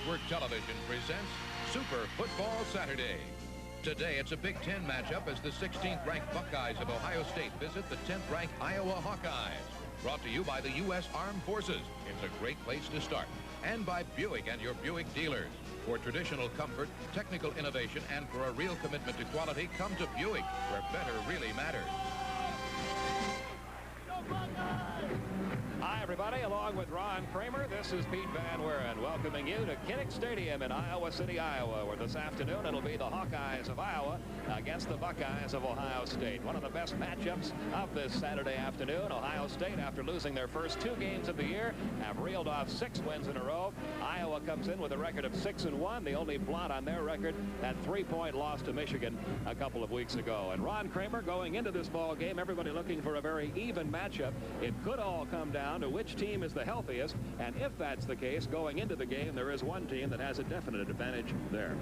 Network Television presents Super Football Saturday. Today, it's a Big Ten matchup as the 16th-ranked Buckeyes of Ohio State visit the 10th-ranked Iowa Hawkeyes. Brought to you by the U.S. Armed Forces. It's a great place to start. And by Buick and your Buick dealers. For traditional comfort, technical innovation, and for a real commitment to quality, come to Buick, where better really matters. Hi, everybody. Along with Ron Kramer, this is Pete Van Wieren welcoming you to Kinnick Stadium in Iowa City, Iowa, where this afternoon it'll be the Hawkeyes of Iowa against the Buckeyes of Ohio State. One of the best matchups of this Saturday afternoon. Ohio State, after losing their first 2 games of the year, have reeled off 6 wins in a row. Iowa comes in with a record of 6-1. The only blot on their record, that 3-point loss to Michigan a couple of weeks ago. And Ron Kramer, going into this ball game, everybody looking for a very even matchup. It could all come down to which team is the healthiest, and if that's the case, going into the game, there is one team that has a definite advantage there.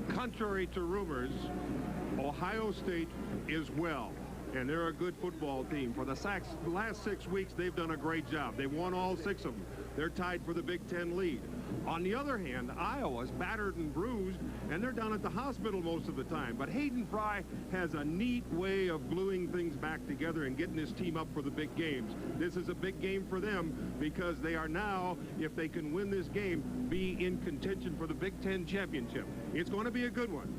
Contrary to rumors, Ohio State is well, and they're a good football team. For the last 6 weeks, they've done a great job. They've won all 6 of them. They're tied for the Big Ten lead. On the other hand, Iowa's battered and bruised, and they're down at the hospital most of the time. But Hayden Fry has a neat way of gluing things back together and getting his team up for the big games. This is a big game for them because they are now, if they can win this game, be in contention for the Big Ten championship. It's going to be a good one.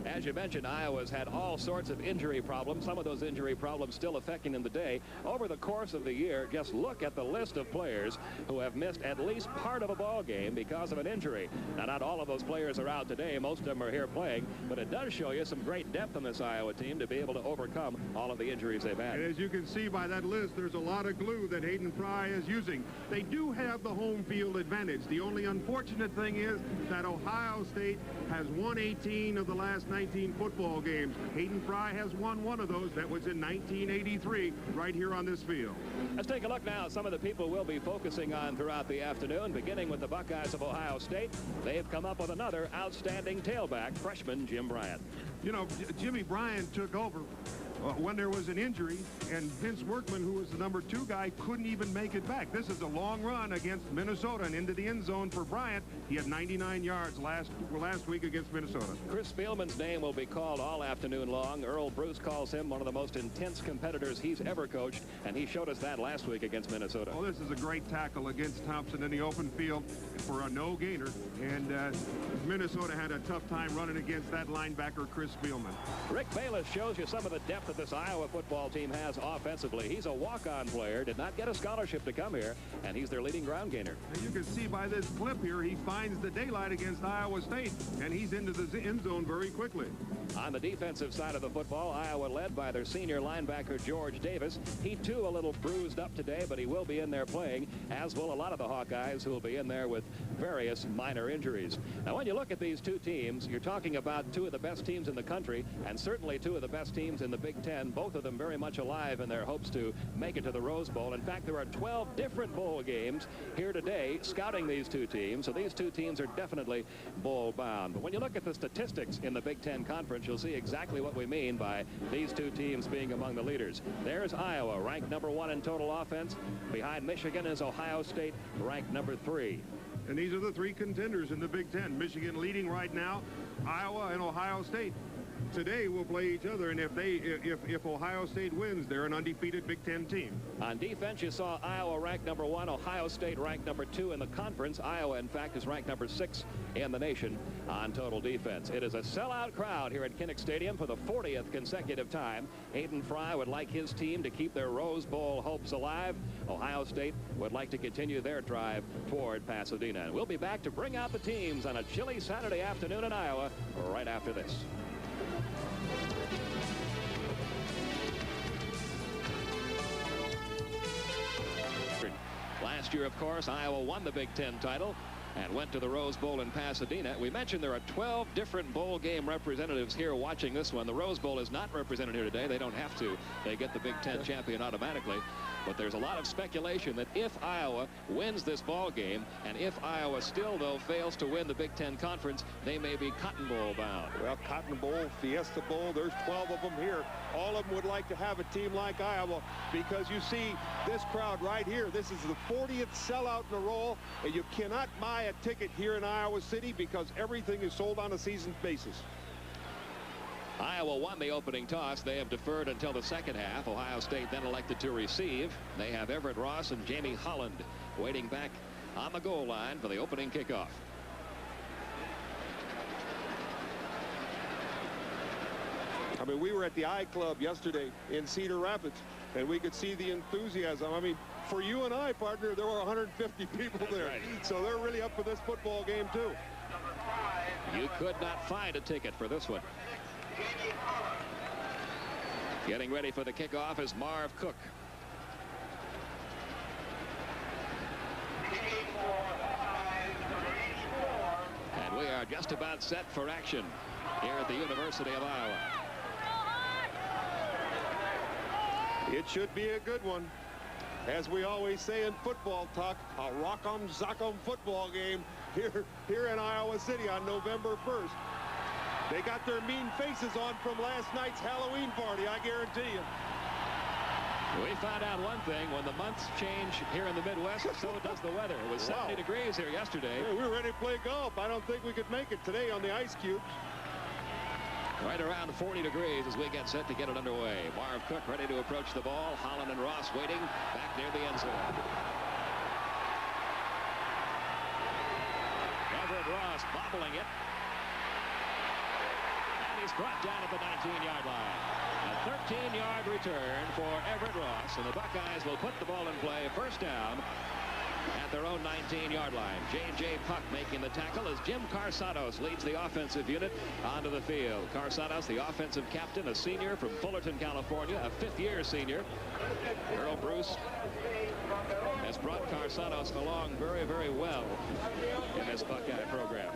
As you mentioned, Iowa's had all sorts of injury problems, some of those injury problems still affecting them today. Over the course of the year, just look at the list of players who have missed at least part of a ball game because of an injury. Now, not all of those players are out today. Most of them are here playing, but it does show you some great depth on this Iowa team to be able to overcome all of the injuries they've had. And as you can see by that list, there's a lot of glue that Hayden Fry is using. They do have the home field advantage. The only unfortunate thing is that Ohio State has won 18 of the last 19 football games. Hayden Fry has won one of those. That was in 1983, right here on this field. Let's take a look now at some of the people we'll be focusing on throughout the afternoon, beginning with the Buckeyes of Ohio State. They've come up with another outstanding tailback, freshman Jim Bryant. You know, Jimmy Bryant took over when there was an injury, and Vince Workman, who was the number 2 guy, couldn't even make it back. This is a long run against Minnesota and into the end zone for Bryant. He had 99 yards last week against Minnesota. Chris Spielman's name will be called all afternoon long. Earl Bruce calls him one of the most intense competitors he's ever coached, and he showed us that last week against Minnesota. Well, this is a great tackle against Thompson in the open field for a no-gainer, and Minnesota had a tough time running against that linebacker, Chris Spielman. Rick Bayless shows you some of the depth that this Iowa football team has offensively. He's a walk-on player, did not get a scholarship to come here, and he's their leading ground gainer. And you can see by this clip here, he finds the daylight against Iowa State, and he's into the end zone very quickly. On the defensive side of the football, Iowa led by their senior linebacker, George Davis. He, too, a little bruised up today, but he will be in there playing, as will a lot of the Hawkeyes who will be in there with various minor injuries. Now, when you look at these 2 teams, you're talking about 2 of the best teams in the country, and certainly 2 of the best teams in the Big Ten, both of them very much alive in their hopes to make it to the Rose Bowl. In fact, there are 12 different bowl games here today scouting these 2 teams, so these 2 teams are definitely bowl-bound. But when you look at the statistics in the Big Ten Conference, you'll see exactly what we mean by these 2 teams being among the leaders. There's Iowa, ranked number 1 in total offense. Behind Michigan is Ohio State, ranked number 3. And these are the 3 contenders in the Big Ten. Michigan leading right now, Iowa and Ohio State. Today will play each other, and if Ohio State wins, they're an undefeated Big Ten team. On defense, you saw Iowa ranked number 1, Ohio State ranked number 2 in the conference. Iowa, in fact, is ranked number 6 in the nation on total defense. It is a sellout crowd here at Kinnick Stadium for the 40th consecutive time. Hayden Fry would like his team to keep their Rose Bowl hopes alive. Ohio State would like to continue their drive toward Pasadena. And we'll be back to bring out the teams on a chilly Saturday afternoon in Iowa right after this. Last year, of course, Iowa won the Big Ten title and went to the Rose Bowl in Pasadena. We mentioned there are 12 different bowl game representatives here watching this one. The Rose Bowl is not represented here today. They don't have to. They get the Big Ten champion automatically. But there's a lot of speculation that if Iowa wins this ball game, and if Iowa still, though, fails to win the Big Ten Conference, they may be Cotton Bowl bound. Well, Cotton Bowl, Fiesta Bowl, there's 12 of them here. All of them would like to have a team like Iowa because you see this crowd right here. This is the 40th sellout in a row, and you cannot buy a ticket here in Iowa City because everything is sold on a season basis. Iowa won the opening toss. They have deferred until the second half. Ohio State then elected to receive. They have Everett Ross and Jamie Holland waiting back on the goal line for the opening kickoff. I mean, we were at the I Club yesterday in Cedar Rapids, and we could see the enthusiasm. I mean, for you and I, partner, there were 150 people there. Right. So they're really up for this football game, too. You could not find a ticket for this one. Getting ready for the kickoff is Marv Cook. And we are just about set for action here at the University of Iowa. It should be a good one. As we always say in football talk, a rock'em sock'em football game here in Iowa City on November 1st. They got their mean faces on from last night's Halloween party, I guarantee you. We found out one thing: when the months change here in the Midwest, so does the weather. It was 70 degrees here yesterday. Yeah, we were ready to play golf. I don't think we could make it today on the ice cubes. Right around 40 degrees as we get set to get it underway. Marv Cook ready to approach the ball. Holland and Ross waiting back near the end zone. Everett Ross bobbling it. And he's brought down at the 19-yard line. A 13-yard return for Everett Ross, and the Buckeyes will put the ball in play. First down at their own 19-yard line. J.J. Puck making the tackle as Jim Carsados leads the offensive unit onto the field. Carsados, the offensive captain, a senior from Fullerton, California, a fifth-year senior. Earl Bruce has brought Carsados along very, very well in this Buckeye program.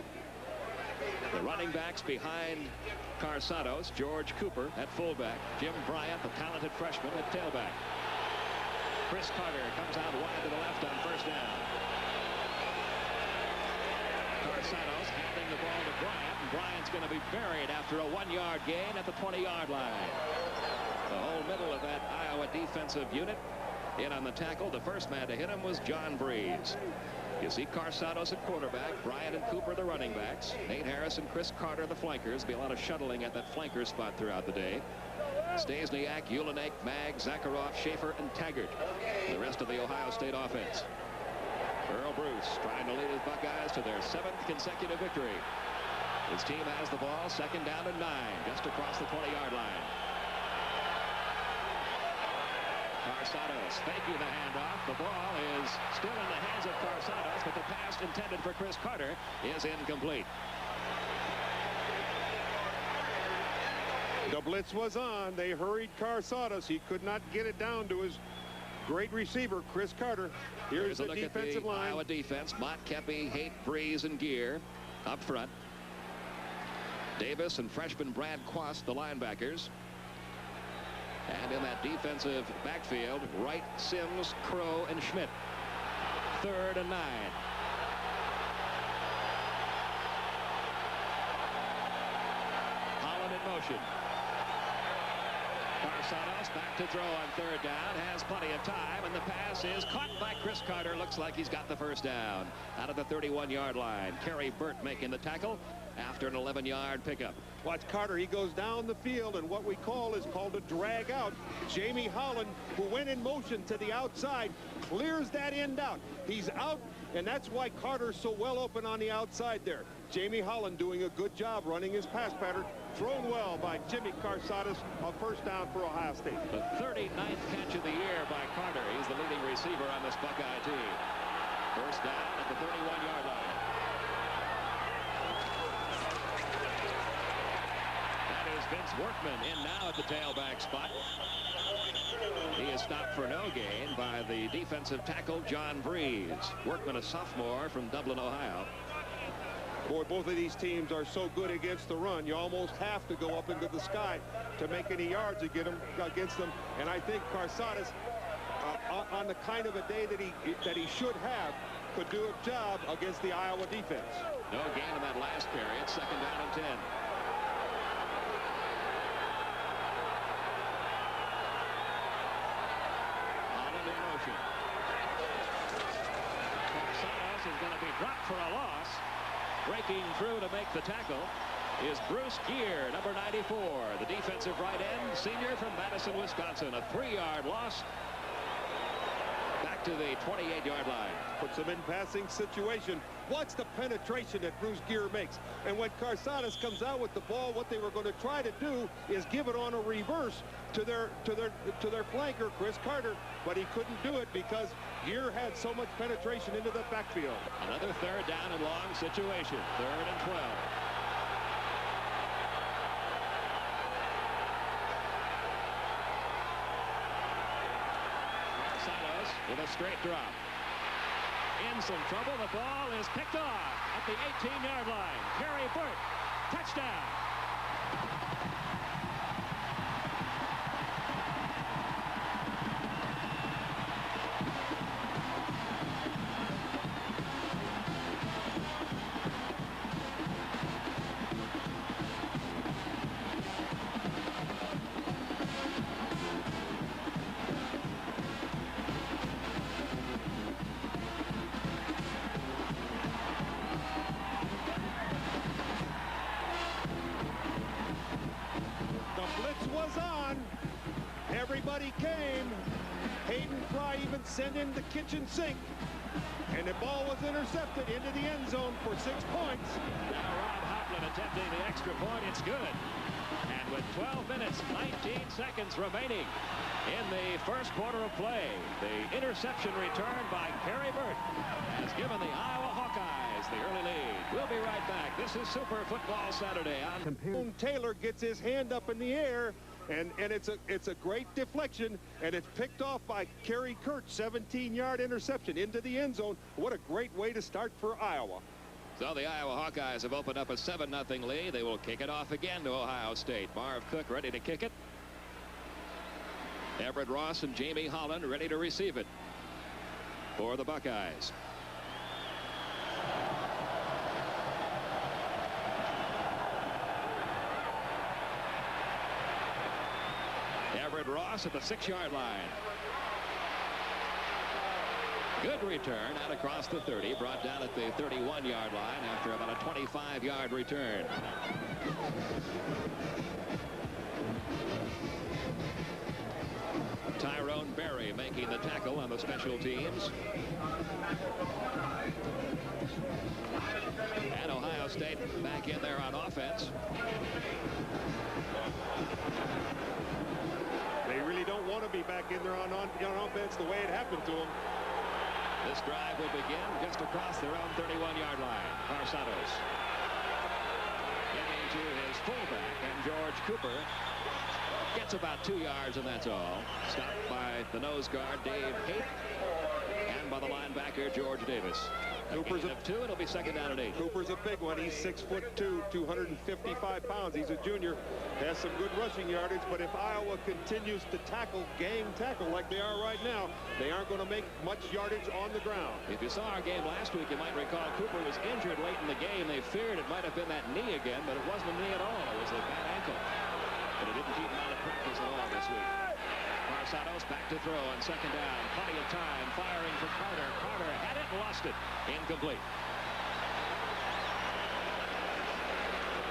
The running backs behind Carsados: George Cooper at fullback, Jim Bryant, the talented freshman, at tailback. Chris Carter comes out wide to the left on first down. Carsados handing the ball to Bryant, and Bryant's going to be buried after a 1-yard gain at the 20-yard line. The whole middle of that Iowa defensive unit in on the tackle. The first man to hit him was John Breeze. You see Carsados at quarterback, Bryant and Cooper the running backs, Nate Harris and Chris Carter the flankers. Be a lot of shuttling at that flanker spot throughout the day. Stasiak, Ulenek, Mag, Zakharov, Schaefer, and Taggart, the rest of the Ohio State offense. Earl Bruce trying to lead his Buckeyes to their 7th consecutive victory. His team has the ball, second down and 9, just across the 20-yard line. Carsados faking the handoff. The ball is still in the hands of Carsados, but the pass intended for Chris Carter is incomplete. The blitz was on. They hurried Carsados. He could not get it down to his great receiver, Chris Carter. Here's the defensive line. Iowa defense. Mott, Kepi, Haight, Breeze, and Gear up front. Davis and freshman Brad Quast, the linebackers. And in that defensive backfield, Wright, Sims, Crow, and Schmidt. 3rd and 9. Holland in motion. Carsados back to throw on 3rd down, has plenty of time, and the pass is caught by Chris Carter. Looks like he's got the first down out of the 31-yard line. Kerry Burt making the tackle after an 11-yard pickup. Watch Carter. He goes down the field, and what we call is called a drag out. Jamie Holland, who went in motion to the outside, clears that end out. He's out, and that's why Carter's so well open on the outside there. Jamie Holland doing a good job running his pass pattern. Thrown well by Jimmy Carsados. A first down for Ohio State. The 39th catch of the year by Carter. He's the leading receiver on this Buckeye team. First down at the 31-yard line. Vince Workman in now at the tailback spot. He is stopped for no gain by the defensive tackle, John Breeze. Workman, a sophomore from Dublin, Ohio. Boy, both of these teams are so good against the run. You almost have to go up into the sky to make any yards against them. And I think Carsados, on the kind of a day that he should have, could do a job against the Iowa defense. No gain in that last period. Second down and 10. Carsados is going to be dropped for a loss. Breaking through to make the tackle is Bruce Gear, number 94, the defensive right end, senior from Madison, Wisconsin. A 3-yard loss back to the 28-yard line. Puts them in passing situation. Watch the penetration that Bruce Gear makes. And when Karsanis comes out with the ball, what they were going to try to do is give it on a reverse to their flanker, Chris Carter, but he couldn't do it because Gear had so much penetration into the backfield. Another third down and long situation. 3rd and 12. With a straight drop. In some trouble. The ball is picked off at the 18-yard line. Kerry Burt, touchdown. Everybody came. Hayden Fry even sent in the kitchen sink. And the ball was intercepted into the end zone for 6 points. Now Rob Hoplin attempting the extra point. It's good. And with 12 minutes, 19 seconds remaining in the first quarter of play, the interception return by Kerry Burt has given the Iowa Hawkeyes the early lead. We'll be right back. This is Super Football Saturday on Taylor gets his hand up in the air. And it's a great deflection, and it's picked off by Kerry Kurt. 17-yard interception into the end zone. What a great way to start for Iowa. So the Iowa Hawkeyes have opened up a 7-0 lead. They will kick it off again to Ohio State. Marv Cook ready to kick it. Everett Ross and Jamie Holland ready to receive it for the Buckeyes. Everett Ross at the 6-yard line. Good return out across the 30, brought down at the 31-yard line after about a 25-yard return. Tyrone Berry making the tackle on the special teams. And Ohio State back in there on offense. They really don't want to be back in there on offense the way it happened to them. This drive will begin just across their own 31-yard line. Karsanos getting to his fullback, and George Cooper gets about 2 yards, and that's all. Stopped by the nose guard, Dave Haight, and by the linebacker, George Davis. Cooper's a 2. It'll be 2nd down and 8. Cooper's a big one. He's 6'2", 255 pounds. He's a junior. Has some good rushing yardage, but if Iowa continues to gang tackle like they are right now, they aren't going to make much yardage on the ground. If you saw our game last week, you might recall Cooper was injured late in the game. They feared it might have been that knee again, but it wasn't a knee at all. It was a bad ankle. But it didn't keep him out of practice at all this week. Karsanos back to throw on 2nd down. Plenty of time. Firing for Carter. Carter had it and lost it. Incomplete.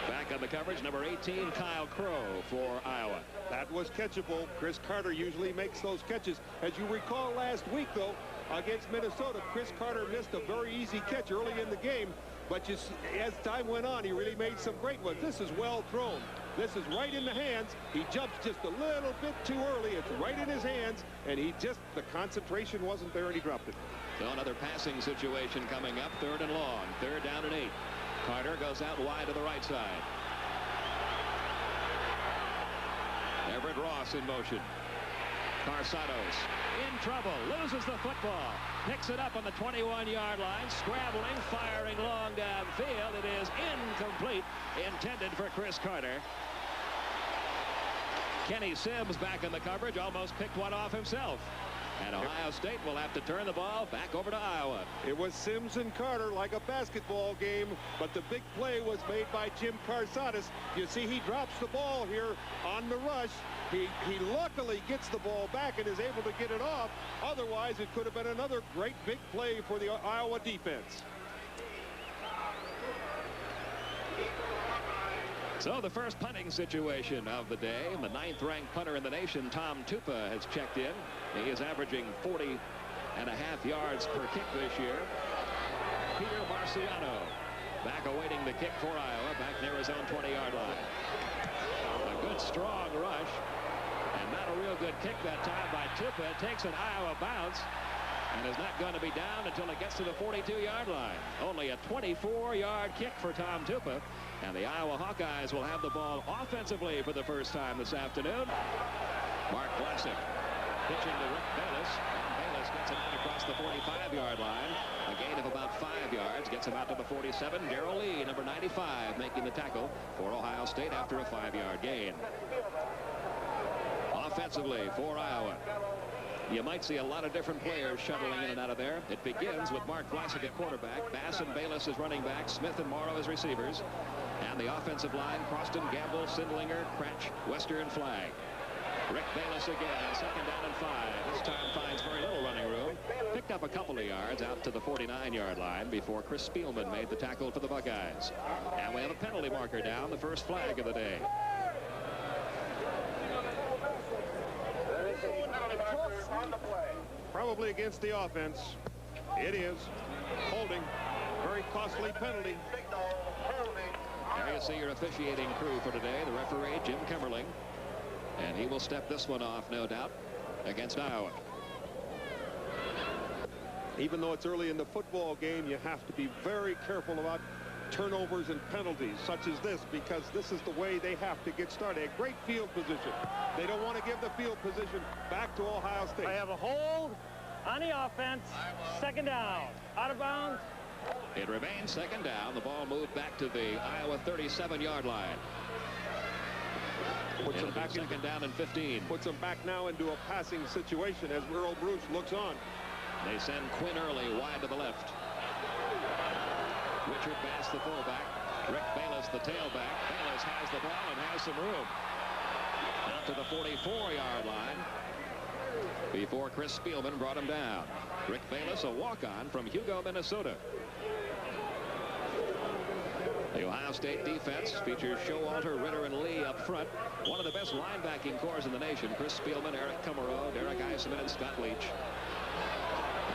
Back on the coverage, number 18, Kyle Crow for Iowa. That was catchable. Chris Carter usually makes those catches. As you recall last week, though, against Minnesota, Chris Carter missed a very easy catch early in the game. But just as time went on, he really made some great ones. This is well thrown. This is right in the hands. He jumps just a little bit too early. It's right in his hands, and the concentration wasn't there, and he dropped it. So another passing situation coming up, 3rd and long, 3rd down and 8. Carter goes out wide to the right side. Everett Ross in motion. Karsanos in trouble, loses the football, picks it up on the 21-yard line, scrambling, firing long downfield. It is incomplete, intended for Chris Carter. Kenny Sims back in the coverage, almost picked one off himself. And Ohio State will have to turn the ball back over to Iowa. It was Sims and Carter like a basketball game, but the big play was made by Jim Karsanis. You see, he drops the ball here on the rush. He luckily gets the ball back and is able to get it off. Otherwise, it could have been another great big play for the Iowa defense. So the first punting situation of the day, the 9th-ranked punter in the nation, Tom Tupa, has checked in. He is averaging 40.5 yards per kick this year. Peter Marciano back awaiting the kick for Iowa, back near his own 20-yard line. A good strong rush, and not a real good kick that time by Tupa. It takes an Iowa bounce and is not going to be down until it gets to the 42-yard line. Only a 24-yard kick for Tom Tupa, and the Iowa Hawkeyes will have the ball offensively for the first time this afternoon. Mark Vlasic pitching to Rick Bayless. Bayless gets him out across the 45-yard line. A gain of about 5 yards gets him out to the 47. Darrell Lee, number 95, making the tackle for Ohio State after a 5-yard gain. Offensively for Iowa, you might see a lot of different players shuttling in and out of there. It begins with Mark Vlasic at quarterback, Bass and Bayless as running backs, Smith and Morrow as receivers, and the offensive line, Croston, Gamble, Sindlinger, Cratch, Western, Flag. Rick Bayless again, 2nd down and 5. This time finds very little running room. Picked up a couple of yards out to the 49-yard line before Chris Spielman made the tackle for the Buckeyes. And we have a penalty marker down, the first flag of the day. Probably against the offense. It is. Holding. Very costly penalty. There you see your officiating crew for today. The referee, Jim Kemmerling. And he will step this one off, no doubt, against Iowa. Even though it's early in the football game, you have to be very careful about turnovers and penalties such as this, because this is the way they have to get started. A great field position. They don't want to give the field position back to Ohio State. I have a hold on the offense. 2nd down. Out of bounds. It remains 2nd down. The ball moved back to the Iowa 37-yard line. Puts them back 2nd down and 15. Puts them back now into a passing situation as Earl Bruce looks on. They send Quinn Early wide to the left. Richard Bass, the fullback. Rick Bayless, the tailback. Bayless has the ball and has some room. Out to the 44-yard line before Chris Spielman brought him down. Rick Bayless, a walk-on from Hugo, Minnesota. The Ohio State defense features Showalter, Ritter, and Lee up front. One of the best linebacking corps in the nation. Chris Spielman, Eric Kummerow, Derek Eisman, and Scott Leach.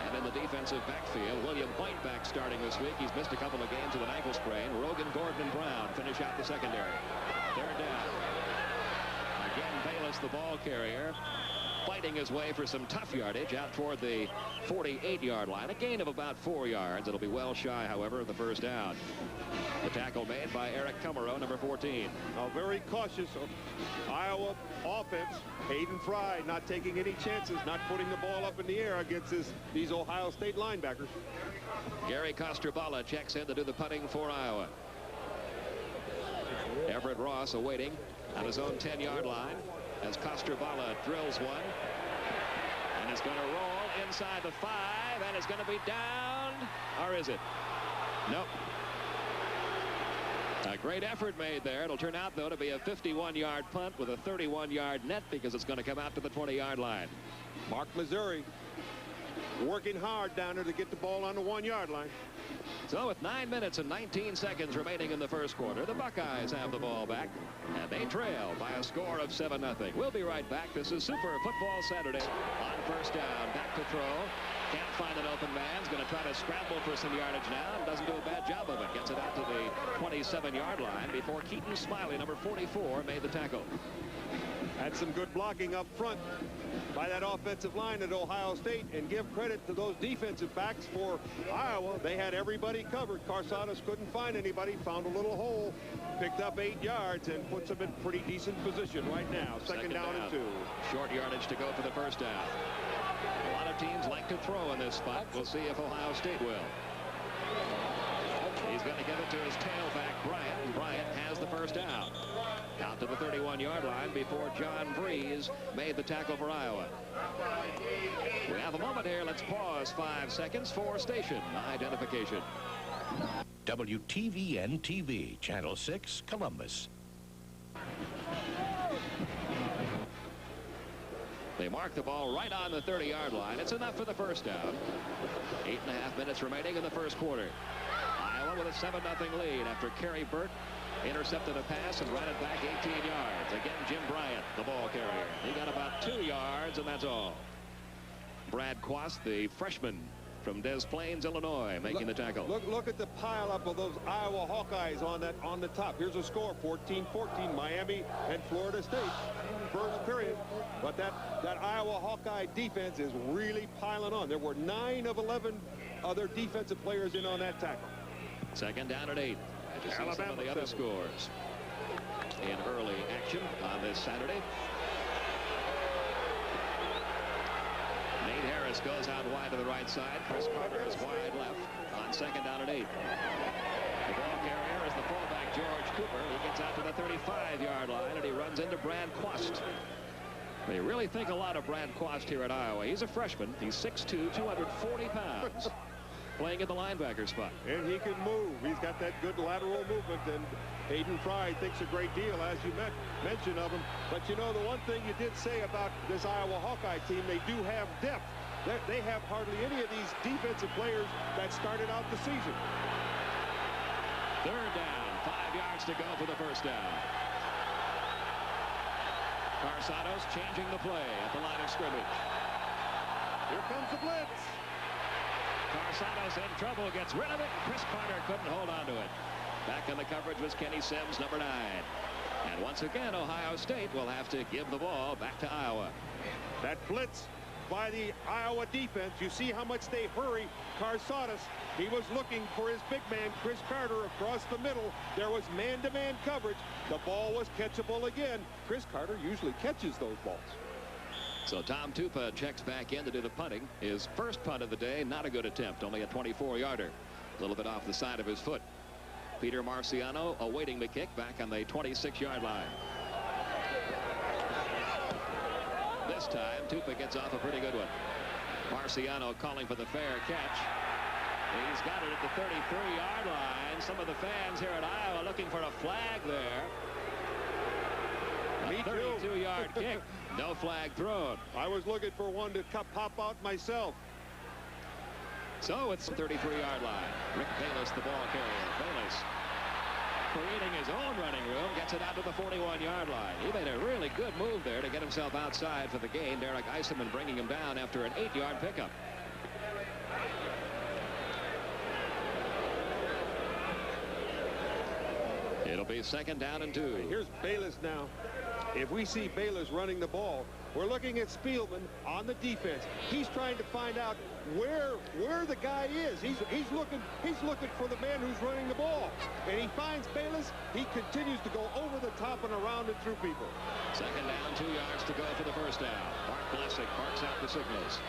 And in the defensive backfield, William Whiteback starting this week. He's missed a couple of games with an ankle sprain. Rogan, Gordon, and Brown finish out the secondary. 3rd down. Again, Bayless, the ball carrier, fighting his way for some tough yardage out toward the 48-yard line. A gain of about 4 yards. It'll be well shy, however, of the first down. The tackle made by Eric Kummerow, number 14. Now very cautious of Iowa offense. Hayden Fry not taking any chances, not putting the ball up in the air against these Ohio State linebackers. Gary Kostrobala checks in to do the punting for Iowa. Everett Ross awaiting on his own 10-yard line as Kostrobala drills one. And it's going to roll inside the 5, and it's going to be down. Or is it? Nope. A great effort made there. It'll turn out, though, to be a 51-yard punt with a 31-yard net because it's going to come out to the 20-yard line. Mark Missouri working hard down there to get the ball on the 1-yard line. So with 9 minutes and 19 seconds remaining in the first quarter, the Buckeyes have the ball back, and they trail by a score of 7-0. We'll be right back. This is Super Football Saturday. On 1st down, back to throw. Can't find an open man. He's going to try to scramble for some yardage now and doesn't do a bad job of it. Gets it out to the 27-yard line before Keaton Smiley, number 44, made the tackle. Had some good blocking up front by that offensive line at Ohio State, and give credit to those defensive backs for Iowa. They had everybody covered. Karsatos couldn't find anybody, found a little hole, picked up 8 yards, and puts them in pretty decent position right now. Second down and 2. Short yardage to go for the first down. A lot of teams like to throw in this spot. We'll see if Ohio State will. He's going to give it to his tailback, Bryant, and Bryant has the first down. Out to the 31-yard line before John Breeze made the tackle for Iowa. We have a moment here. Let's pause 5 seconds for station identification. WTVN-TV, Channel 6, Columbus. They mark the ball right on the 30-yard line. It's enough for the first down. 8.5 minutes remaining in the first quarter. Iowa with a 7-0 lead after Kerry Burt intercepted a pass and ran it back 18 yards. Again, Jim Bryant, the ball carrier. He got about 2 yards, and that's all. Brad Quast, the freshman from Des Plaines, Illinois, making the tackle. Look at the pileup of those Iowa Hawkeyes on the top. Here's a score, 14-14, Miami and Florida State. First period. But that Iowa Hawkeye defense is really piling on. There were 9 of 11 other defensive players in on that tackle. Second down and 8. To see some of the other scores in early action on this Saturday. Nate Harris goes out wide to the right side. Chris Carter is wide left on second down and 8. The ball carrier is the fullback George Cooper. He gets out to the 35-yard line and he runs into Brad Quast. They really think a lot of Brad Quast here at Iowa. He's a freshman. He's 6'2", 240 pounds. Playing at the linebacker spot. And he can move. He's got that good lateral movement, and Hayden Fry thinks a great deal, as you mentioned of him. But you know, the one thing you did say about this Iowa Hawkeye team, they do have depth. They have hardly any of these defensive players that started out the season. Third down, 5 yards to go for the first down. Carsados changing the play at the line of scrimmage. Here comes the blitz. Carsados in trouble, gets rid of it. Chris Carter couldn't hold on to it. Back in the coverage was Kenny Sims, number 9. And once again, Ohio State will have to give the ball back to Iowa. That blitz by the Iowa defense, you see how much they hurry. Carsados, he was looking for his big man, Chris Carter, across the middle. There was man-to-man coverage. The ball was catchable again. Chris Carter usually catches those balls. So Tom Tupa checks back in to do the punting. His first punt of the day, not a good attempt, only a 24-yarder. A little bit off the side of his foot. Peter Marciano awaiting the kick back on the 26-yard line. This time, Tupa gets off a pretty good one. Marciano calling for the fair catch. He's got it at the 33-yard line. Some of the fans here at Iowa looking for a flag there. A 32-yard kick. No flag thrown. I was looking for one to pop out myself. So it's the 33-yard line. Rick Bayless, the ball carrier. Bayless creating his own running room, gets it out to the 41-yard line. He made a really good move there to get himself outside for the gain. Derek Eisenman bringing him down after an 8-yard pickup. It'll be second down and 2. Here's Bayless now. If we see Bayless running the ball, we're looking at Spielman on the defense. He's trying to find out where the guy is. He's looking for the man who's running the ball. And he finds Bayless. He continues to go over the top and around and through people. Second down, 2 yards to go for the first down. Mark Blessick barks out the signals.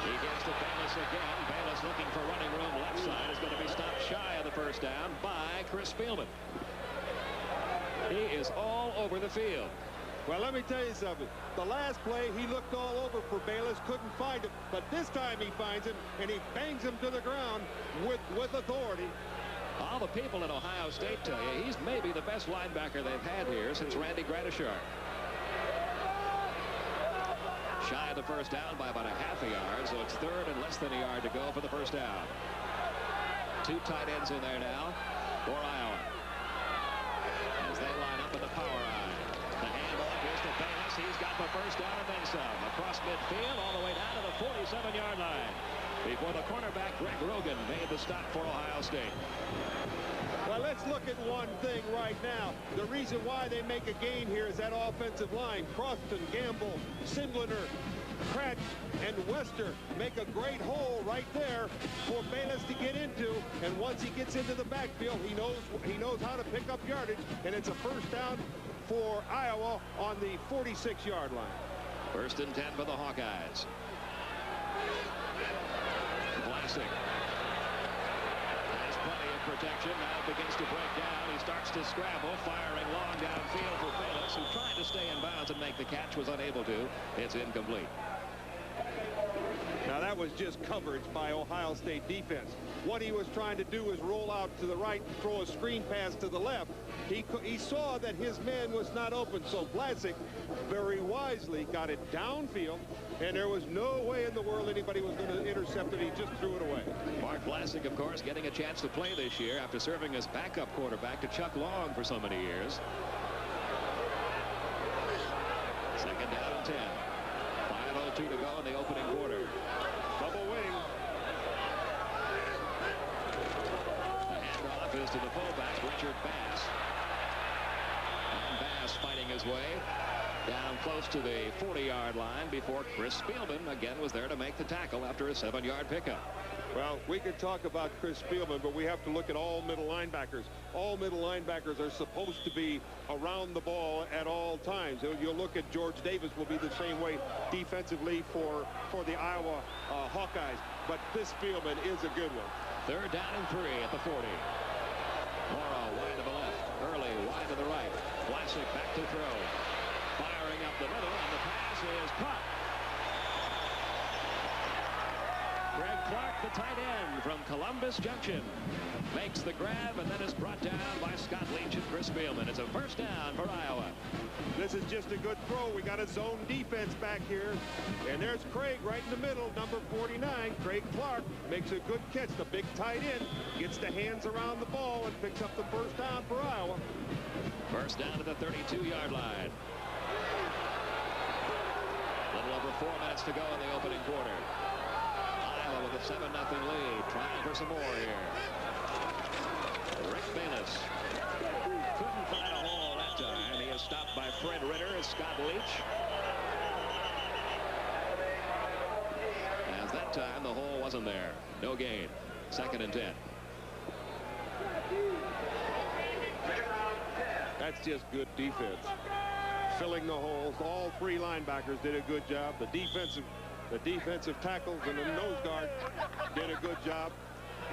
He gets to Bayless again. Bayless looking for running room left side is going to be stopped shy of the first down by Chris Spielman. He is all over the field. Well, let me tell you something. The last play, he looked all over for Bayless, couldn't find him. But this time he finds him, and he bangs him to the ground with authority. All the people in Ohio State tell you he's maybe the best linebacker they've had here since Randy Gradishar. Shy of the first down by about a half a yard, so it's third and less than a yard to go for the first down. 2 tight ends in there now for Iowa. As they line up in the power eye. The handoff is to Bayless. He's got the first down and then some. Across midfield all the way down to the 47-yard line. Before the cornerback, Greg Rogan, made the stop for Ohio State. Well, let's look at one thing right now. The reason why they make a gain here is that offensive line. Crofton, Gamble, Sindliner, Kratch, and Wester make a great hole right there for Bayless to get into. And once he gets into the backfield, he knows how to pick up yardage. And it's a first down for Iowa on the 46-yard line. First and 10 for the Hawkeyes. Vlasic has plenty of protection. Now begins to break down. He starts to scramble, firing long downfield for Bayless, who tried to stay in bounds and make the catch, was unable to. It's incomplete. Now that was just coverage by Ohio State defense. What he was trying to do was roll out to the right and throw a screen pass to the left. He saw that his man was not open, so Vlasic very wisely got it downfield, and there was no way in the world anybody was going to intercept it. He just threw it away. Mark Vlasic, of course, getting a chance to play this year after serving as backup quarterback to Chuck Long for so many years. Second down and 10. 5:02 to go in the opening quarter. Double wing. The handoff is to the fullback, Richard Bass. And Bass fighting his way down close to the 40-yard line before Chris Spielman again was there to make the tackle after a 7-yard pickup. Well, we could talk about Chris Spielman, but we have to look at all middle linebackers. All middle linebackers are supposed to be around the ball at all times. You'll look at George Davis will be the same way defensively for the Iowa Hawkeyes. But this Spielman is a good one. Third down and 3 at the 40. Morrow wide to the left. Early wide to the right. Vlasic back to throw. Firing up the middle, and the pass is caught. Greg Clark, the tight end from Columbus Junction, makes the grab and then is brought down by Scott Leach and Chris Spielman. It's a first down for Iowa. This is just a good throw. We got a zone defense back here. And there's Craig right in the middle, number 49. Craig Clark makes a good catch. The big tight end gets the hands around the ball and picks up the first down for Iowa. First down to the 32-yard line. A little over 4 minutes to go in the opening quarter. Iowa with a 7-0 lead, trying for some more here. Rick Bayless couldn't find a hole that time. He is stopped by Fred Ritter and Scott Leach. As that time, the hole wasn't there. No gain. Second and 10. That's just good defense. Filling the holes. All three linebackers did a good job. The defensive tackles and the nose guard did a good job.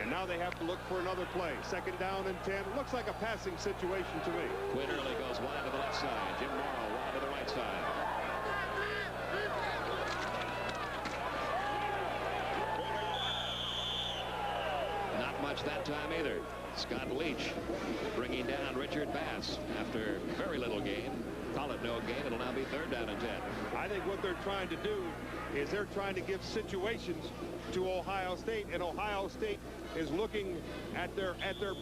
And now they have to look for another play. Second down and 10. Looks like a passing situation to me. Quinn Early goes wide to the left side. Jim Morrow wide to the right side. Not much that time either. Scott Leach bringing down Richard Bass after very little gain. Call it no gain. It'll now be third down and 10. I think what they're trying to do is they're trying to give situations to Ohio State, and Ohio State is looking at their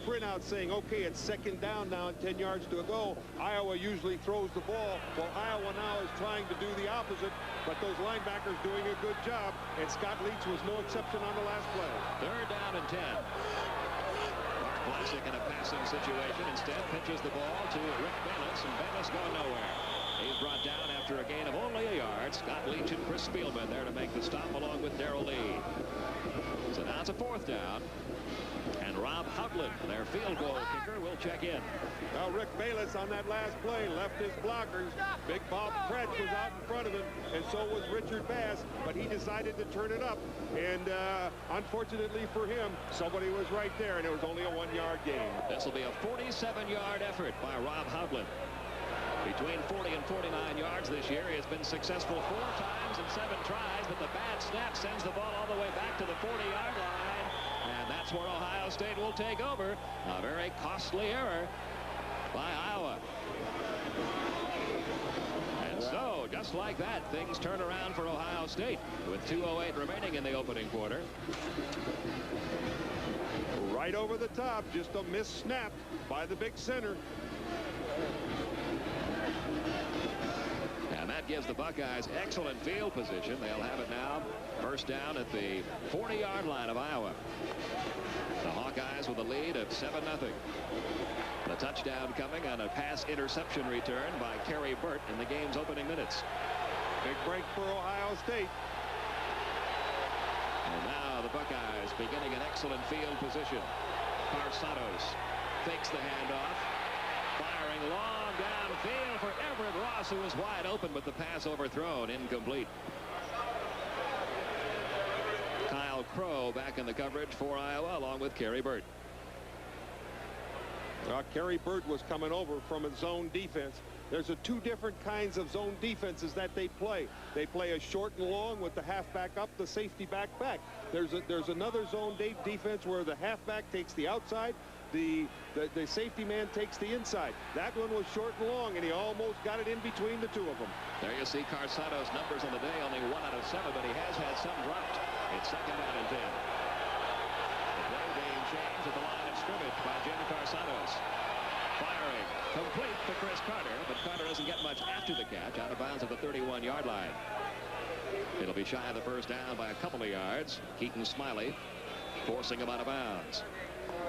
printout saying, okay, it's second down now and 10 yards to go. Iowa usually throws the ball. Well, Iowa now is trying to do the opposite, but those linebackers doing a good job, and Scott Leach was no exception on the last play. Third down and 10. Vlasic in a passing situation. Instead, pitches the ball to Rick Bayless, and Bayless going nowhere. He's brought down after a gain of only a yard. Scott Leach and Chris Spielman there to make the stop along with Darrell Lee. So now it's a fourth down. And Rob Houghton, their field goal kicker, will check in. Well, Rick Bayless on that last play left his blockers. Big Bob Kretsch was out in front of him, and so was Richard Bass, but he decided to turn it up. And unfortunately for him, somebody was right there, and it was only a 1-yard gain. This will be a 47-yard effort by Rob Houghton. Between 40 and 49 yards this year. He has been successful 4 times in 7 tries, but the bad snap sends the ball all the way back to the 40-yard line. And that's where Ohio State will take over. A very costly error by Iowa. And so, just like that, things turn around for Ohio State with 2:08 remaining in the opening quarter. Right over the top, just a missed snap by the big center. And that gives the Buckeyes excellent field position. They'll have it now first down at the 40-yard line of Iowa. The Hawkeyes with a lead of 7-0. The touchdown coming on a pass interception return by Kerry Burt in the game's opening minutes. Big break for Ohio State. And now the Buckeyes beginning an excellent field position. Carsados fakes the handoff. Firing long downfield for Everett Ross, who is wide open, but the pass overthrown, incomplete. Kyle Crow back in the coverage for Iowa, along with Kerry Burt. Kerry Burt was coming over from a zone defense. There's two different kinds of zone defenses that they play. They play a short and long with the halfback up, the safety back. There's another zone defense where the halfback takes the outside, the safety man takes the inside. That one was short and long, and he almost got it in between the two of them. There you see Carsano's numbers on the day, only 1 out of 7, but he has had some dropped. It's 2nd down and 10. The play being changed at the line of scrimmage by Jim Carsanos. Firing complete to Chris Carter, but Carter doesn't get much after the catch, out of bounds at the 31-yard line. It'll be shy of the first down by a couple of yards. Keaton Smiley forcing him out of bounds.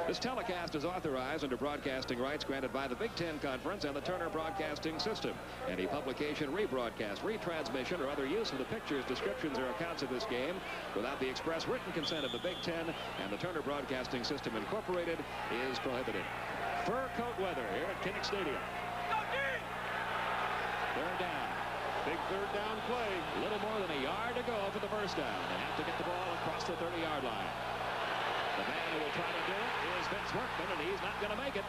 This telecast is authorized under broadcasting rights granted by the Big Ten Conference and the Turner Broadcasting System. Any publication, rebroadcast, retransmission, or other use of the pictures, descriptions, or accounts of this game without the express written consent of the Big Ten and the Turner Broadcasting System Incorporated is prohibited. Fur coat weather here at Kinnick Stadium. 3rd down. Big 3rd down play. A little more than a yard to go for the first down. They have to get the ball across the 30-yard line. The man who will try to do it is Vince Workman, and he's not going to make it.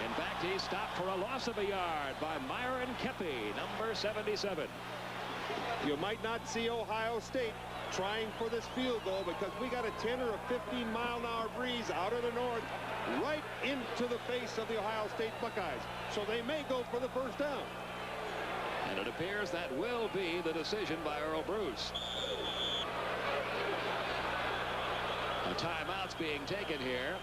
In fact, he's stopped for a loss of a yard by Myron Kepi, number 77. You might not see Ohio State trying for this field goal because we got a 10 or a 15-mile-an-hour breeze out of the north right into the face of the Ohio State Buckeyes. So they may go for the first down. And it appears that will be the decision by Earl Bruce. A timeout's being taken here,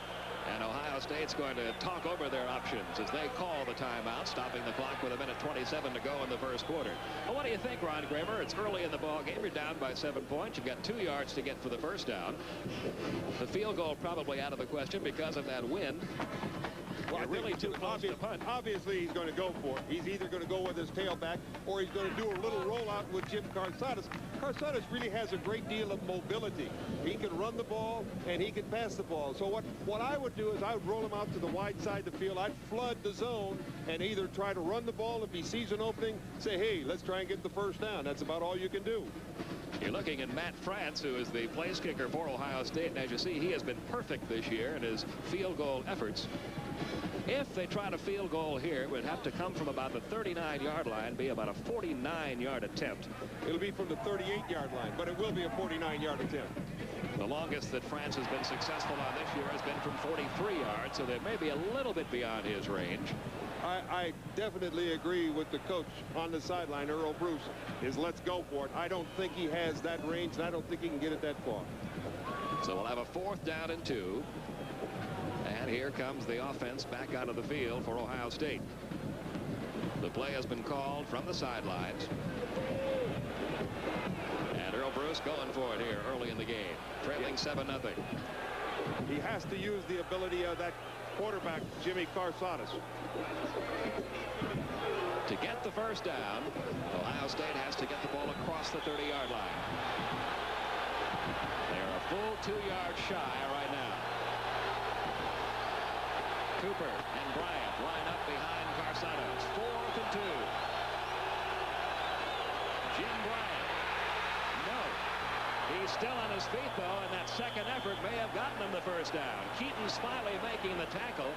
and Ohio State's going to talk over their options as they call the timeout, stopping the clock with 1:27 to go in the first quarter. Well, what do you think, Ron Kramer? It's early in the ball game. You're down by 7 points. You've got 2 yards to get for the first down. The field goal probably out of the question because of that wind. Well, You're really too close to punt. Obviously, he's going to go for it. He's either going to go with his tailback or he's going to do a little rollout with Jim Carsanos. Carsanos really has a great deal of mobility. He can run the ball and he can pass the ball. So what I would do is I would roll him out to the wide side of the field. I'd flood the zone and either try to run the ball if he sees an opening, say, hey, let's try and get the first down. That's about all you can do. You're looking at Matt France, who is the place kicker for Ohio State. And as you see, he has been perfect this year in his field goal efforts. If they try to field goal here, it would have to come from about the 39-yard line, be about a 49-yard attempt. It'll be from the 38-yard line, but it will be a 49-yard attempt. The longest that France has been successful on this year has been from 43 yards, so that may be a little bit beyond his range. I definitely agree with the coach on the sideline, Earl Bruce, is let's go for it. I don't think he has that range, and I don't think he can get it that far. So we'll have a 4th down and 2. And here comes the offense back out of the field for Ohio State. The play has been called from the sidelines. And Earl Bruce going for it here early in the game, trailing 7-0. He has to use the ability of that quarterback, Jimmy Carsanos. To get the first down, Ohio State has to get the ball across the 30-yard line. They're a full 2 yards shy right now. Cooper and Bryant line up behind Carsanos. 4th and 2. Jim Bryant. No. He's still on his feet, though, and that second effort may have gotten him the first down. Keaton Smiley making the tackle.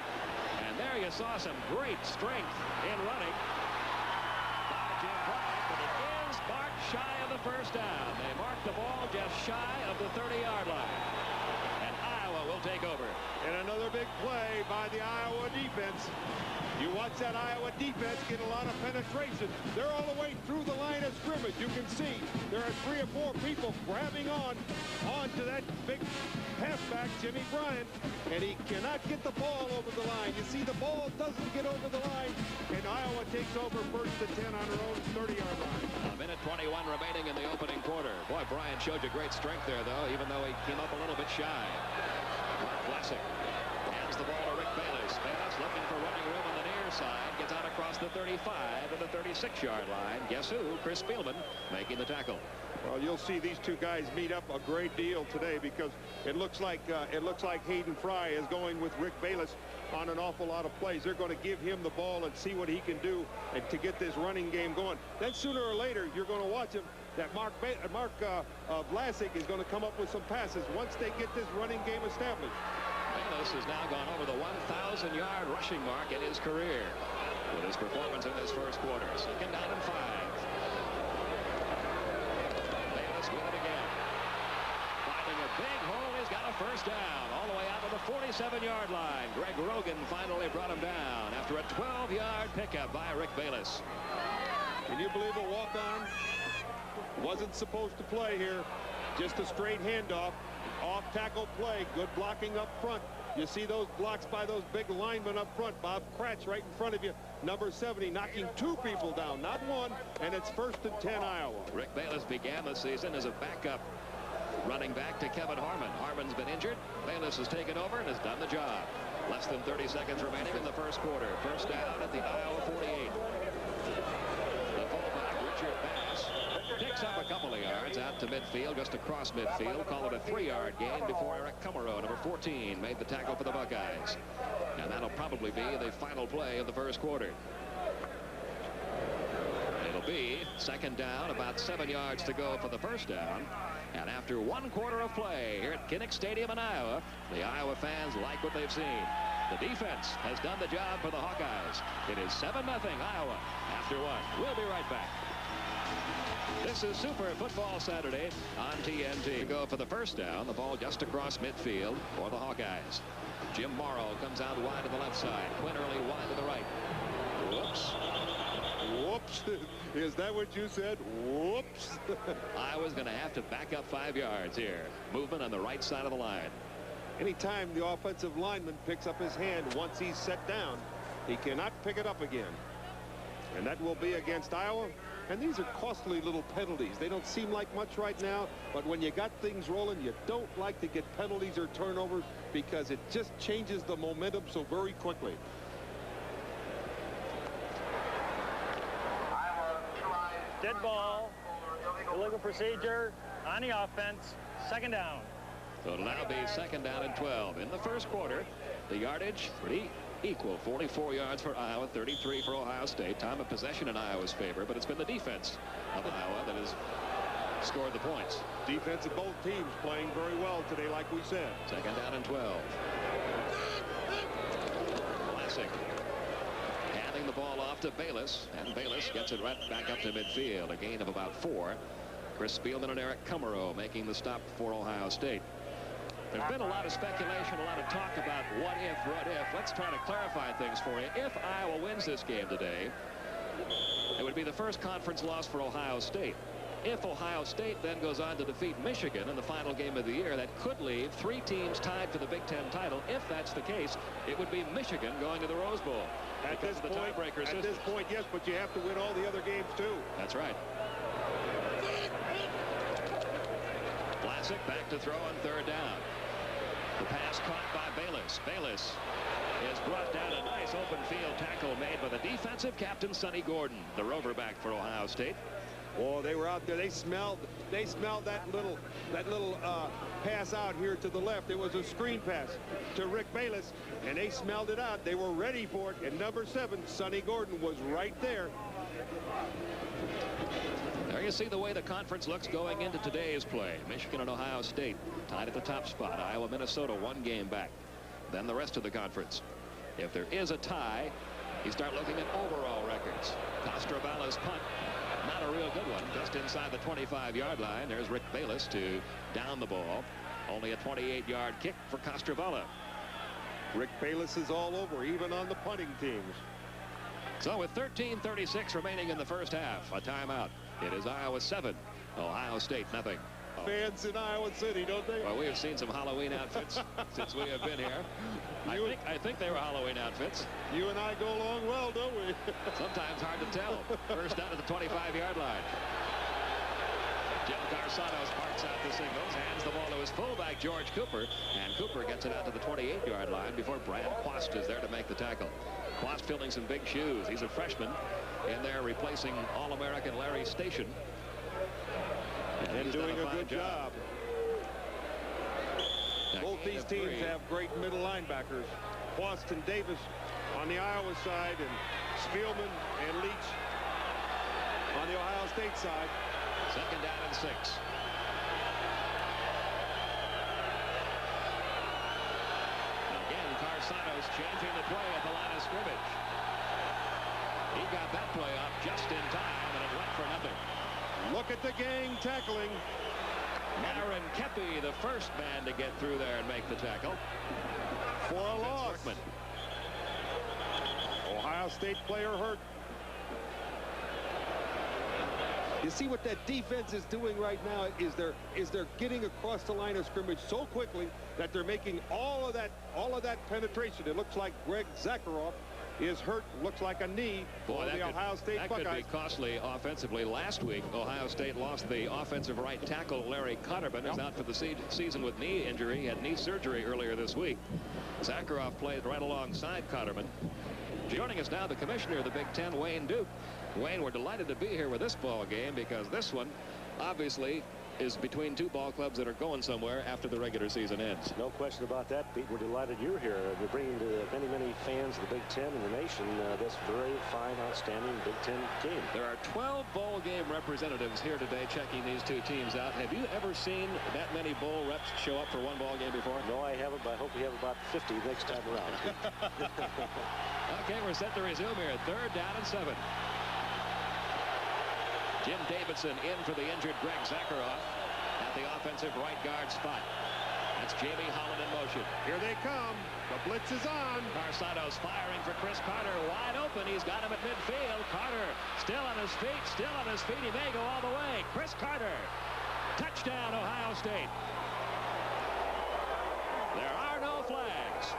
And there you saw some great strength in running by Jim Bryant, but it is marked shy of the first down. They marked the ball just shy of the 30-yard line. And Iowa will take over. And another big play by the Iowa defense. You watch that Iowa defense get a lot of penetration. They're all the way through the line of scrimmage. You can see there are 3 or 4 people grabbing onto that big halfback, Jimmy Bryant, and he cannot get the ball over the line. You see the ball doesn't get over the line, and Iowa takes over 1st and 10 on their own 30-yard line. 1:21 remaining in the opening quarter. Boy, Bryant showed you great strength there, though, even though he came up a little bit shy. Mark Vlasic hands the ball to Rick Bayless. Bayless looking for running room on the near side. Gets out across the 35 to the 36-yard line. Guess who? Chris Spielman making the tackle. Well, you'll see these two guys meet up a great deal today because it looks like Hayden Fry is going with Rick Bayless on an awful lot of plays. They're going to give him the ball and see what he can do and to get this running game going. Then sooner or later, you're going to watch him. That Mark Vlasic is going to come up with some passes once they get this running game established. Bayless has now gone over the 1,000-yard rushing mark in his career. with his performance in this first quarter. Second down and 5. Bayless with it again. Finding a big hole. He's got a first down all the way out to the 47-yard line. Greg Rogan finally brought him down after a 12-yard pickup by Rick Bayless. Can you believe a walk-on? Wasn't supposed to play here. Just a straight handoff. Off-tackle play. Good blocking up front. You see those blocks by those big linemen up front. Bob Kratz right in front of you. Number 70 knocking 2 people down, not 1. And it's 1st and 10 Iowa. Rick Bayless began the season as a backup running back to Kevin Harmon. Harmon's been injured. Bayless has taken over and has done the job. Less than 30 seconds remaining in the first quarter. First down at the Iowa 48. The fullback, Richard Bass, picks up a couple of yards out to midfield, just across midfield. Call it a 3-yard gain before Eric Kummerow, number 14, made the tackle for the Buckeyes. And that'll probably be the final play of the first quarter. It'll be second down, about 7 yards to go for the first down. And after 1 quarter of play here at Kinnick Stadium in Iowa, the Iowa fans like what they've seen. The defense has done the job for the Hawkeyes. It is 7-0 Iowa after 1. We'll be right back. This is Super Football Saturday on TNT. Go for the first down. The ball just across midfield for the Hawkeyes. Jim Morrow comes out wide to the left side. Quinn Early wide to the right. Whoops. Whoops. Is that what you said? Whoops. Iowa's going to have to back up 5 yards here. Movement on the right side of the line. Anytime the offensive lineman picks up his hand once he's set down, he cannot pick it up again. And that will be against Iowa. And these are costly little penalties. They don't seem like much right now, but when you got things rolling, you don't like to get penalties or turnovers because it just changes the momentum so very quickly. Dead ball. Illegal procedure on the offense. Second down. So it'll now be second down and 12. In the first quarter, the yardage pretty equal. 44 yards for Iowa, 33 for Ohio State. Time of possession in Iowa's favor, but it's been the defense of Iowa that has scored the points. Defense of both teams playing very well today, like we said. Second down and 12. Classic. Handing the ball off to Bayless, and Bayless gets it right back up to midfield. A gain of about 4. Chris Spielman and Eric Kummerow making the stop for Ohio State. There's been a lot of speculation, a lot of talk about what if. Let's try to clarify things for you. If Iowa wins this game today, it would be the first conference loss for Ohio State. If Ohio State then goes on to defeat Michigan in the final game of the year, that could leave 3 teams tied for the Big Ten title. If that's the case, it would be Michigan going to the Rose Bowl. At this point, yes, but you have to win all the other games too. That's right. Vlasic back to throw on third down. The pass caught by Bayless. Bayless is brought down. A nice open field tackle made by the defensive captain, Sonny Gordon, the roverback for Ohio State. Oh, they were out there. They smelled that little pass out here to the left. It was a screen pass to Rick Bayless, and they smelled it out. They were ready for it. And number 7, Sonny Gordon, was right there. There you see the way the conference looks going into today's play. Michigan and Ohio State tied at the top spot. Iowa, Minnesota 1 game back. Then the rest of the conference. If there is a tie, you start looking at overall records. Costravala's punt, not a real good one, just inside the 25-yard line. There's Rick Bayless to down the ball. Only a 28-yard kick for Costravala. Rick Bayless is all over, even on the punting teams. So with 13:36 remaining in the first half, a timeout. It is Iowa 7, Ohio State nothing. Fans in Iowa City, don't they? Well, we have seen some Halloween outfits since we have been here. I think they were Halloween outfits. You and I go along well, don't we? Sometimes hard to tell. First down at the 25-yard line. Jim Carsanos parks out the singles, hands the ball to his fullback, George Cooper, and Cooper gets it out to the 28-yard line before Brad Quast is there to make the tackle. Quast filling some big shoes. He's a freshman in there replacing All-American Larry Station. And doing a good job. Both these teams have great middle linebackers. Quast and Davis on the Iowa side, and Spielman and Leach on the Ohio State side. Second down and 6. Again, Carsanos changing the play at the line of scrimmage. He got that play off just in time, and it went for nothing. Look at the gang tackling. Aaron Kepi, the first man to get through there and make the tackle. For a loss. Ohio State player hurt. You see what that defense is doing right now is they're getting across the line of scrimmage so quickly that they're making all of that penetration. It looks like Greg Zakharoff is hurt. Looks like a knee for the Ohio State Buckeyes. That could be costly offensively. Last week, Ohio State lost the offensive right tackle, Larry Cutterman, who's out for the season with knee injury. He had knee surgery earlier this week. Zakharoff played right alongside Cutterman. Joining us now, the commissioner of the Big Ten, Wayne Duke. Wayne, we're delighted to be here with this ball game because this one, obviously, is between two ball clubs that are going somewhere after the regular season ends. No question about that, Pete. We're delighted you're here. You're bringing to many fans of the Big Ten and the nation this very fine, outstanding Big Ten game. There are 12 bowl game representatives here today checking these two teams out. Have you ever seen that many bowl reps show up for one ball game before? No, I haven't, but I hope we have about 50 next time around. Okay, we're set to resume here. 3rd down and 7. Jim Davidson in for the injured Greg Zakharoff at the offensive right guard spot. That's Jamie Holland in motion. Here they come. The blitz is on. Carsano's firing for Chris Carter. Wide open. He's got him at midfield. Carter still on his feet. Still on his feet. He may go all the way. Chris Carter. Touchdown, Ohio State. There are no flags.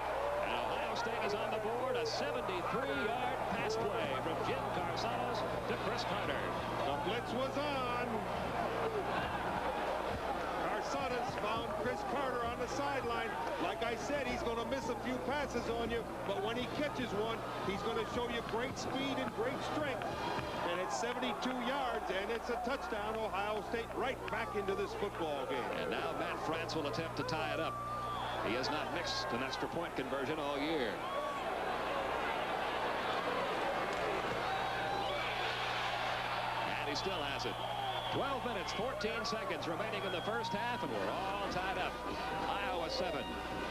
And Ohio State is on the board. A 73-yard pass play from Jim Carsano's to Chris Carter. The blitz was on. Carsano's found Chris Carter on the sideline. Like I said, he's going to miss a few passes on you, but when he catches one, he's going to show you great speed and great strength. And it's 72 yards, and it's a touchdown. Ohio State right back into this football game. And now Matt France will attempt to tie it up. He has not mixed an extra point conversion all year. And he still has it. 12 minutes, 14 seconds remaining in the first half, and we're all tied up. Iowa 7,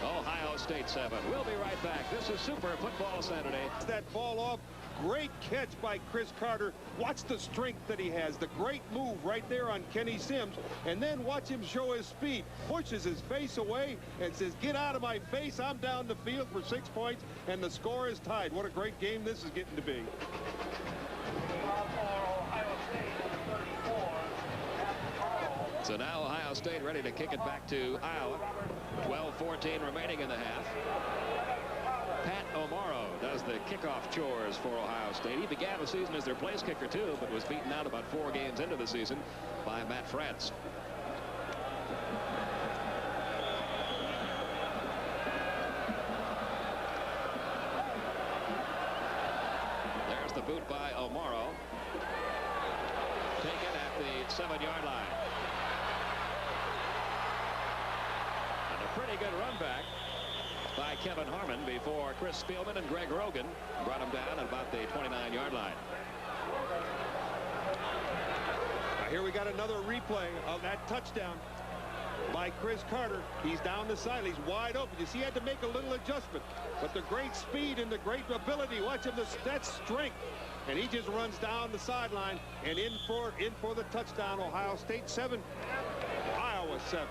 Ohio State 7. We'll be right back. This is Super Football Saturday. That ball off. Great catch by Chris Carter. Watch the strength that he has. The great move right there on Kenny Sims. And then watch him show his speed. Pushes his face away and says, get out of my face. I'm down the field for 6 points. And the score is tied. What a great game this is getting to be. So now Ohio State ready to kick it back to Iowa. 12-14 remaining in the half. Pat O'Morrow does the kickoff chores for Ohio State. He began the season as their place kicker too, but was beaten out about 4 games into the season by Matt France. There's the boot by O'Morrow. Taken at the 7-yard line. And a pretty good run back by Kevin Harmon before Chris Spielman and Greg Rogan brought him down at about the 29-yard line. Now here we got another replay of that touchdown by Chris Carter. He's down the side. He's wide open. You see, he had to make a little adjustment. But the great speed and the great ability, watch him, that's strength. And he just runs down the sideline and in for the touchdown. Ohio State 7, Iowa 7.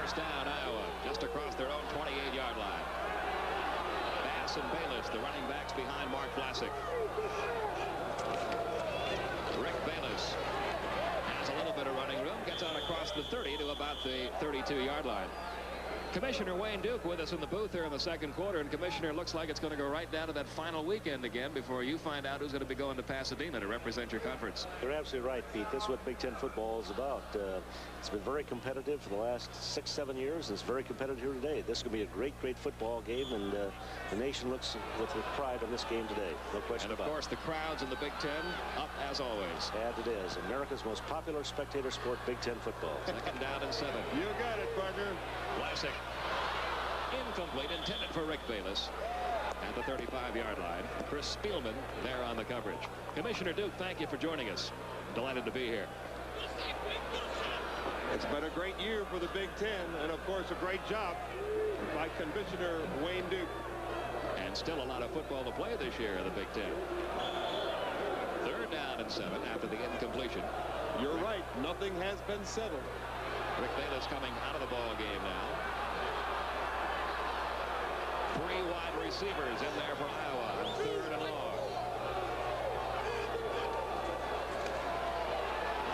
First down, Iowa, just across their own 28-yard line. Bass and Bayless, the running backs behind Mark Vlasic. Rick Bayless has a little bit of running room, gets out across the 30 to about the 32-yard line. Commissioner Wayne Duke with us in the booth here in the second quarter, and Commissioner, looks like it's going to go right down to that final weekend again before you find out who's going to be going to Pasadena to represent your conference. You're absolutely right, Pete. That's what Big Ten football is about. It's been very competitive for the last 6-7 years, and it's very competitive here today. This is going to be a great football game, and the nation looks with pride on this game today. No question about it. And of course, the crowds in the Big Ten up as always. And it is America's most popular spectator sport, Big Ten football. Second down and 7. You got it, partner. Vlasic. Incomplete, intended for Rick Bayless at the 35-yard line. Chris Spielman there on the coverage. Commissioner Duke, thank you for joining us. Delighted to be here. It's been a great year for the Big Ten, and of course a great job by Commissioner Wayne Duke. And and still a lot of football to play this year in the Big Ten. 3rd down and 7 after the incompletion. You're right. Nothing has been settled. Rick Bayless coming out of the ball game now. 3 wide receivers in there for Iowa on 3rd and long.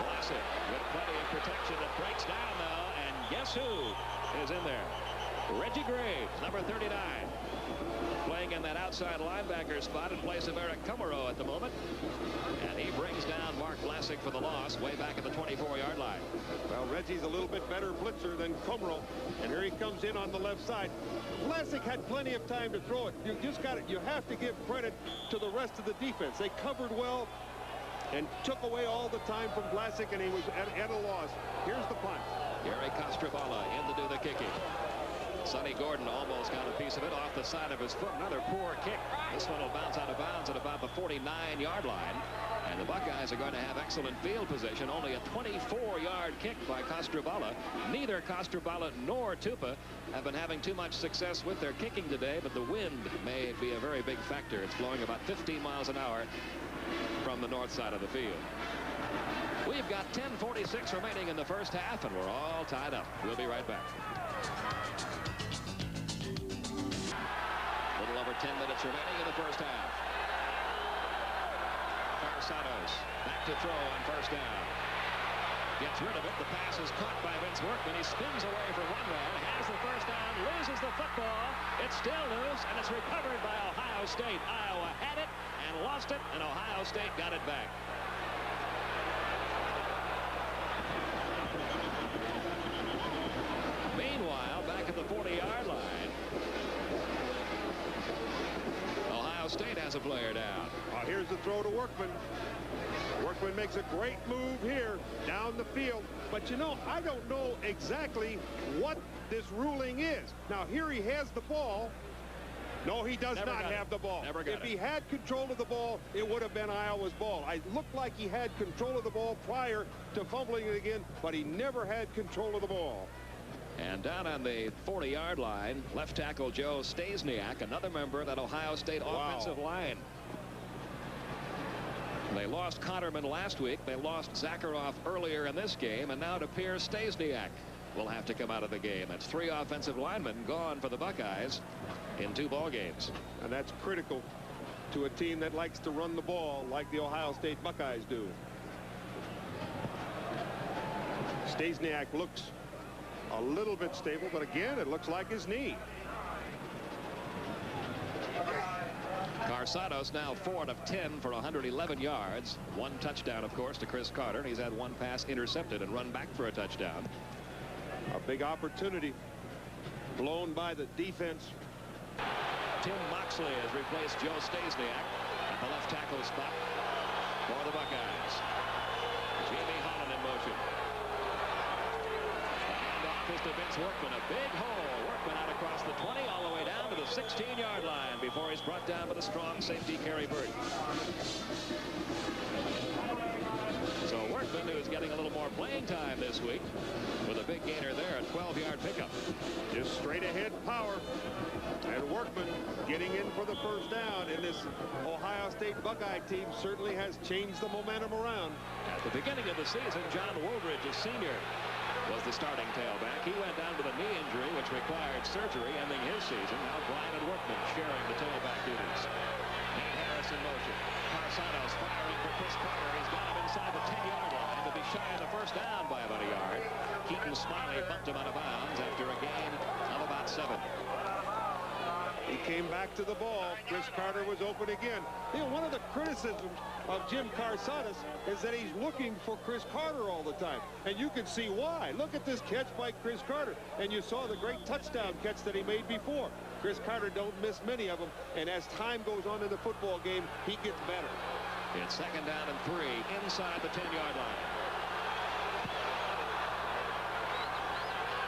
Vlasic with plenty of protection. It breaks down now, and guess who is in there? Reggie Graves, number 39, playing in that outside linebacker spot in place of Eric Kummerow at the moment. And he brings down Mark Vlasic for the loss way back at the 24-yard line. Well, Reggie's a little bit better blitzer than Kummerow, and here he comes in on the left side. Vlasic had plenty of time to throw it. You have to give credit to the rest of the defense. They covered well and took away all the time from Vlasic, and he was at a loss. Here's the punt. Gary Costrovala in to do the kicking. Sonny Gordon almost got a piece of it off the side of his foot. Another poor kick. This one will bounce out of bounds at about the 49-yard line. And the Buckeyes are going to have excellent field position. Only a 24-yard kick by Costrovala. Neither Costrovala nor Tupa have been having too much success with their kicking today, but the wind may be a very big factor. It's blowing about 15 miles an hour from the north side of the field. We've got 10:46 remaining in the first half, and we're all tied up. We'll be right back. A little over 10 minutes remaining in the first half. Carsados back to throw on 1st down. Gets rid of it. The pass is caught by Vince Workman. He spins away for one man, has the 1st down, loses the football. It's still loose, and it's recovered by Ohio State. Iowa had it and lost it, and Ohio State got it back. Meanwhile, back at the 40-yard line, Ohio State has a player down. Here's the throw to Workman. Workman makes a great move here down the field. But, you know, I don't know exactly what this ruling is. Now, here he has the ball. No, he does not have the ball. If he had control of the ball, it would have been Iowa's ball. It looked like he had control of the ball prior to fumbling it again, but he never had control of the ball. And down on the 40-yard line, left tackle Joe Stasiak, another member of that Ohio State offensive line. They lost Connerman last week. They lost Zakharov earlier in this game, and now it appears Stasiak will have to come out of the game. That's 3 offensive linemen gone for the Buckeyes in 2 ball games. And that's critical to a team that likes to run the ball like the Ohio State Buckeyes do. Stasiak looks a little bit stable, but again, it looks like his knee. Carsados now 4 out of 10 for 111 yards. 1 touchdown, of course, to Chris Carter. He's had 1 pass intercepted and run back for a touchdown. A big opportunity blown by the defense. Tim Moxley has replaced Joe Stasiak at the left tackle spot for the Buckeyes. Jamie Holland in motion. The handoff is to Vince Workman. A big hole. Workman out across the 20 all the way down to the 16-yard line before he's brought down by the strong safety Kerry Burton. So Workman, who's getting a little more playing time this week, with a big gainer there, a 12-yard pickup. Just straight ahead power. And Workman getting in for the 1st down, and this Ohio State Buckeye team certainly has changed the momentum around. At the beginning of the season, John Woolridge, a senior, was the starting tailback. He went down with a knee injury, which required surgery, ending his season. Now Bryant and Workman sharing the tailback duties. Nate Harris in motion. Carsados firing for Chris Carter. He's got him inside the 10-yard line to be shy of the 1st down by about a yard. Keaton Smiley bumped him out of bounds after a gain of about 7. He came back to the ball. Chris Carter was open again. You know, one of the criticisms of Jim Carsados is that he's looking for Chris Carter all the time. And you can see why. Look at this catch by Chris Carter. And you saw the great touchdown catch that he made before. Chris Carter don't miss many of them. And as time goes on in the football game, he gets better. It's 2nd down and 3 inside the 10-yard line.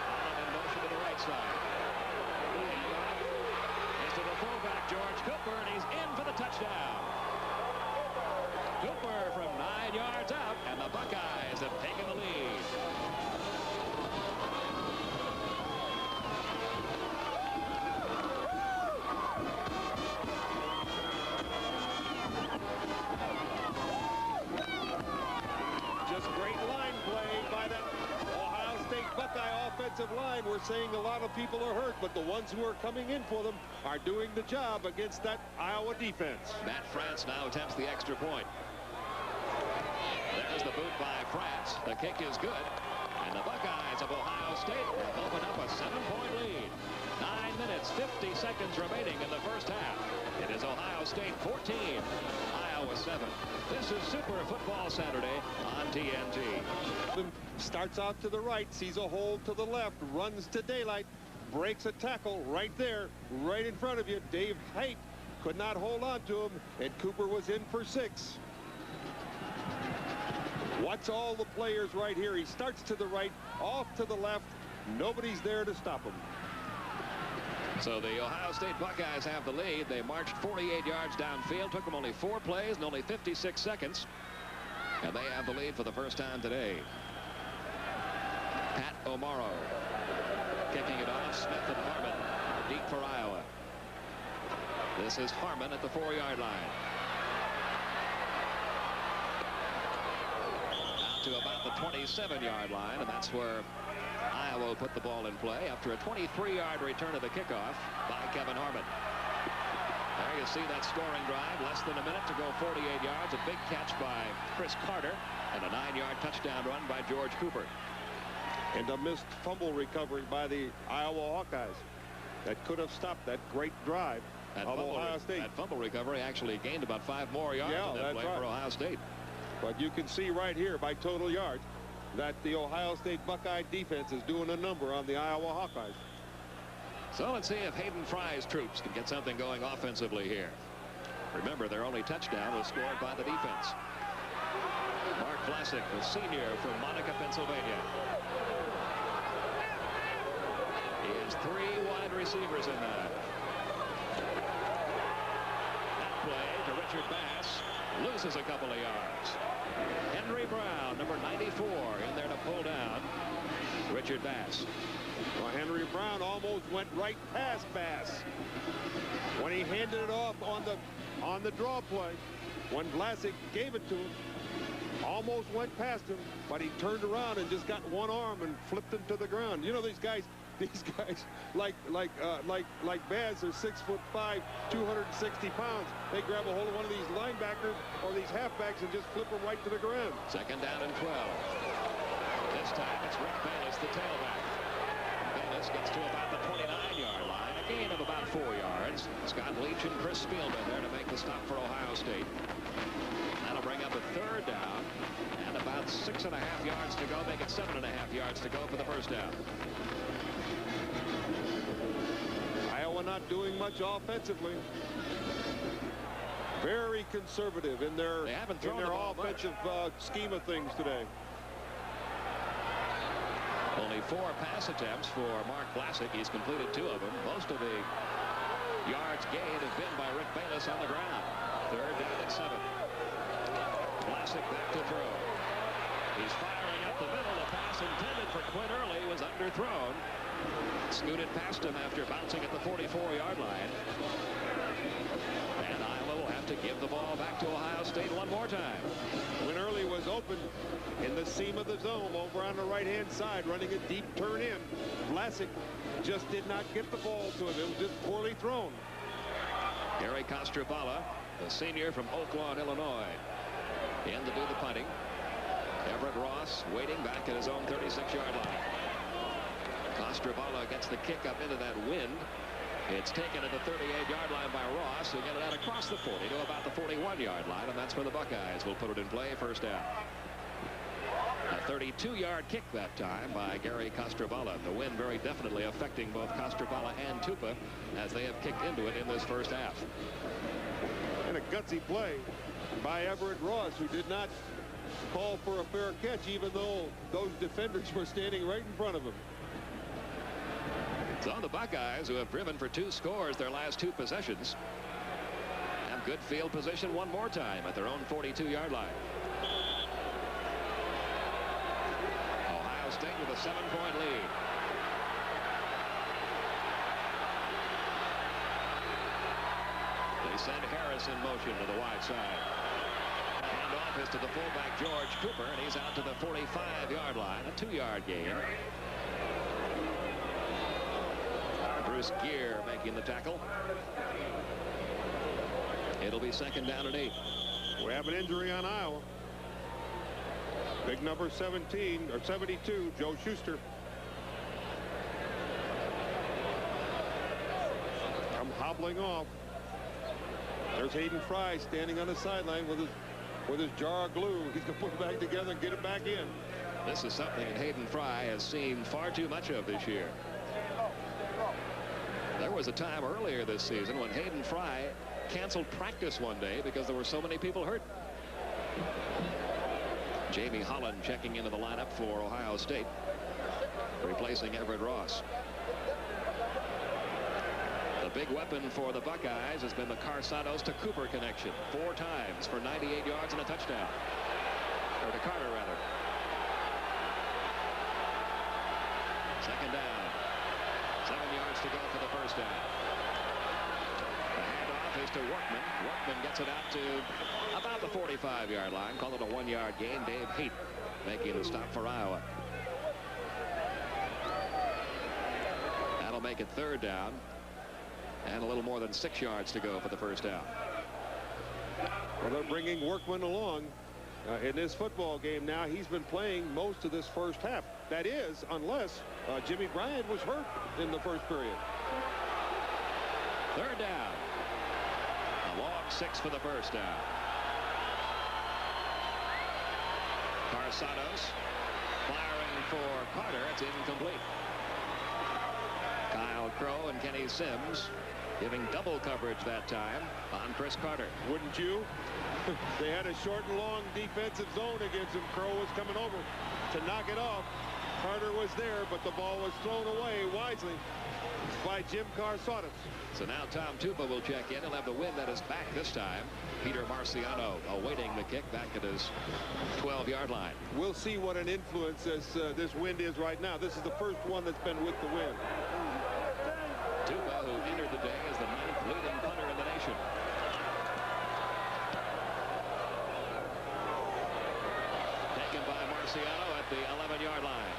Holland in motion to the right side. To the fullback, George Cooper, and he's in for the touchdown. Cooper from 9 yards out, and the Buckeyes have taken the lead. Buckeye offensive line, we're saying a lot of people are hurt, but the ones who are coming in for them are doing the job against that Iowa defense. Matt France now attempts the extra point. There's the boot by France. The kick is good. And the Buckeyes of Ohio State open up a 7-point lead. 9 minutes, 50 seconds remaining in the first half. It is Ohio State 14, Iowa 7. This is Super Football Saturday on TNT. Starts out to the right, sees a hole to the left, runs to daylight, breaks a tackle right there, right in front of you. Dave Haight could not hold on to him, and Cooper was in for 6. Watch all the players right here. He starts to the right, off to the left. Nobody's there to stop him. So the Ohio State Buckeyes have the lead. They marched 48 yards downfield. Took them only 4 plays and only 56 seconds. And they have the lead for the first time today. Pat O'Morrow kicking it off. Smith and Harmon deep for Iowa. This is Harmon at the 4-yard line. Out to about the 27-yard line, and that's where Iowa put the ball in play after a 23-yard return of the kickoff by Kevin Harmon. There you see that scoring drive. Less than a minute to go, 48 yards. A big catch by Chris Carter and a 9-yard touchdown run by George Cooper. And a missed fumble recovery by the Iowa Hawkeyes that could have stopped that great drive of Ohio State. That fumble recovery actually gained about 5 more yards on that play for Ohio State. But you can see right here by total yards that the Ohio State Buckeye defense is doing a number on the Iowa Hawkeyes. So let's see if Hayden Fry's troops can get something going offensively here. Remember, their only touchdown was scored by the defense. Mark Vlasic, the senior from Monica, Pennsylvania. He has 3 wide receivers in that. That play to Richard Bass. Loses a couple of yards. Henry Brown, number 94, in there to pull down Richard Bass. Well, Henry Brown almost went right past Bass when he handed it off on the draw play. When Vlasic gave it to him, almost went past him, but he turned around and just got one arm and flipped him to the ground. You know, these guys like Bass are 6'5", 260 pounds. They grab a hold of one of these linebackers or these halfbacks and just flip them right to the ground. Second down and 12. This time it's Rick Bayless, the tailback. Bayless gets to about the 29-yard line, a gain of about 4 yards. Scott Leach and Chris Spielman there to make the stop for Ohio State. That'll bring up a 3rd down and about 6.5 yards to go. Make it 7.5 yards to go for the first down. Iowa not doing much offensively. Very conservative in their offensive scheme of things today. Only 4 pass attempts for Mark Vlasic. He's completed 2 of them. Most of the yards gained have been by Rick Bayless on the ground. 3rd down and 7. Vlasic back to throw. He's firing up the middle. The pass intended for Quinn Early was underthrown. Scooted past him after bouncing at the 44-yard line. And Iowa will have to give the ball back to Ohio State one more time. Quinn Early was open in the seam of the zone over on the right-hand side, running a deep turn in. Vlasic just did not get the ball to him. It was just poorly thrown. Gary Kostrobala, the senior from Oak Lawn, Illinois, in to do the punting. Everett Ross waiting back at his own 36-yard line. Kostrobala gets the kick up into that wind. It's taken at the 38-yard line by Ross, who get it out across the 40 to about the 41-yard line, and that's where the Buckeyes will put it in play, first down. A 32-yard kick that time by Gary Kostrobala. The wind very definitely affecting both Kostrobala and Tupa as they have kicked into it in this first half. And a gutsy play by Everett Ross, who did not call for a fair catch, even though those defenders were standing right in front of him. So the Buckeyes, who have driven for 2 scores their last 2 possessions, have good field position one more time at their own 42-yard line. Ohio State with a 7-point lead. They send Harris in motion to the wide side. Handoff is to the fullback George Cooper, and he's out to the 45-yard line, a 2-yard gain. Chris Gear making the tackle. It'll be 2nd down and 8. We have an injury on Iowa. Big number 17 or 72, Joe Schuster. I'm hobbling off. There's Hayden Fry standing on the sideline with his jar of glue. He's going to put it back together and get it back in. This is something that Hayden Fry has seen far too much of this year. There was a time earlier this season when Hayden Fry canceled practice one day because there were so many people hurt. Jamie Holland checking into the lineup for Ohio State, replacing Everett Ross. The big weapon for the Buckeyes has been the Carsados to Cooper connection. 4 times for 98 yards and a touchdown. Or to Carter, rather. 2nd down. 7 yards to go for the 1st down. The handoff is to Workman. Workman gets it out to about the 45-yard line. Call it a 1-yard gain. Dave Haight making the stop for Iowa. That'll make it 3rd down. And a little more than 6 yards to go for the 1st down. Well, they're bringing Workman along in this football game now. He's been playing most of this first half. That is, unless Jimmy Bryant was hurt in the first period. 3rd down. A long 6 for the 1st down. Carsados firing for Carter. It's incomplete. Kyle Crow and Kenny Sims giving double coverage that time on Chris Carter. Wouldn't you? They had a short and long defensive zone against him. Crow was coming over to knock it off. Carter was there, but the ball was thrown away wisely by Jim Carsados. So now Tom Tupa will check in. He'll have the wind at his back this time. Peter Marciano awaiting the kick back at his 12-yard line. We'll see what an influence this wind is right now. This is the first one that's been with the wind. Tupa, who entered the day as the 9th leading punter in the nation. Taken by Marciano at the 11-yard line.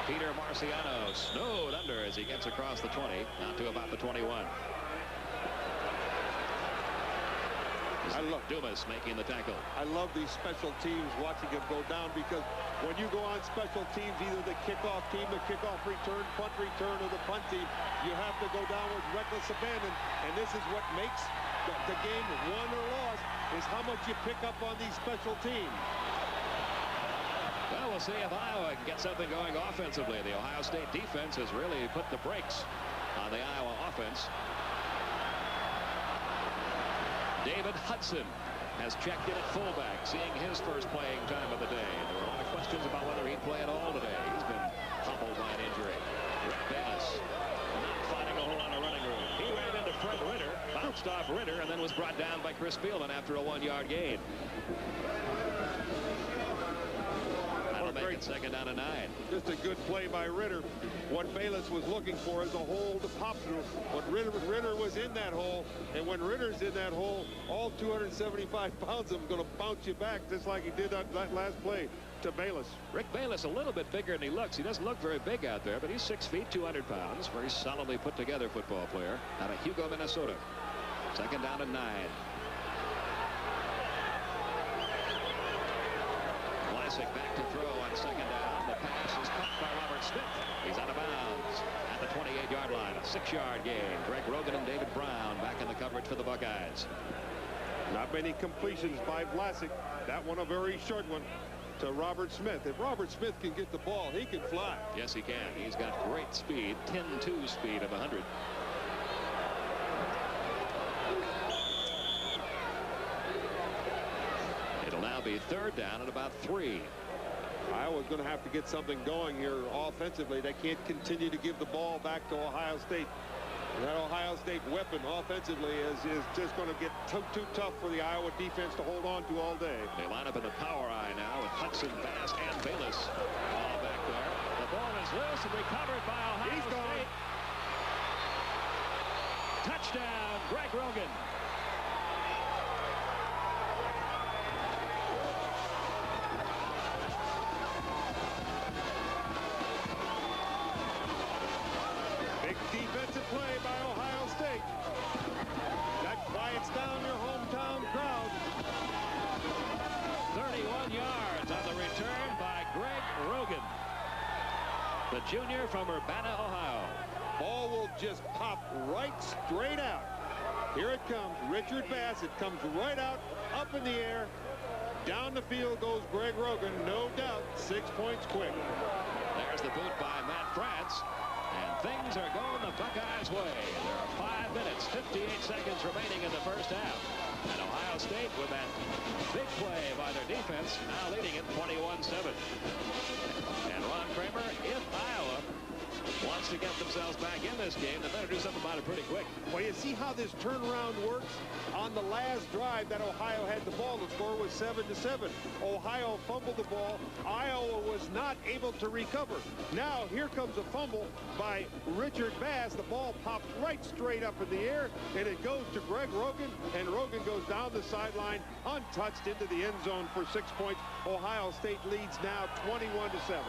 Peter Marciano snowed under as he gets across the 20, out to about the 21. Dumas making the tackle. I love these special teams, watching them go down, because when you go on special teams, either the kickoff team, the kickoff return, punt return, or the punt team, you have to go down with reckless abandon. And this is what makes the game won or lost, is how much you pick up on these special teams. Well, we'll see if Iowa can get something going offensively. The Ohio State defense has really put the brakes on the Iowa offense. David Hudson has checked in at fullback, seeing his first playing time of the day. There were a lot of questions about whether he'd play at all today. He's been hobbled by an injury. Rick Bayless not finding a hole on the running room. He ran into Fred Ritter, bounced off Ritter, and then was brought down by Chris Spielman after a 1-yard gain. That'll make it 2nd down and 9. Just a good play by Ritter. What Bayless was looking for is a hole to pop through. But Ritter was in that hole, and when Ritter's in that hole, all 275 pounds of him going to bounce you back, just like he did that last play to Bayless. Rick Bayless a little bit bigger than he looks. He doesn't look very big out there, but he's 6 feet, 200 pounds. Very solidly put together football player out of Hugo, Minnesota. 2nd down and 9. Vlasic back to throw on 2nd down. The pass is caught by Robert Smith. He's out of bounds at the 28-yard line. A 6-yard gain. Greg Rogan and David Brown back in the coverage for the Buckeyes. Not many completions by Vlasic. That one a very short one to Robert Smith. If Robert Smith can get the ball, he can fly. Yes, he can. He's got great speed. 10-2 speed of 100. It'll now be 3rd down at about 3. Iowa's going to have to get something going here offensively. They can't continue to give the ball back to Ohio State. And that Ohio State weapon offensively is just going to get too tough for the Iowa defense to hold on to all day. They line up in the power eye now with Hudson, Bass, and Bayless all back there. The ball is loose and recovered by Ohio State. Touchdown, Greg Rogan. Big defense the junior from Urbana, Ohio. Ball will just pop right straight out. Here it comes, Richard Bass. It comes right out, up in the air. Down the field goes Greg Rogan, no doubt. 6 points quick. There's the boot by Matt France. And things are going the Buckeyes' way. There are 5 minutes, 58 seconds remaining in the first half. And Ohio State, with that big play by their defense, now leading it 21-7. And Ron Kramer, if Iowa wants to get themselves back in this game, they better do something about it pretty quick. Well, you see how this turnaround works? On the last drive that Ohio had the ball, the score was 7-7. Ohio fumbled the ball. Iowa was not able to recover. Now here comes a fumble by Richard Bass. The ball pops right straight up in the air, and it goes to Greg Rogan, and Rogan goes down the sideline untouched into the end zone for 6 points. Ohio State leads now 21-7.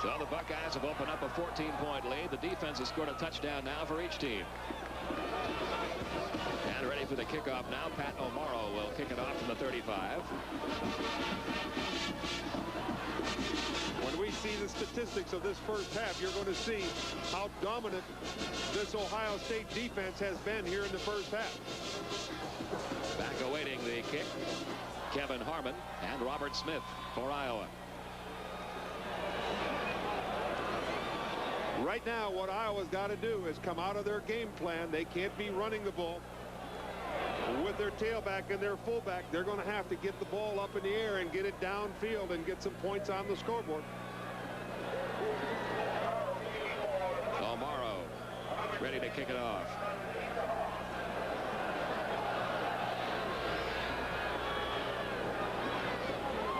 So the Buckeyes have opened up a 14-point lead. The defense has scored a touchdown now for each team. And ready for the kickoff now. Pat O'Morrow will kick it off from the 35. When we see the statistics of this first half, you're going to see how dominant this Ohio State defense has been here in the first half. Back awaiting the kick, Kevin Harmon and Robert Smith for Iowa. Right now, what Iowa's got to do is come out of their game plan. They can't be running the ball with their tailback and their fullback. They're going to have to get the ball up in the air and get it downfield and get some points on the scoreboard. O'Morrow ready to kick it off.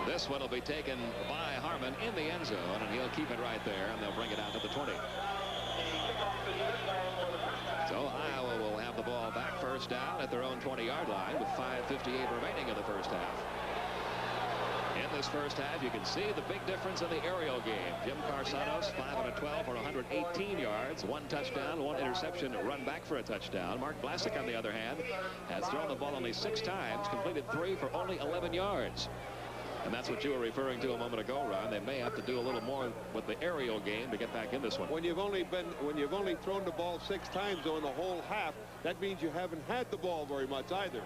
This one will be taken by Harmon in the end zone, and he'll keep it right there, and they'll bring it out to the 20. So Iowa will have the ball back first down at their own 20-yard line with 5:58 remaining in the first half. In this first half, you can see the big difference in the aerial game. Jim Carsanos, 5 out of 12 for 118 yards, 1 touchdown, 1 interception, run back for a touchdown. Mark Vlasic, on the other hand, has thrown the ball only 6 times, completed 3 for only 11 yards. And that's what you were referring to a moment ago, Ron. They may have to do a little more with the aerial game to get back in this one. When you've only thrown the ball 6 times in the whole half, that means you haven't had the ball very much either.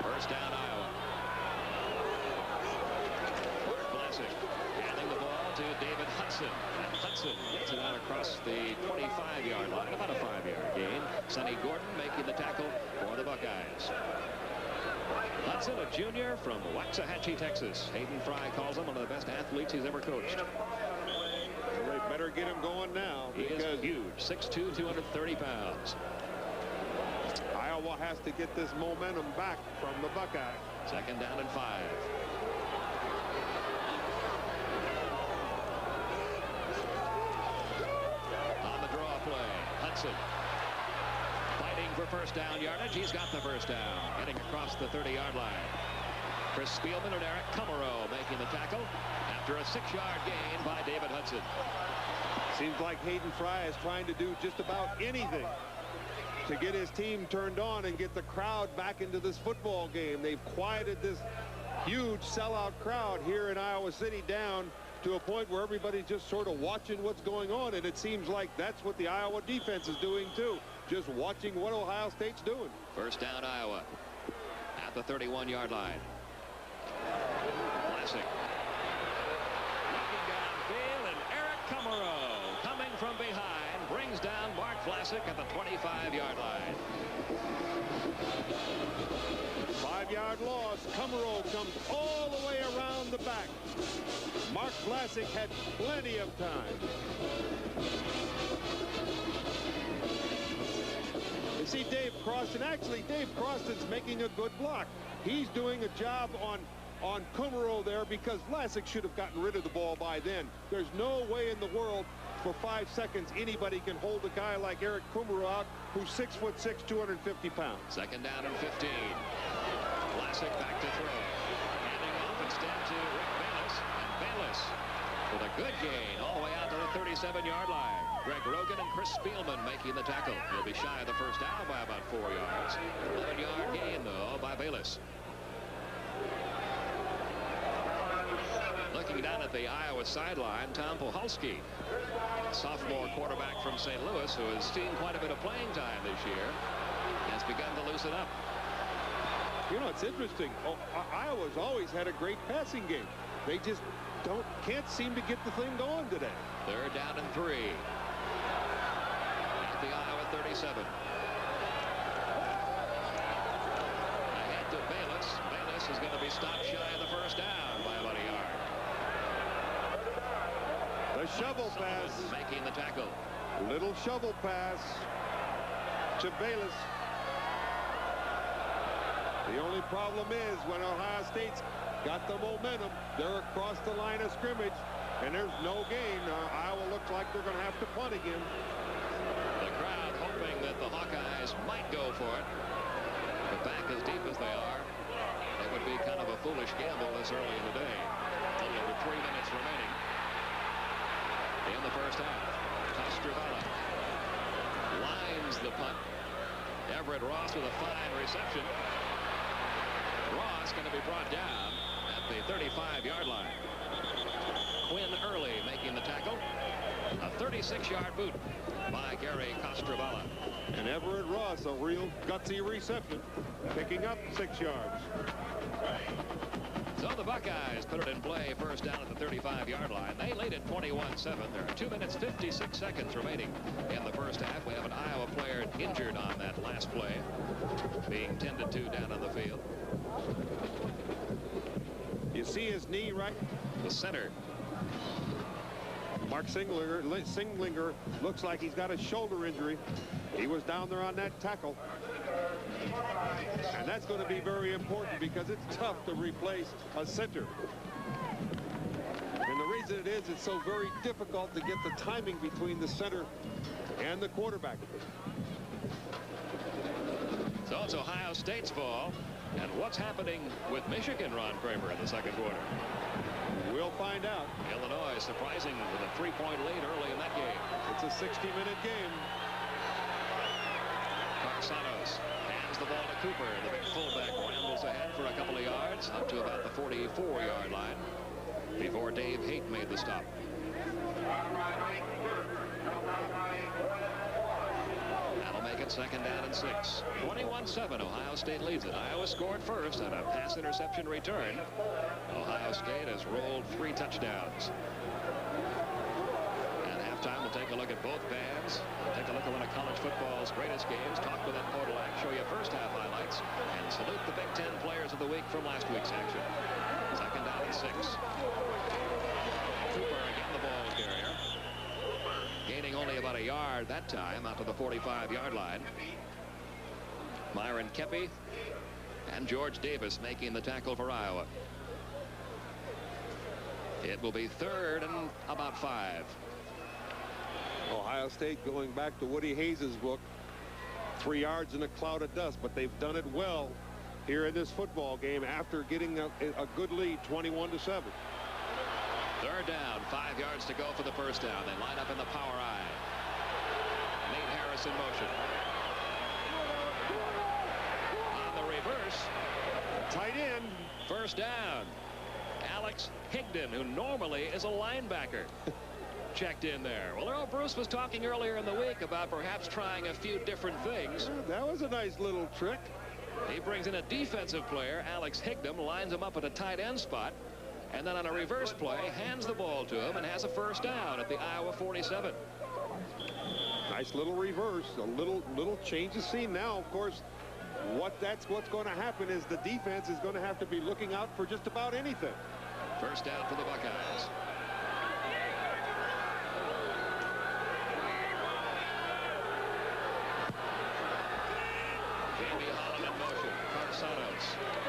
First down, Iowa. Mark Vlasic handing the ball to David Hudson. And Hudson gets it out across the 25-yard line, about a 5-yard gain. Sonny Gordon making the tackle for the Buckeyes. Hudson, a junior from Waxahachie, Texas. Hayden Fry calls him one of the best athletes he's ever coached. Well, they better get him going now. He is huge, 6'2", 230 pounds. Iowa has to get this momentum back from the Buckeyes. Second down and 5. On the draw play, Hudson fighting for first down yardage. He's got the first down, getting across the 30-yard line. Chris Spielman and Eric Kummerow making the tackle after a 6-yard gain by David Hudson. Seems like Hayden Fry is trying to do just about anything to get his team turned on and get the crowd back into this football game. They've quieted this huge sellout crowd here in Iowa City down to a point where everybody's just sort of watching what's going on, and it seems like that's what the Iowa defense is doing too, just watching what Ohio State's doing. First down, Iowa at the 31-yard line. Vlasic looking downfield, and Eric Kummerow coming from behind brings down Mark Vlasic at the 25-yard line. 5-yard loss. Kummerow comes all the way around the back. Mark Vlasic had plenty of time. You see Dave Croston. Actually, Dave Croston's making a good block. He's doing a job on Kummerow there because Vlasic should have gotten rid of the ball by then. There's no way in the world for 5 seconds anybody can hold a guy like Eric Kummerow out who's 6'6", 250 pounds. Second down and 15. Vlasic back to throw. Handing off instead to Rick Bayless. And Bayless with a good gain all the way out to the 37-yard line. Greg Rogan and Chris Spielman making the tackle. He'll be shy of the first down by about 4 yards. 11-yard gain, though, by Bayless. Looking down at the Iowa sideline, Tom Puhalski, sophomore quarterback from St. Louis, who has seen quite a bit of playing time this year, has begun to loosen up. You know, it's interesting. Iowa's always had a great passing game. They just can't seem to get the thing going today. 3rd down and 3 at the Iowa 37. Ahead to Bayless. Bayless is going to be stopped shy of the first down by about a yard. The shovel pass. Making the tackle. Little shovel pass to Bayless. The only problem is when Ohio State's got the momentum, they're across the line of scrimmage, and there's no gain. Iowa looks like they're going to have to punt again. The crowd hoping that the Hawkeyes might go for it. But back as deep as they are, it would be kind of a foolish gamble this early in the day. A little over 3 minutes remaining in the first half. Costravalla lines the punt. Everett Ross with a fine reception. Ross going to be brought down at the 35-yard line. Quinn Early making the tackle. A 36-yard boot by Gary Costravalla. And Everett Ross, a real gutsy reception, picking up 6 yards. So the Buckeyes put it in play, first down at the 35-yard line. They lead it 21-7. There are 2 minutes 56 seconds remaining in the first half. We have an Iowa player injured on that last play, being tended to down on the field. You see his knee, right? The center. Mark Singlinger looks like he's got a shoulder injury. He was down there on that tackle. And that's going to be very important because it's tough to replace a center. And the reason it is, it's so very difficult to get the timing between the center and the quarterback. So it's Ohio State's ball. And what's happening with Michigan, Ron Kramer, in the second quarter? We'll find out. Illinois surprising with a 3-point lead early in that game. It's a 60-minute game. Carsanos hands the ball to Cooper. The big fullback rambles ahead for a couple of yards up to about the 44-yard line before Dave Haight made the stop. That'll make it 2nd down and 6. 21-7. Ohio State leads it. Iowa scored first on a pass interception return. Ohio State has rolled 3 touchdowns. At halftime, we'll take a look at both bands. We'll take a look at one of college football's greatest games. Talk with Ed Podolak, show you first half highlights, and salute the Big Ten players of the week from last week's action. 2nd down and 6. Cooper again the ball carrier. Gaining only about a yard that time out to the 45-yard line. Myron Kepi and George Davis making the tackle for Iowa. It will be 3rd and about 5. Ohio State going back to Woody Hayes' book. 3 yards in a cloud of dust, but they've done it well here in this football game after getting a good lead, 21-7. 3rd down, 5 yards to go for the first down. They line up in the power I. Nate Harris in motion. On the reverse. Tight end. First down. Alex Higdon, who normally is a linebacker, checked in there. Well, Earl Bruce was talking earlier in the week about perhaps trying a few different things. That was a nice little trick. He brings in a defensive player, Alex Higdon, lines him up at a tight end spot, and then on a reverse play, hands the ball to him and has a first down at the Iowa 47. Nice little reverse, a little change of scene. Now, of course, what's going to happen is the defense is going to have to be looking out for just about anything. First down for the Buckeyes. Jamie Holland in motion. Carsanos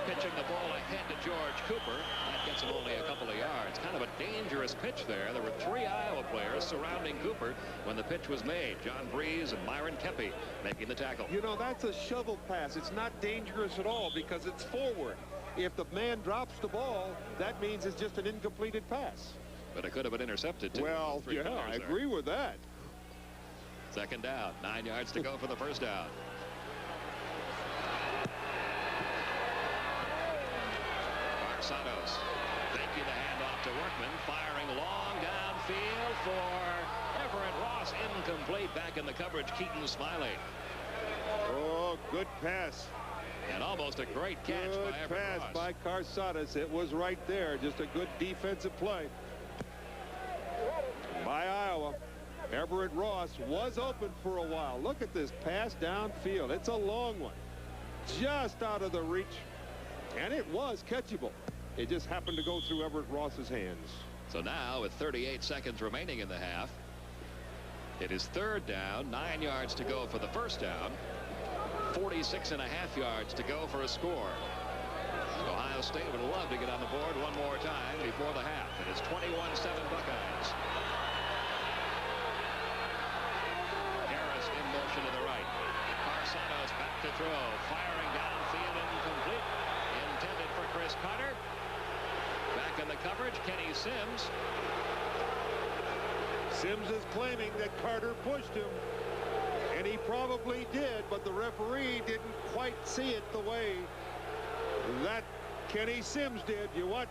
pitching the ball ahead to George Cooper. That gets him only a couple of yards. Kind of a dangerous pitch there. There were 3 Iowa players surrounding Cooper when the pitch was made. John Breeze and Myron Kepi making the tackle. You know, that's a shovel pass. It's not dangerous at all because it's forward. If the man drops the ball, that means it's just an incompleted pass. But it could have been intercepted, too. Well, yeah, I agree with that. 2nd down, 9 yards to go for the first down. Carsanos faking the handoff to Workman, firing long downfield for Everett Ross. Incomplete. Back in the coverage, Keaton Smiley. Oh, good pass. And almost a great catch by Everett Ross. Good pass by Carsadas. It was right there. Just a good defensive play by Iowa. Everett Ross was open for a while. Look at this pass downfield. It's a long one. Just out of the reach. And it was catchable. It just happened to go through Everett Ross's hands. So now with 38 seconds remaining in the half, it is third down, 9 yards to go for the first down, 46.5 yards to go for a score. Ohio State would love to get on the board one more time before the half. It is 21-7 Buckeyes. Harris in motion to the right. Carsados back to throw. Firing downfield, incomplete. Intended for Chris Carter. Back in the coverage, Kenny Sims. Sims is claiming that Carter pushed him. And he probably did, but the referee didn't quite see it the way that Kenny Sims did. You watch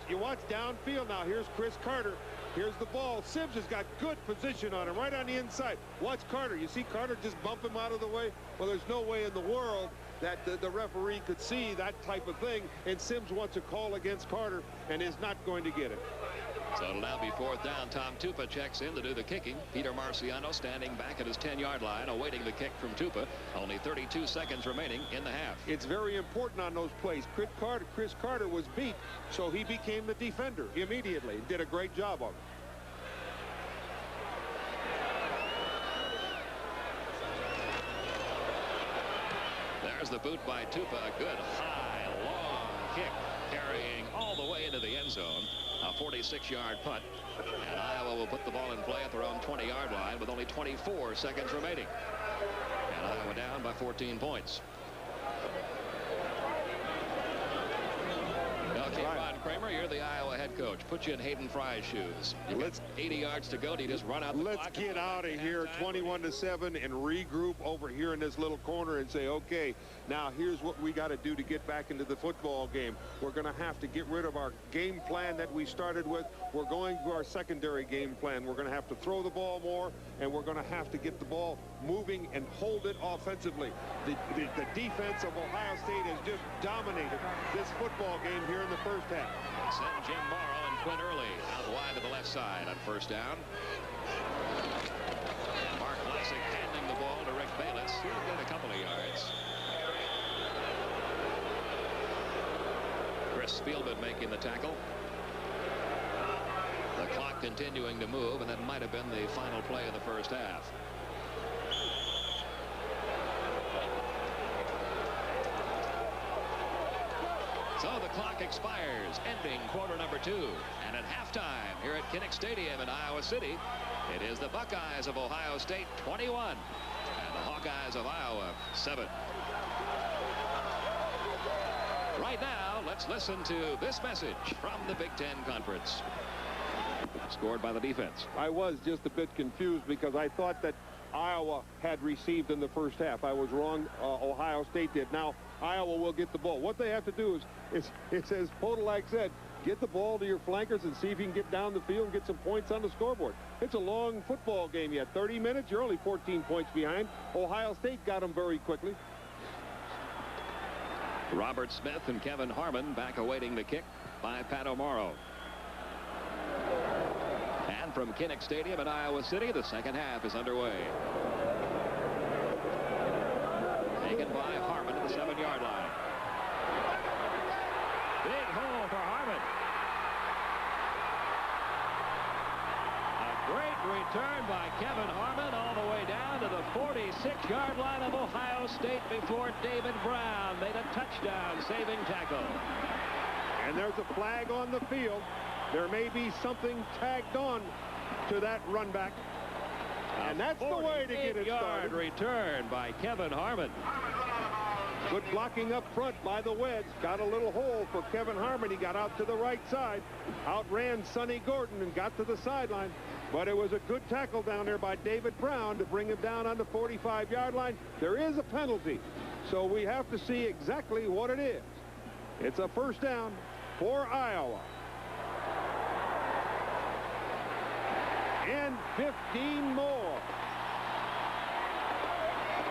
downfield now. Here's Chris Carter. Here's the ball. Sims has got good position on him, right on the inside. Watch Carter. You see Carter just bump him out of the way? Well, there's no way in the world that the referee could see that type of thing. And Sims wants a call against Carter and is not going to get it. So it'll now be fourth down. Tom Tupa checks in to do the kicking. Peter Marciano standing back at his 10-yard line, awaiting the kick from Tupa. Only 32 seconds remaining in the half. It's very important on those plays. Chris Carter was beat, so he became the defender immediately. Did a great job of it. There's the boot by Tupa. A good high, long kick carrying all the way into the end zone. A 46-yard punt, and Iowa will put the ball in play at their own 20-yard line with only 24 seconds remaining. And Iowa down by 14 points. Okay, Ron Kramer, you're the Iowa head coach. Put you in Hayden Fry's shoes. You got 80 yards to go. Do you just run out the clock? Let's get out of here 21-7 and regroup over here in this little corner and say, okay, now here's what we got to do to get back into the football game. We're going to have to get rid of our game plan that we started with. We're going to our secondary game plan. We're going to have to throw the ball more, and we're going to have to get the ball moving and hold it offensively. The defense of Ohio State has just dominated this football game here in the first half. Send Jim Morrow and Quinn Early out wide to the left side on first down. Mark Vlasic handing the ball to Rick Bayless. He'll get a couple of yards. Chris Spielman making the tackle. The clock continuing to move, and that might have been the final play of the first half. So the clock expires, ending quarter number 2. And at halftime here at Kinnick Stadium in Iowa City, it is the Buckeyes of Ohio State 21 and the Hawkeyes of Iowa 7. Right now, let's listen to this message from the Big Ten Conference. Scored by the defense. I was just a bit confused because I thought that Iowa had received in the first half. I was wrong. Ohio State did. Now Iowa will get the ball. What they have to do is it says Podolak said, get the ball to your flankers and see if you can get down the field and get some points on the scoreboard. It's a long football game yet. 30 minutes, you're only 14 points behind. Ohio State got them very quickly. Robert Smith and Kevin Harmon back awaiting the kick by Pat O'Morrow. And from Kinnick Stadium in Iowa City, the second half is underway. Taken by Harmon to the 7-yard line. Big hole for Harmon. A great return by Kevin Harmon all the way down to the 46-yard line of Ohio State before David Brown made a touchdown saving tackle. And there's a flag on the field. There may be something tagged on to that run back. And that's the way to get it started. Return by Kevin Harmon. Good blocking up front by the Weds. Got a little hole for Kevin Harmon. He got out to the right side. Outran Sonny Gordon and got to the sideline. But it was a good tackle down there by David Brown to bring him down on the 45-yard line. There is a penalty. So we have to see exactly what it is. It's a first down for Iowa. 15 more.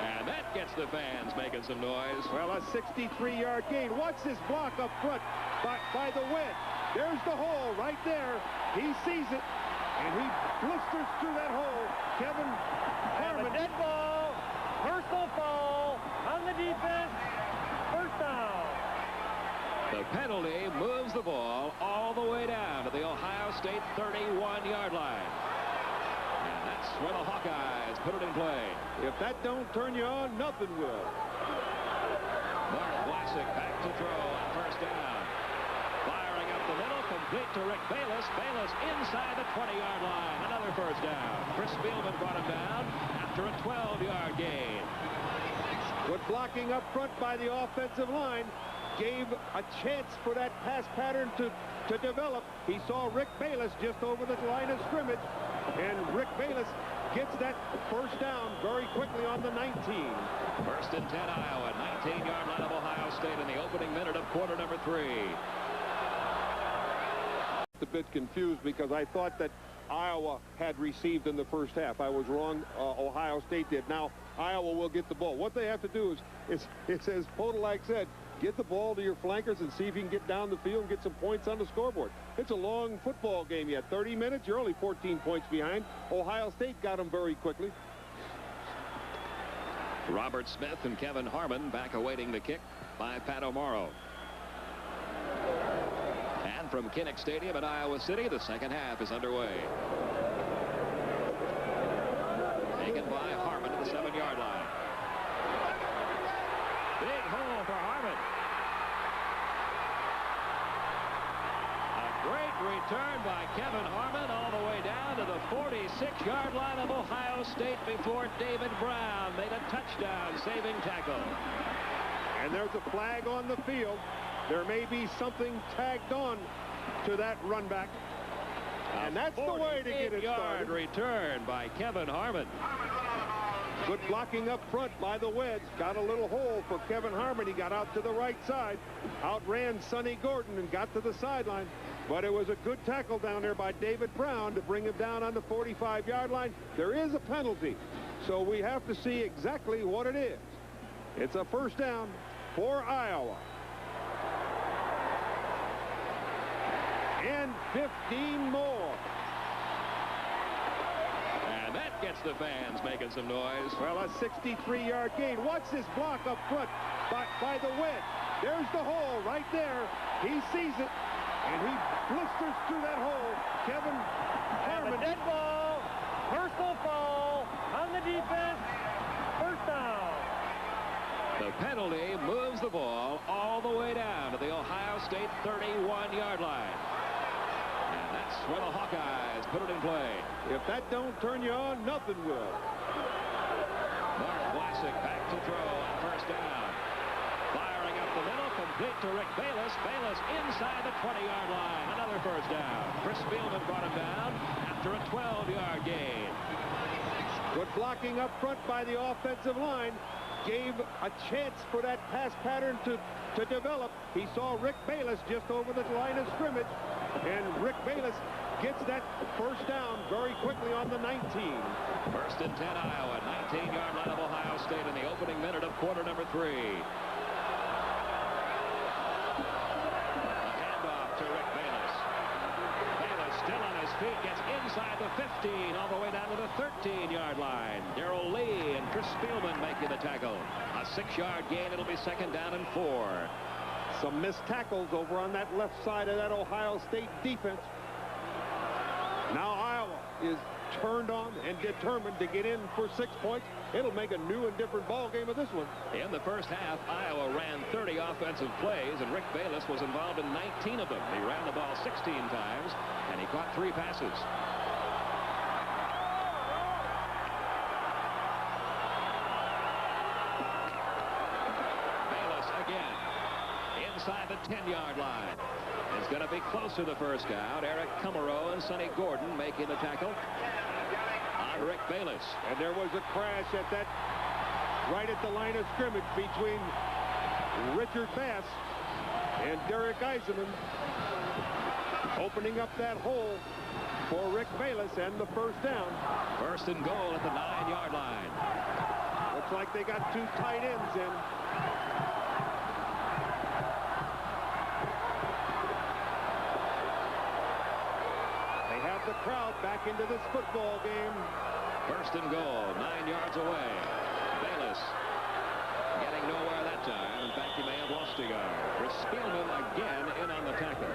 And that gets the fans making some noise. Well, a 63-yard gain. Watch this block up front by the Wedge. There's the hole right there. He sees it, and he blisters through that hole. Kevin Harmon. Dead ball. Personal foul on the defense. First down. The penalty moves the ball all the way down to the Ohio State 31-yard line. And that's where the Hawkeyes put it in play. If that don't turn you on, nothing will. Mark Vlasic back to throw on first down. Firing up the middle, complete to Rick Bayless. Bayless inside the 20-yard line. Another first down. Chris Spielman brought him down after a 12-yard gain. Good blocking up front by the offensive line gave a chance for that pass pattern to develop. He saw Rick Bayless just over the line of scrimmage, and Rick Bayless gets that first down very quickly on the 19. First and 10 Iowa, 19-yard line of Ohio State in the opening minute of quarter number 3. A bit confused because I thought that Iowa had received in the first half. I was wrong. Ohio State did. Now Iowa will get the ball. What they have to do is as Podolak said, get the ball to your flankers and see if you can get down the field and get some points on the scoreboard. It's a long football game yet. 30 minutes, you're only 14 points behind. Ohio State got them very quickly. Robert Smith and Kevin Harmon back awaiting the kick by Pat O'Morrow. And from Kinnick Stadium in Iowa City, the second half is underway. Taken by Harmon to the 7-yard line. Big hole for Harmon. A great return by Kevin Harmon all the way down to the 46-yard line of Ohio State before David Brown made a touchdown-saving tackle. And there's a flag on the field. There may be something tagged on to that run back. And that's the way to get it started. 48-yard return by Kevin Harmon. Good blocking up front by the Wedge. Got a little hole for Kevin Harmon. He got out to the right side. Outran Sonny Gordon and got to the sideline. But it was a good tackle down there by David Brown to bring him down on the 45-yard line. There is a penalty, so we have to see exactly what it is. It's a first down for Iowa. And 15 more. And that gets the fans making some noise. Well, a 63-yard gain. Watch this block up front by the Wedge. There's the hole right there. He sees it, and he blisters through that hole. Kevin Harmon. Dead ball. Personal foul on the defense. First down. The penalty moves the ball all the way down to the Ohio State 31-yard line. And that's where the Hawkeyes put it in play. If that don't turn you on, nothing will. Mark Vlasic back to throw on first down. Firing up the middle, complete to Rick Bayless. Bayless inside the 20-yard line. Another first down. Chris Spielman brought him down after a 12-yard gain. Good blocking up front by the offensive line gave a chance for that pass pattern to develop. He saw Rick Bayless just over the line of scrimmage, and Rick Bayless gets that first down very quickly on the 19. First and 10 Iowa, 19-yard line of Ohio State in the opening minute of quarter number 3. A handoff to Rick Bayless. Bayless still on his feet, gets inside the 15, all the way down to the 13-yard line. Darrell Lee and Chris Spielman making the tackle. A 6-yard gain. It'll be second down and 4. Some missed tackles over on that left side of that Ohio State defense. Now Iowa is turned on and determined to get in for 6 points. It'll make a new and different ball game of this one. In the first half, Iowa ran 30 offensive plays, and Rick Bayless was involved in 19 of them. He ran the ball 16 times, and he caught 3 passes. Bayless again, inside the 10-yard line. It's going to be close to the first down. Eric Kummerow and Sonny Gordon making the tackle on Rick Bayless. And there was a crash at that, right at the line of scrimmage between Richard Bass and Derek Eisenman. opening up that hole for Rick Bayless and the first down. First and goal at the 9-yard line. Looks like they got 2 tight ends in. They have the crowd back into this football game. First and goal, 9 yards away. Bayless getting nowhere that time. In fact, he may have lost a yard. Chris Spielman again in on the tackle.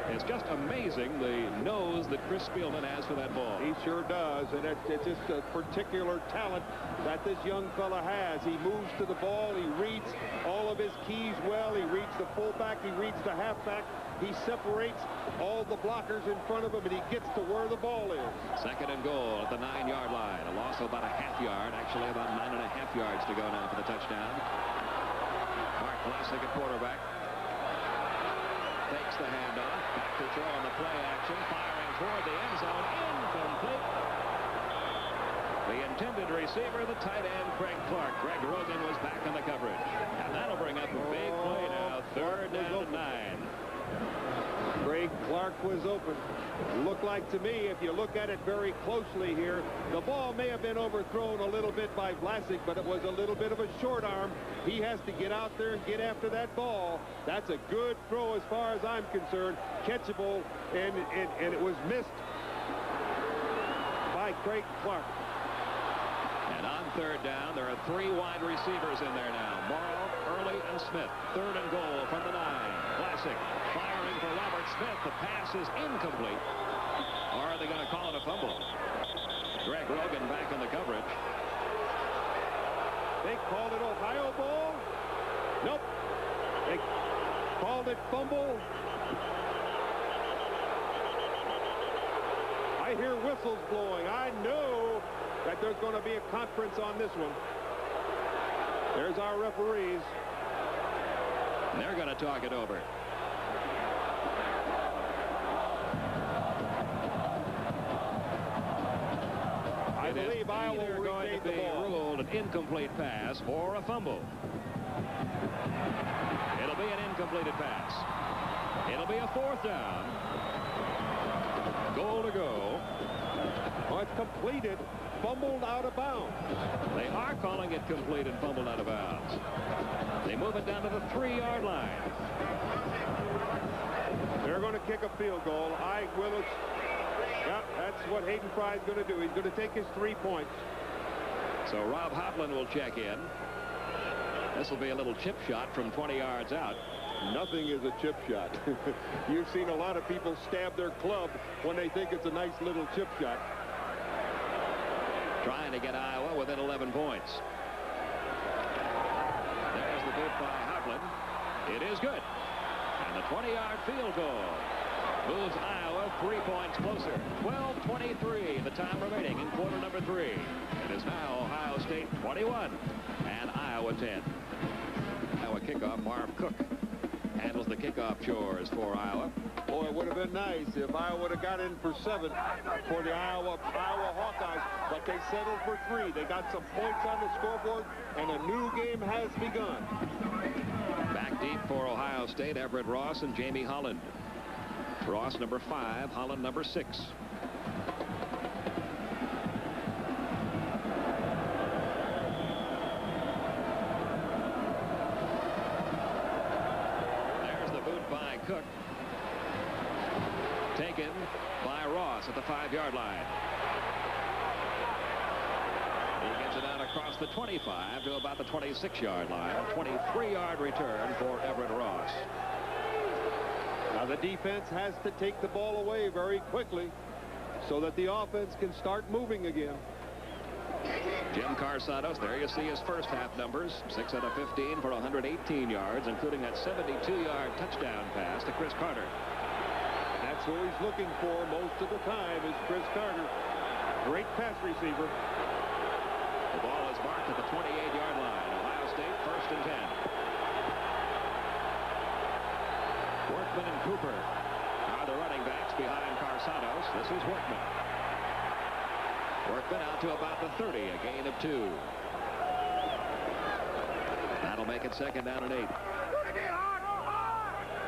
It's just amazing the nose that Chris Spielman has for that ball. He sure does, and it's just a particular talent that this young fella has. He moves to the ball. He reads all of his keys well. He reads the fullback. He reads the halfback. He separates all the blockers in front of him, and he gets to where the ball is. Second and goal at the 9-yard line. A loss of about a half yard, actually about 9.5 yards to go now for the touchdown. Mark Vlasic at quarterback. Takes the handoff. Back to throw on the play action. Firing toward the end zone. Incomplete. The intended receiver, the tight end, Craig Clark. Greg Rogan was back in the coverage. And that'll bring up a big play now. Third down and 9. Craig Clark was open. Looked like to me, if you look at it very closely here, the ball may have been overthrown a little bit by Vlasic, but it was a little bit of a short arm. He has to get out there and get after that ball. That's a good throw as far as I'm concerned. Catchable, and it was missed by Craig Clark. And on third down, there are 3 wide receivers in there now. Morrow, Early, and Smith. Third and goal from the 9. Vlasic firing for Robert Smith. The pass is incomplete. Or are they going to call it a fumble? Greg Rogan back in the coverage. They called it Ohio ball? Nope. They called it fumble. I hear whistles blowing. I know that there's going to be a conference on this one. There's our referees. They're going to talk it over. I believe Iowa will going to be ruled an incomplete pass or a fumble. It'll be an incompleted pass. It'll be a 4th down. Goal to go. Oh, it's completed. Fumbled out of bounds. They are calling it complete and fumbled out of bounds. They move it down to the 3-yard line. They're going to kick a field goal. Ike Willis. Yep, that's what Hayden Fry is going to do. He's going to take his 3 points. So Rob Hoplin will check in. This will be a little chip shot from 20 yards out. Nothing is a chip shot. You've seen a lot of people stab their club when they think it's a nice little chip shot. Trying to get Iowa within 11 points. There's the boot by Hoplin. It is good. And the 20-yard field goal moves Iowa 3 points closer. 12:23 the time remaining in quarter number 3. It is now Ohio State 21 and Iowa 10. Iowa kickoff. Marv Cook handles the kickoff chores for Iowa. Boy, it would have been nice if Iowa would have got in for 7 for the Iowa Hawkeyes, but they settled for 3. They got some points on the scoreboard, and a new game has begun. Back deep for Ohio State, Everett Ross and Jamie Holland. Ross number 5, Holland number 6. Cook. Taken by Ross at the 5-yard line. He gets it out across the 25 to about the 26-yard line. A 23-yard return for Everett Ross. Now the defense has to take the ball away very quickly so that the offense can start moving again. Jim Carsados, there you see his first half numbers. 6 out of 15 for 118 yards, including that 72-yard touchdown pass to Chris Carter. That's who he's looking for most of the time is Chris Carter. Great pass receiver. The ball is marked at the 28-yard line. Ohio State 1st and 10. Workman and Cooper are the running backs behind Carsados. This is Workman. Workman out to about the 30, a gain of 2. That'll make it 2nd down and 8.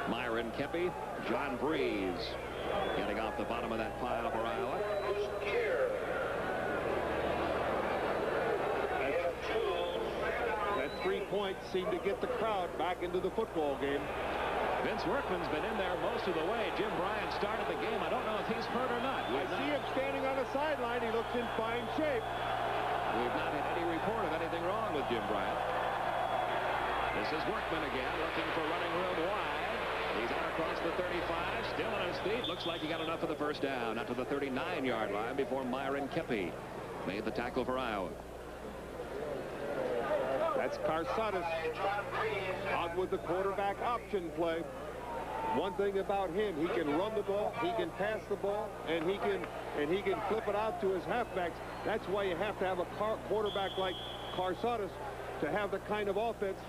Myron Kempe, John Breeze getting off the bottom of that pile for Iowa. That 3 points seemed to get the crowd back into the football game. Vince Workman's been in there most of the way. Jim Bryant started the game. I don't know if he's hurt or not. I see him standing on the sideline. He looks in fine shape. We've not had any report of anything wrong with Jim Bryant. This is Workman again, looking for running room wide. He's out across the 35, still on his feet. Looks like he got enough for the first down, out to the 39-yard line before Myron Kepi made the tackle for Iowa. That's Carsadas out with the quarterback option play. One thing about him, he can run the ball, he can pass the ball, and he can flip it out to his halfbacks. That's why you have to have a quarterback like Carsadas to have the kind of offense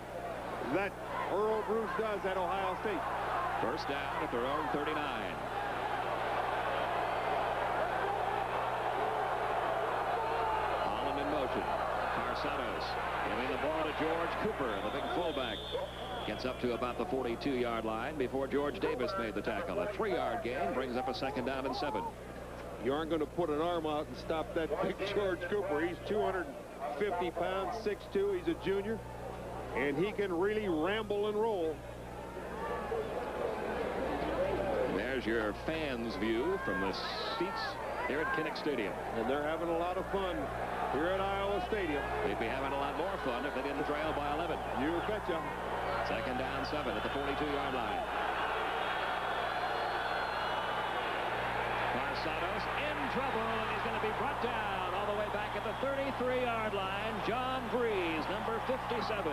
that Earl Bruce does at Ohio State. First down at their own 39. Holland in motion. Carsadas giving the ball to George Cooper, the big fullback. Gets up to about the 42-yard line before George Davis made the tackle. A 3-yard gain brings up a second down and 7. You aren't going to put an arm out and stop that big George Cooper. He's 250 pounds, 6'2". He's a junior, and he can really ramble and roll. There's your fans' view from the seats here at Kinnick Stadium. And they're having a lot of fun here at Iowa Stadium. They'd be having a lot more fun if they didn't trail by 11. You betcha. Second down, 7 at the 42-yard line. Carsados in trouble, and he's going to be brought down all the way back at the 33-yard line. John Breeze, number 57.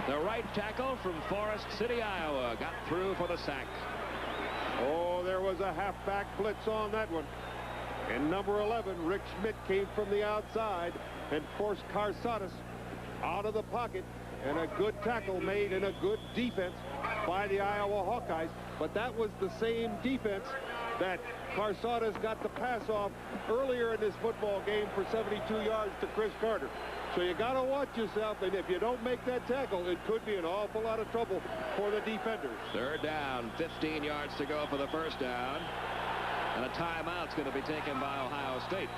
The right tackle from Forest City, Iowa, got through for the sack. Oh, there was a halfback blitz on that one. And number 11, Rick Schmidt, came from the outside and forced Carsadas out of the pocket. And a good tackle made and a good defense by the Iowa Hawkeyes. But that was the same defense that Carsadas got the pass off earlier in this football game for 72 yards to Chris Carter. So you got to watch yourself, and if you don't make that tackle, it could be an awful lot of trouble for the defenders. Third down, 15 yards to go for the first down. And a timeout's going to be taken by Ohio State.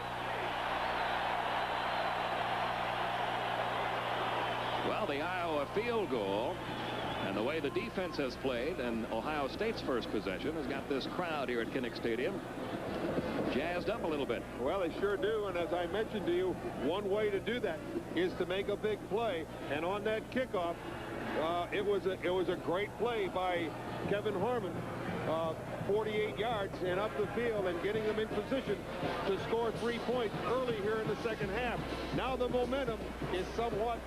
Well, the Iowa field goal and the way the defense has played and Ohio State's first possession has got this crowd here at Kinnick Stadium jazzed up a little bit. Well, they sure do, and as I mentioned to you, one way to do that is to make a big play. And on that kickoff, it was a great play by Kevin Harmon. 48 yards and up the field and getting them in position to score 3 points early here in the second half. Now the momentum is somewhat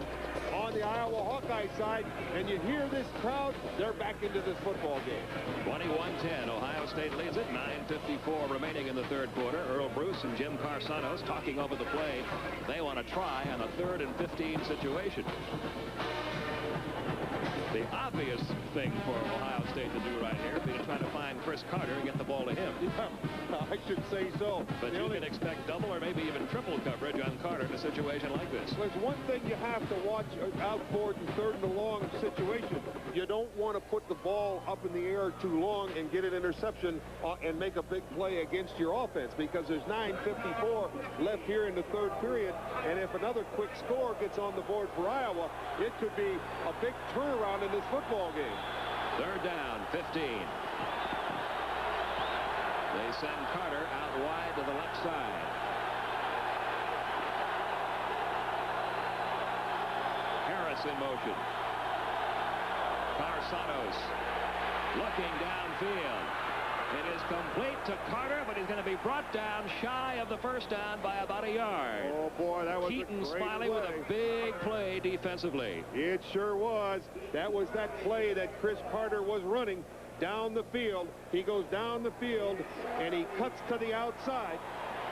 on the Iowa Hawkeye side, and you hear this crowd, they're back into this football game. 21-10, Ohio State leads it. 9:54 remaining in the third quarter. Earl Bruce and Jim Carsados talking over the play. They want to try on a 3rd and 15 situation. The obvious thing for Ohio State to do right here would be to try to find Chris Carter and get the ball to him. Yeah, I should say so. But you can expect double or maybe even triple coverage on Carter in a situation like this. There's one thing you have to watch out for in 3rd and long situation. You don't want to put the ball up in the air too long and get an interception and make a big play against your offense, because there's 9:54 left here in the 3rd period, and if another quick score gets on the board for Iowa, it could be a big turnaround in this football game. Third down, 15. They send Carter out wide to the left side. Harris in motion. Carsados looking downfield. It is complete to Carter, but he's going to be brought down shy of the first down by about a yard. Oh, boy, that was Keaton a great Smiley play. with a big play defensively. It sure was. That was that play that Chris Carter was running down the field. He goes down the field, and he cuts to the outside.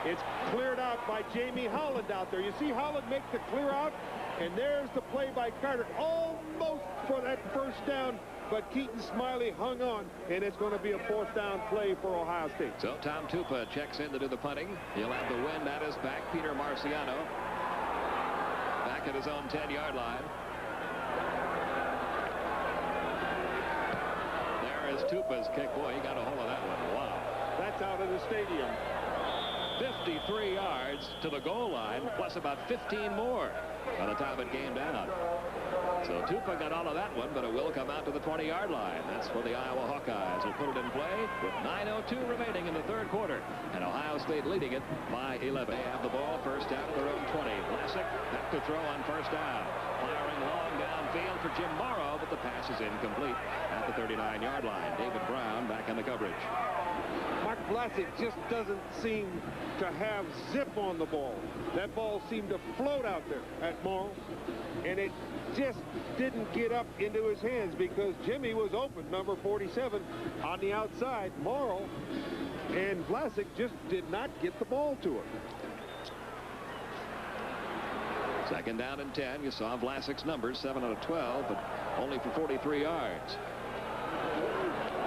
It's cleared out by Jamie Holland out there. You see Holland make the clear out, and there's the play by Carter. Almost for that first down, but Keaton Smiley hung on, and it's going to be a 4th down play for Ohio State. So Tom Tupa checks in to do the punting. He'll have the wind at his back. Peter Marciano back at his own 10-yard line. There There's Tupa's kick. Boy, he got a hold of that one. Wow. That's out of the stadium. 53 yards to the goal line, plus about 15 more by the time it came down. So Tupa got all of that one, but it will come out to the 20-yard line. That's for the Iowa Hawkeyes who put it in play with 9:02 remaining in the third quarter. And Ohio State leading it by 11. They have the ball first down at their own 20. Vlasic back to throw on first down. Firing long downfield for Jim Morrow, but the pass is incomplete at the 39-yard line. David Brown back in the coverage. Mark Vlasic just doesn't seem to have zip on the ball. That ball seemed to float out there at Morrow, and it just didn't get up into his hands because Jimmy was open, number 47, on the outside. Morrow and Vlasic just did not get the ball to him. Second down and 10. You saw Vlasic's numbers, 7 out of 12, but only for 43 yards.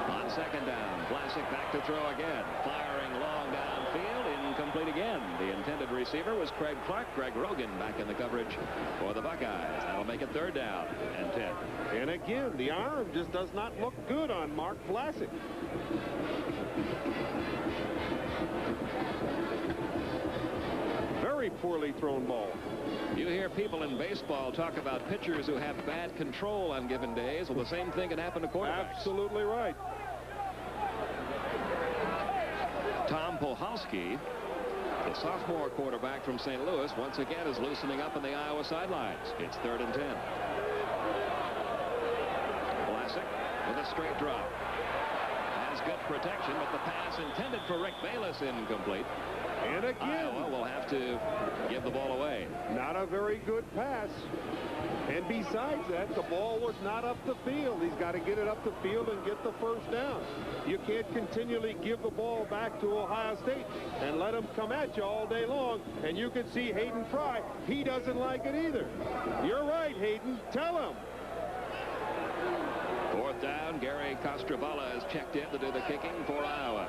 On second down, Vlasic back to throw again. Firing long downfield, incomplete again. The intended receiver was Craig Clark. Greg Rogan back in the coverage for the Buckeyes. That'll make it third down and 10. And again, the arm just does not look good on Mark Vlasic. Very poorly thrown ball. You hear people in baseball talk about pitchers who have bad control on given days. Well, the same thing can happen to quarterbacks. Absolutely right. Tom Puhalski, the sophomore quarterback from St. Louis, once again is loosening up on the Iowa sidelines. It's third and 10. Vlasic with a straight drop. Has good protection, but the pass intended for Rick Bayless incomplete. And again, Iowa will have to give the ball away. Not a very good pass. And besides that, the ball was not up the field. He's got to get it up the field and get the first down. You can't continually give the ball back to Ohio State and let them come at you all day long. And you can see Hayden Fry. He doesn't like it either. You're right, Hayden. Tell him. Fourth down, Gary Costravalla is checked in to do the kicking for Iowa.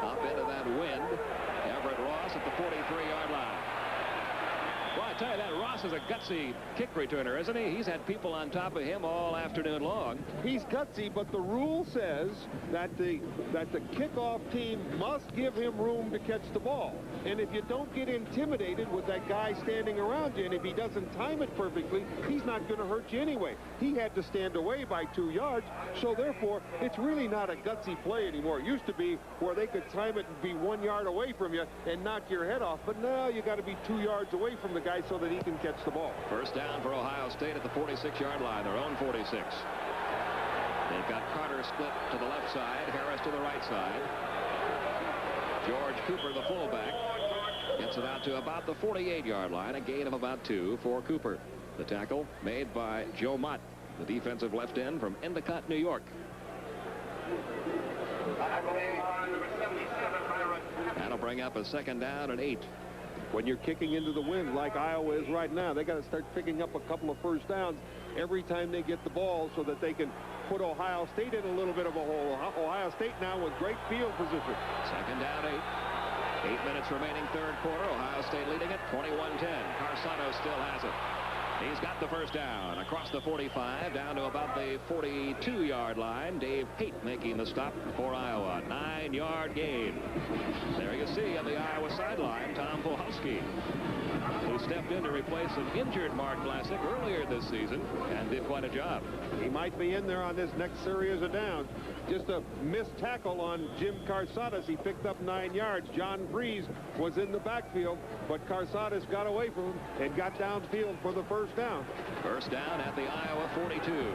Up into that wind, Everett Ross at the 43-yard line. Well, I tell you that, Ross is a gutsy kick returner, isn't he? He's had people on top of him all afternoon long. He's gutsy, but the rule says that the kickoff team must give him room to catch the ball. And if you don't get intimidated with that guy standing around you, and if he doesn't time it perfectly, he's not going to hurt you anyway. He had to stand away by 2 yards, so therefore, it's really not a gutsy play anymore. It used to be where they could time it and be 1 yard away from you and knock your head off, but now you got to be 2 yards away from the guy so that he can catch the ball. First down for Ohio State at the 46-yard line, their own 46. They've got Carter split to the left side, Harris to the right side. George Cooper, the fullback, gets it out to about the 48-yard line, a gain of about 2 for Cooper. The tackle made by Joe Mott, the defensive left end from Endicott, New York. That'll bring up a second down and 8. When you're kicking into the wind like Iowa is right now, they got to start picking up a couple of first downs every time they get the ball so that they can put Ohio State in a little bit of a hole. Ohio State now with great field position. Second down, 8. 8 minutes remaining third quarter. Ohio State leading it 21-10. Carsano still has it. He's got the first down across the 45 down to about the 42-yard line. Dave Pate making the stop for Iowa. 9-yard gain. There you see on the Iowa sideline Tom Puhalski, who stepped in to replace an injured Mark Vlasic earlier this season and did quite a job. He might be in there on this next series of downs. Just a missed tackle on Jim Carsadas. He picked up 9 yards. John Breeze was in the backfield, but Carsadas got away from him and got downfield for the first down. First down at the Iowa 42.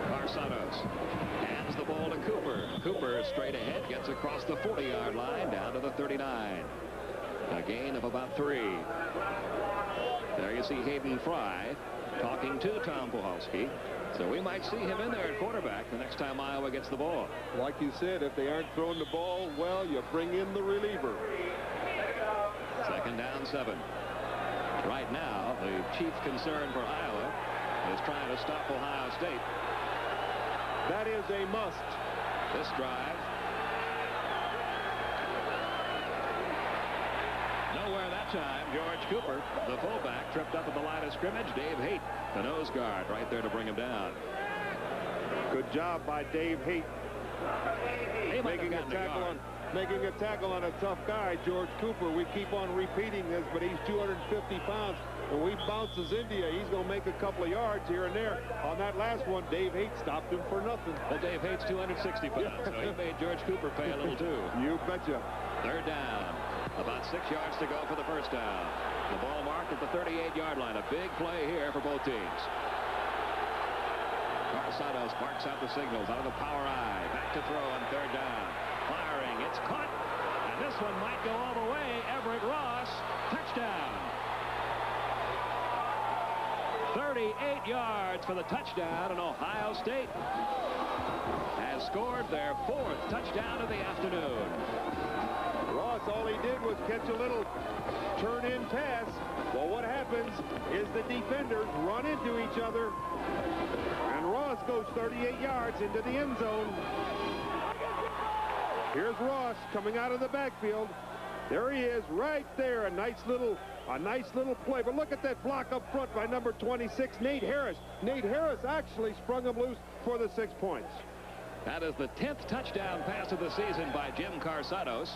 Carsadas hands the ball to Cooper. Cooper straight ahead, gets across the 40-yard line down to the 39. A gain of about 3. There you see Hayden Fry talking to Tom Puhalski. So we might see him in there at quarterback the next time Iowa gets the ball. Like you said, if they aren't throwing the ball, well, you bring in the reliever. Second down, 7. Right now, the chief concern for Iowa is trying to stop Ohio State. That is a must. This drive. Nowhere that time, George Cooper, the fullback, tripped up at the line of scrimmage. Dave Haight, the nose guard, right there to bring him down. Good job by Dave Haight. Making a tackle on a tough guy, George Cooper. We keep on repeating this, but he's 250 pounds. When he bounces India, he's going to make a couple of yards here and there. On that last one, Dave Haight stopped him for nothing. Well, Dave Haight's 260 pounds, so he made George Cooper pay a little too. You betcha. Third down. About 6 yards to go for the first down. The ball marked at the 38-yard line. A big play here for both teams. Santos marks out the signals out of the power eye. Back to throw on third down. Firing. It's caught. And this one might go all the way. Everett Ross. Touchdown. 38 yards for the touchdown, and Ohio State has scored their 4th touchdown of the afternoon. Ross, all he did was catch a little turn-in pass. Well, what happens is the defenders run into each other, and Ross goes 38 yards into the end zone. Here's Ross coming out of the backfield. There he is, right there. A nice little play. But look at that block up front by number 26, Nate Harris. Nate Harris actually sprung him loose for the 6 points. That is the 10th touchdown pass of the season by Jim Carsados.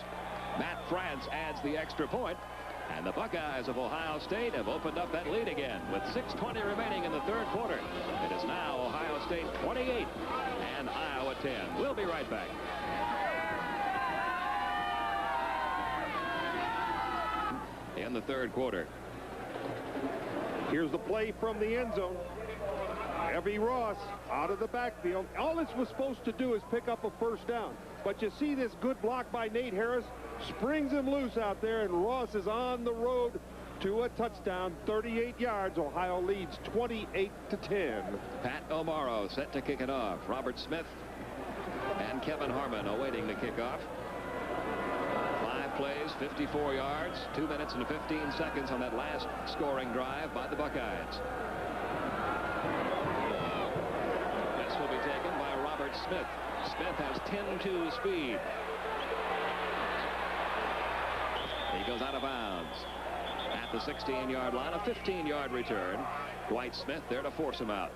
Matt France adds the extra point, and the Buckeyes of Ohio State have opened up that lead again with 6:20 remaining in the third quarter. It is now Ohio State 28 and Iowa 10. We'll be right back. In the third quarter. Here's the play from the end zone. Evie Ross out of the backfield. All this was supposed to do is pick up a first down. But you see this good block by Nate Harris. Springs him loose out there, and Ross is on the road to a touchdown. 38 yards. Ohio leads 28-10. Pat O'Morrow set to kick it off. Robert Smith and Kevin Harmon awaiting the kickoff. 5 plays, 54 yards, 2 minutes and 15 seconds on that last scoring drive by the Buckeyes. This will be taken by Robert Smith. Smith has 10-2 speed. He goes out of bounds at the 16-yard line. A 15-yard return. Dwight Smith there to force him out.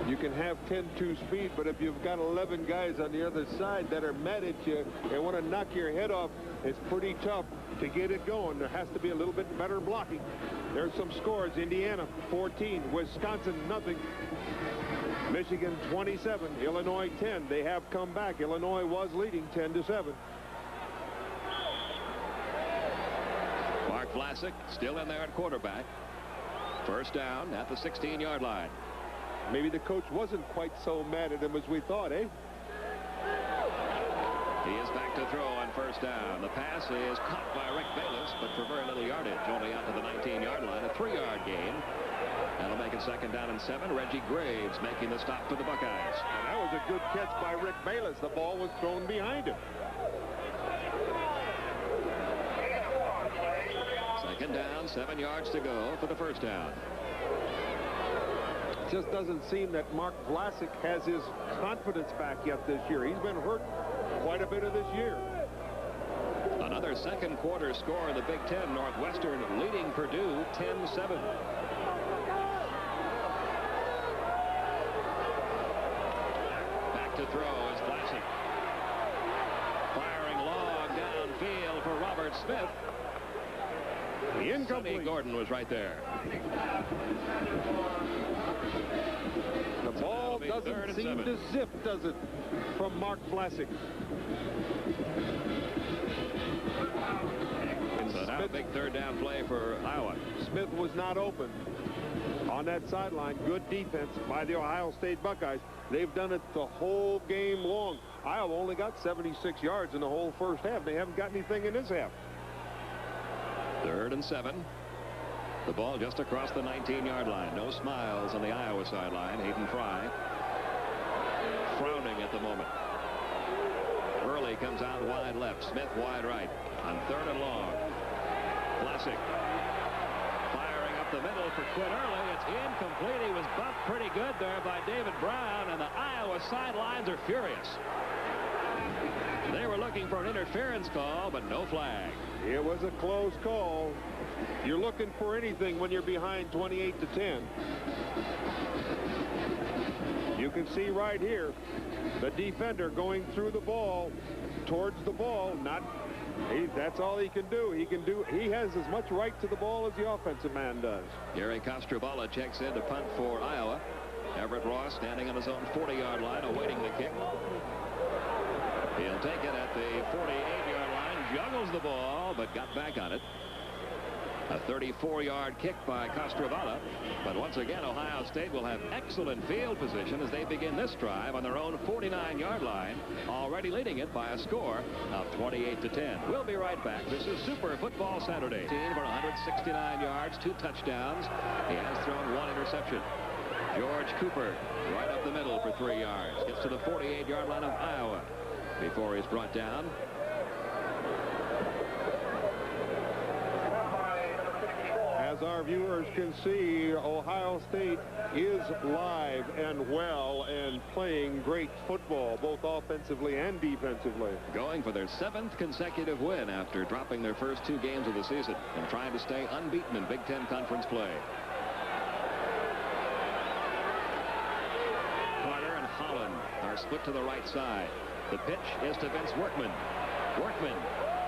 You can have 10-2 speed, but if you've got 11 guys on the other side that are mad at you and want to knock your head off, it's pretty tough to get it going. There has to be a little bit better blocking. There's some scores. Indiana 14, Wisconsin nothing. Michigan 27, Illinois 10. They have come back. Illinois was leading 10-7. Mark Vlasic still in there at quarterback. First down at the 16-yard line. Maybe the coach wasn't quite so mad at him as we thought, eh? He is back to throw on first down. The pass is caught by Rick Bayless, but for very little yardage, only out to the 19-yard line. A 3-yard gain. That'll make it second down and 7. Reggie Graves making the stop for the Buckeyes. And that was a good catch by Rick Bayless. The ball was thrown behind him. Second down, 7 yards to go for the first down. Just doesn't seem that Mark Vlasic has his confidence back yet this year. He's been hurt quite a bit of this year. Another second quarter score in the Big Ten. Northwestern leading Purdue 10-7. Back to throw is Vlasic. Firing long downfield for Robert Smith. Incomplete. Sonny Gordon was right there. The ball doesn't seem to zip, does it, from Mark Vlasic? So now a big third down play for Iowa. Smith was not open on that sideline. Good defense by the Ohio State Buckeyes. They've done it the whole game long. Iowa only got 76 yards in the whole first half. They haven't got anything in this half. 3rd and 7. The ball just across the 19-yard line. No smiles on the Iowa sideline. Hayden Fry frowning at the moment. Early comes out wide left. Smith wide right on 3rd and long. Vlasic firing up the middle for Quinn Early. It's incomplete. He was bumped pretty good there by David Brown, and the Iowa sidelines are furious. They were looking for an interference call, but no flag. It was a close call. You're looking for anything when you're behind 28-10. You can see right here the defender going through the ball, towards the ball. That's all he can do. He has as much right to the ball as the offensive man does. Gary Costrovala checks in to punt for Iowa. Everett Ross standing on his own 40-yard line awaiting the kick. He'll take it at the 48-yard line, juggles the ball, but got back on it. A 34-yard kick by Costrovala. But once again, Ohio State will have excellent field position as they begin this drive on their own 49-yard line, already leading it by a score of 28-10. We'll be right back. This is Super Football Saturday. For 169 yards, 2 touchdowns. He has thrown 1 interception. George Cooper right up the middle for 3 yards. Gets to the 48-yard line of Iowa before he's brought down. As our viewers can see, Ohio State is live and well and playing great football, both offensively and defensively. Going for their 7th consecutive win after dropping their first 2 games of the season and trying to stay unbeaten in Big Ten Conference play. Carter and Holland are split to the right side. The pitch is to Vince Workman. Workman.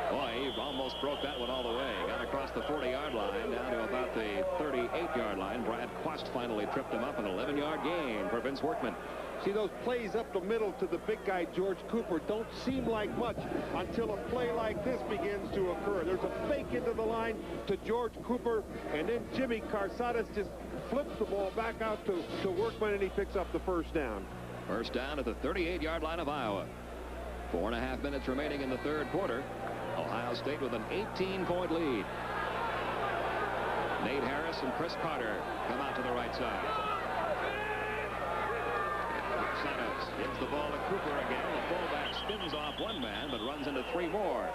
Boy, he almost broke that one all the way. Got across the 40-yard line down to about the 38-yard line. Brad Quast finally tripped him up. An 11-yard gain for Vince Workman. See, those plays up the middle to the big guy, George Cooper, don't seem like much until a play like this begins to occur. There's a fake into the line to George Cooper, and then Jimmy Carsadas just flips the ball back out to Workman, and he picks up the first down. First down at the 38-yard line of Iowa. 4.5 minutes remaining in the 3rd quarter. Ohio State with an 18-point lead. Nate Harris and Chris Carter come out to the right side. Santos gives the ball to Cooper again. The fullback spins off 1 man, but runs into 3 more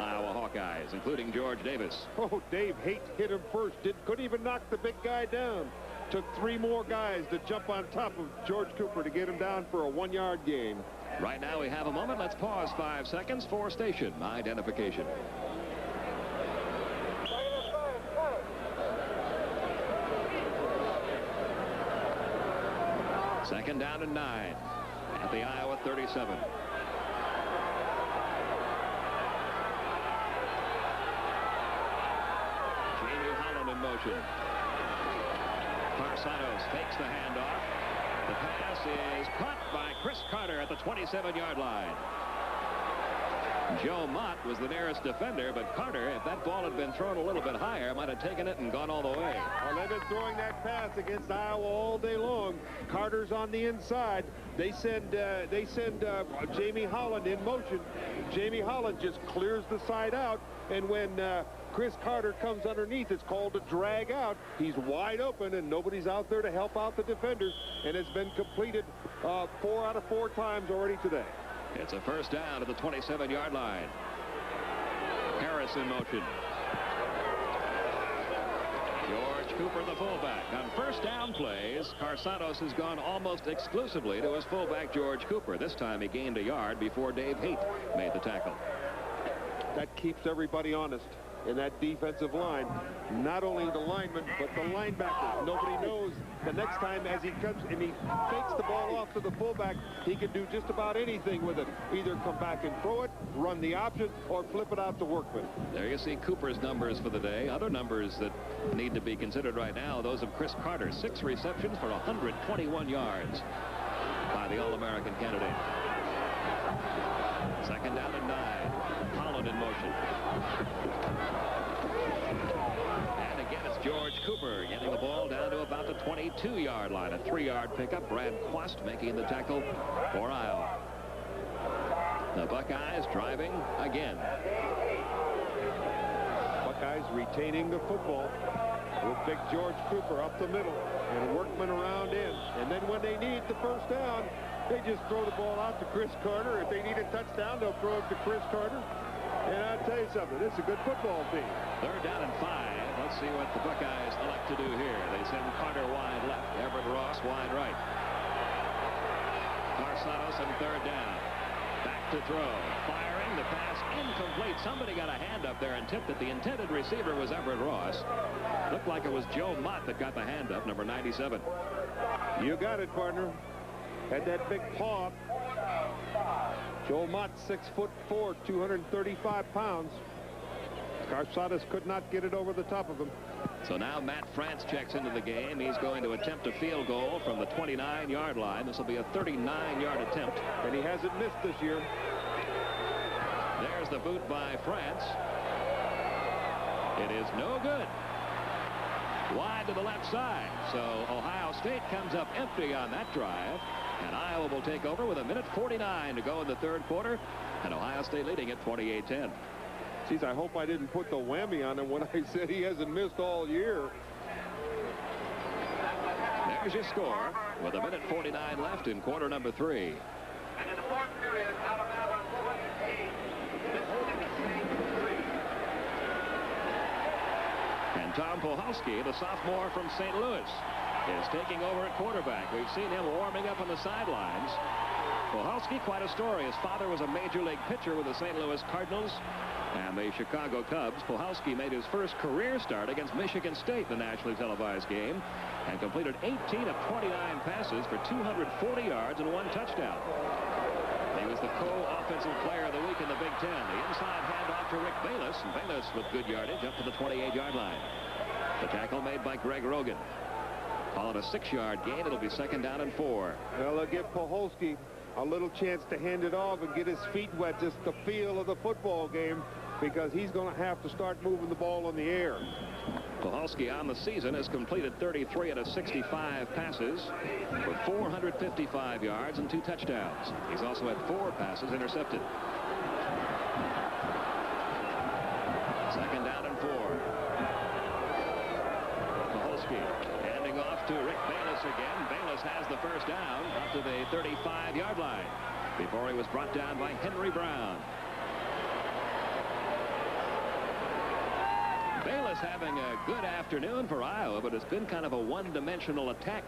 Iowa Hawkeyes, including George Davis. Oh, Dave Haight hit him first. Couldn't even knock the big guy down. Took 3 more guys to jump on top of George Cooper to get him down for a 1-yard gain. Right now we have a moment. Let's pause 5 seconds for station identification. Second down and 9 at the Iowa 37. Jamie Holland in motion. Carsados fakes the handoff. The pass is caught by Chris Carter at the 27-yard line. Joe Mott was the nearest defender, but Carter, if that ball had been thrown a little bit higher, might have taken it and gone all the way. Well, they've been throwing that pass against Iowa all day long. Carter's on the inside. They send Jamie Holland in motion. Jamie Holland just clears the side out, and when Chris Carter comes underneath, it's called a drag out. He's wide open, and nobody's out there to help out the defenders, and it's been completed 4 out of 4 times already today. It's a first down at the 27-yard line. Harris in motion. George Cooper, the fullback. On first down plays, Carsados has gone almost exclusively to his fullback, George Cooper. This time he gained a yard before Dave Haight made the tackle. That keeps everybody honest in that defensive line. Not only the linemen, but the linebackers. Nobody knows the next time as he comes and he fakes the ball off to the fullback, he can do just about anything with it. Either come back and throw it, run the option, or flip it out to Workman. There you see Cooper's numbers for the day. Other numbers that need to be considered right now, those of Chris Carter. 6 receptions for 121 yards by the All-American candidate. Second down and 9. Holland in motion. And again, it's George Cooper getting the ball down to about the 22-yard line. A 3-yard pickup. Brad Quast making the tackle for Iowa. The Buckeyes driving again. Buckeyes retaining the football with big George Cooper up the middle and Workman around in. And then when they need the first down, they just throw the ball out to Chris Carter. If they need a touchdown, they'll throw it to Chris Carter. And I'll tell you something, this is a good football team. Third down and 5. Let's see what the Buckeyes elect to do here. They send Carter wide left. Everett Ross wide right. Carsados on third down. Back to throw. Firing. The pass incomplete. Somebody got a hand up there and tipped it. The intended receiver was Everett Ross. Looked like it was Joe Mott that got the hand up, number 97. You got it, partner. Had that big paw. Joe Mott, 6'4", 235 pounds. Garsadas could not get it over the top of him. So now Matt France checks into the game. He's going to attempt a field goal from the 29-yard line. This will be a 39-yard attempt. And he hasn't missed this year. There's the boot by France. It is no good. Wide to the left side. So Ohio State comes up empty on that drive. And Iowa will take over with 1:49 to go in the third quarter. And Ohio State leading at 28-10. Geez, I hope I didn't put the whammy on him when I said he hasn't missed all year. There's your score with 1:49 left in quarter number 3. And Tom Puhalski, the sophomore from St. Louis, is taking over at quarterback. We've seen him warming up on the sidelines. Puhalski, quite a story. His father was a major league pitcher with the St. Louis Cardinals and the Chicago Cubs. Puhalski made his first career start against Michigan State, the nationally televised game, and completed 18 of 29 passes for 240 yards and 1 touchdown. He was the co-offensive player of the week in the Big Ten. The inside handoff to Rick Bayless, and Bayless with good yardage up to the 28-yard line. The tackle made by Greg Rogan. Call it a 6-yard gain. It'll be 2nd down and 4. Well, they'll give Puhalski a little chance to hand it off and get his feet wet, just the feel of the football game, because he's going to have to start moving the ball in the air. Puhalski on the season has completed 33 out of 65 passes for 455 yards and 2 touchdowns. He's also had 4 passes intercepted. 2nd down and 4. Puhalski handing off to Rick Bayless again. Bayless has the first down up to the 35-yard line before he was brought down by Henry Brown. Bayless having a good afternoon for Iowa, but it's been kind of a one-dimensional attack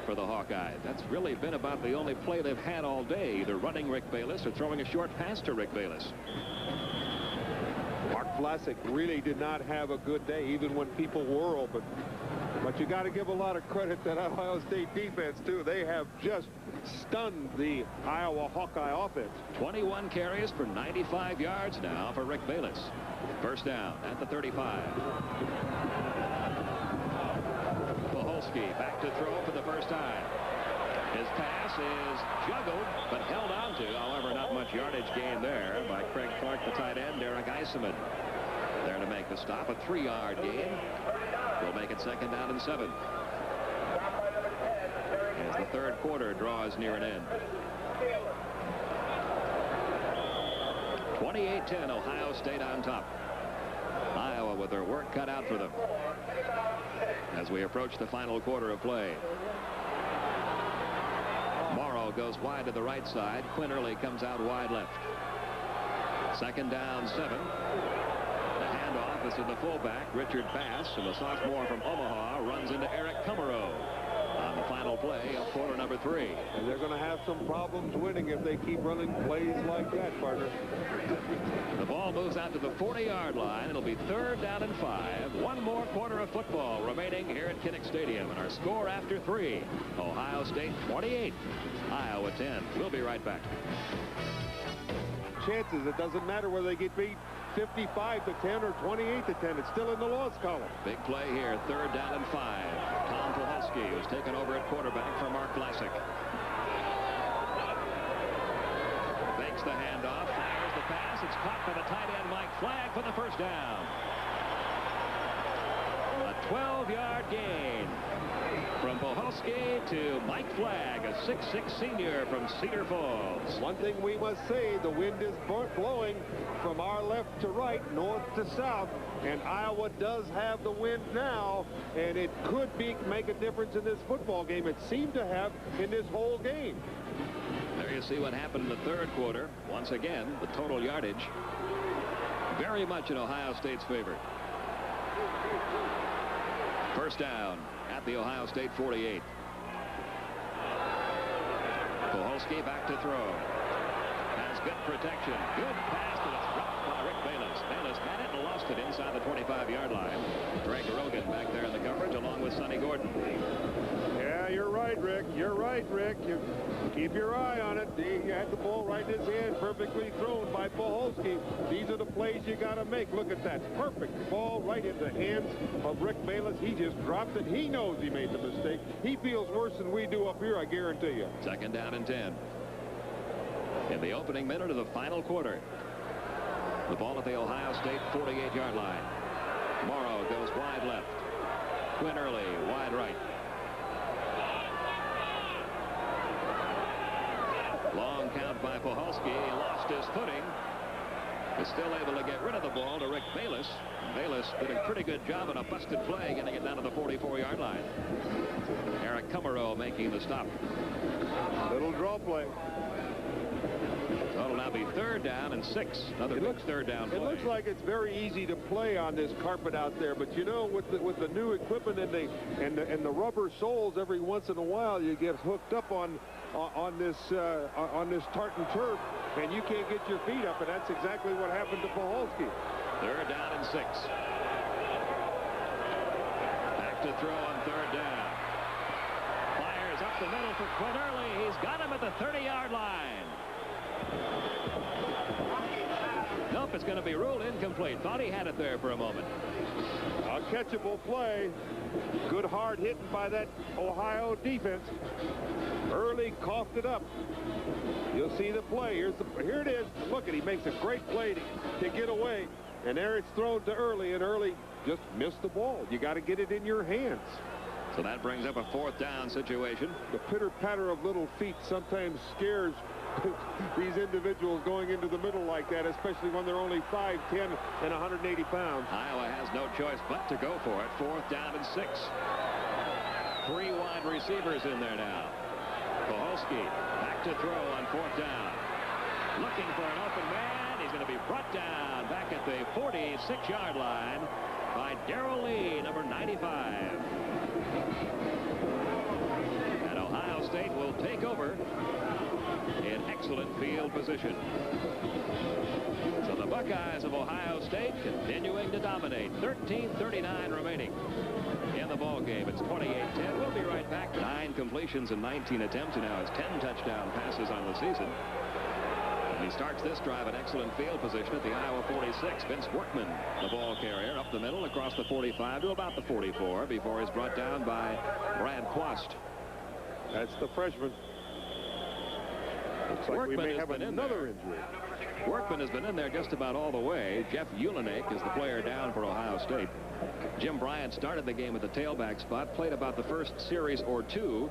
for the Hawkeyes. That's really been about the only play they've had all day, either running Rick Bayless or throwing a short pass to Rick Bayless. Mark Vlasic really did not have a good day, even when people were open. But you got to give a lot of credit to that Ohio State defense, too. They have just stunned the Iowa Hawkeye offense. 21 carries for 95 yards now for Rick Bayless. First down at the 35. Puhalski back to throw for the first time. His pass is juggled, but held on to. However, not much yardage gain there by Craig Clark, the tight end, Derek Eisman. There to make the stop, a 3-yard gain. Will make it 2nd down and 7. As the third quarter draws near an end. 28-10, Ohio State on top. Iowa with their work cut out for them as we approach the final quarter of play. Morrow goes wide to the right side. Quinn Early comes out wide left. 2nd down, 7. The handoff is to the fullback, Richard Bass, and the sophomore from Omaha runs into Eric Kummerow on the final play of quarter number 3. And they're going to have some problems winning if they keep running plays like that, partner. The ball moves out to the 40-yard line. It'll be 3rd down and 5. One more quarter of football remaining here at Kinnick Stadium. And our score after 3, Ohio State 28, Iowa 10. We'll be right back. Chances, it doesn't matter whether they get beat 55-10 or 28-10. It's still in the loss column. Big play here, 3rd down and 5. Tom Puhalski, who's taken over at quarterback for Mark Vlasic. Fakes the handoff, fires the pass. It's caught by the tight end Mike Flagg for the first down. A 12-yard gain from Puhalski to Mike Flagg, a 6'6" senior from Cedar Falls. One thing we must say, the wind is blowing from our left to right, north to south, and Iowa does have the wind now, and it could make a difference in this football game. It seemed to have in this whole game. There you see what happened in the third quarter. Once again, the total yardage very much in Ohio State's favor. First down at the Ohio State 48. Puhalski back to throw. Has good protection. Good pass, and it's dropped by Rick Bayless. Bayless had it and lost it inside the 25-yard line. Greg Rogan back there in the coverage along with Sonny Gordon. Yeah, you're right, Rick. You're right, Rick. You keep your eye on it. He had the ball right in his hand, perfectly thrown by Puhalski. These are the plays you got to make. Look at that. Perfect ball right in the hands of Rick Bayless. He just dropped it. He knows he made the mistake. He feels worse than we do up here, I guarantee you. Second down and 10. In the opening minute of the final quarter. The ball at the Ohio State 48-yard line. Morrow goes wide left. Quinn Early wide right. Long count by Puhalski. He lost his footing. Is still able to get rid of the ball to Rick Bayless. Bayless did a pretty good job on a busted play, getting it down to the 44-yard line. Eric Kummerow making the stop. Little draw play. So it'll now be third down and 6. Another big third down play. It looks like it's very easy to play on this carpet out there, but you know, with the new equipment and the rubber soles, every once in a while you get hooked up on this tartan turf, and you can't get your feet up, and that's exactly what happened to Puhalski. Third down and 6. Back to throw on third down. Fires up the middle for Quinn Early. He's got him at the 30-yard line. Nope, it's going to be ruled incomplete. Thought he had it there for a moment. A catchable play. Good hard hitting by that Ohio defense. Early coughed it up. You'll see the play. Here it is. Look at, he makes a great play to get away. And there it's thrown to Early, and Early just missed the ball. You got to get it in your hands. So that brings up a fourth down situation. The pitter-patter of little feet sometimes scares these individuals going into the middle like that, especially when they're only 5'10" and 180 pounds. Iowa has no choice but to go for it. Fourth down and 6. 3 wide receivers in there now. Puhalski back to throw on fourth down. Looking for an open man. He's going to be brought down back at the 46-yard line by Darrell Lee, number 95. And Ohio State will take over in excellent field position. So the Buckeyes of Ohio State continuing to dominate. 13:39 remaining in the ball game. It's 28-10. We'll be right back. 9 completions and 19 attempts, and now has 10 touchdown passes on the season. And he starts this drive in excellent field position at the Iowa 46. Vince Workman, the ball carrier, up the middle across the 45 to about the 44 before he's brought down by Brad Quast. That's the freshman. Looks like Workman we may have another injury. Workman has been in there just about all the way. Jeff Ulenek is the player down for Ohio State. Jim Bryant started the game at the tailback spot, played about the first series or 2,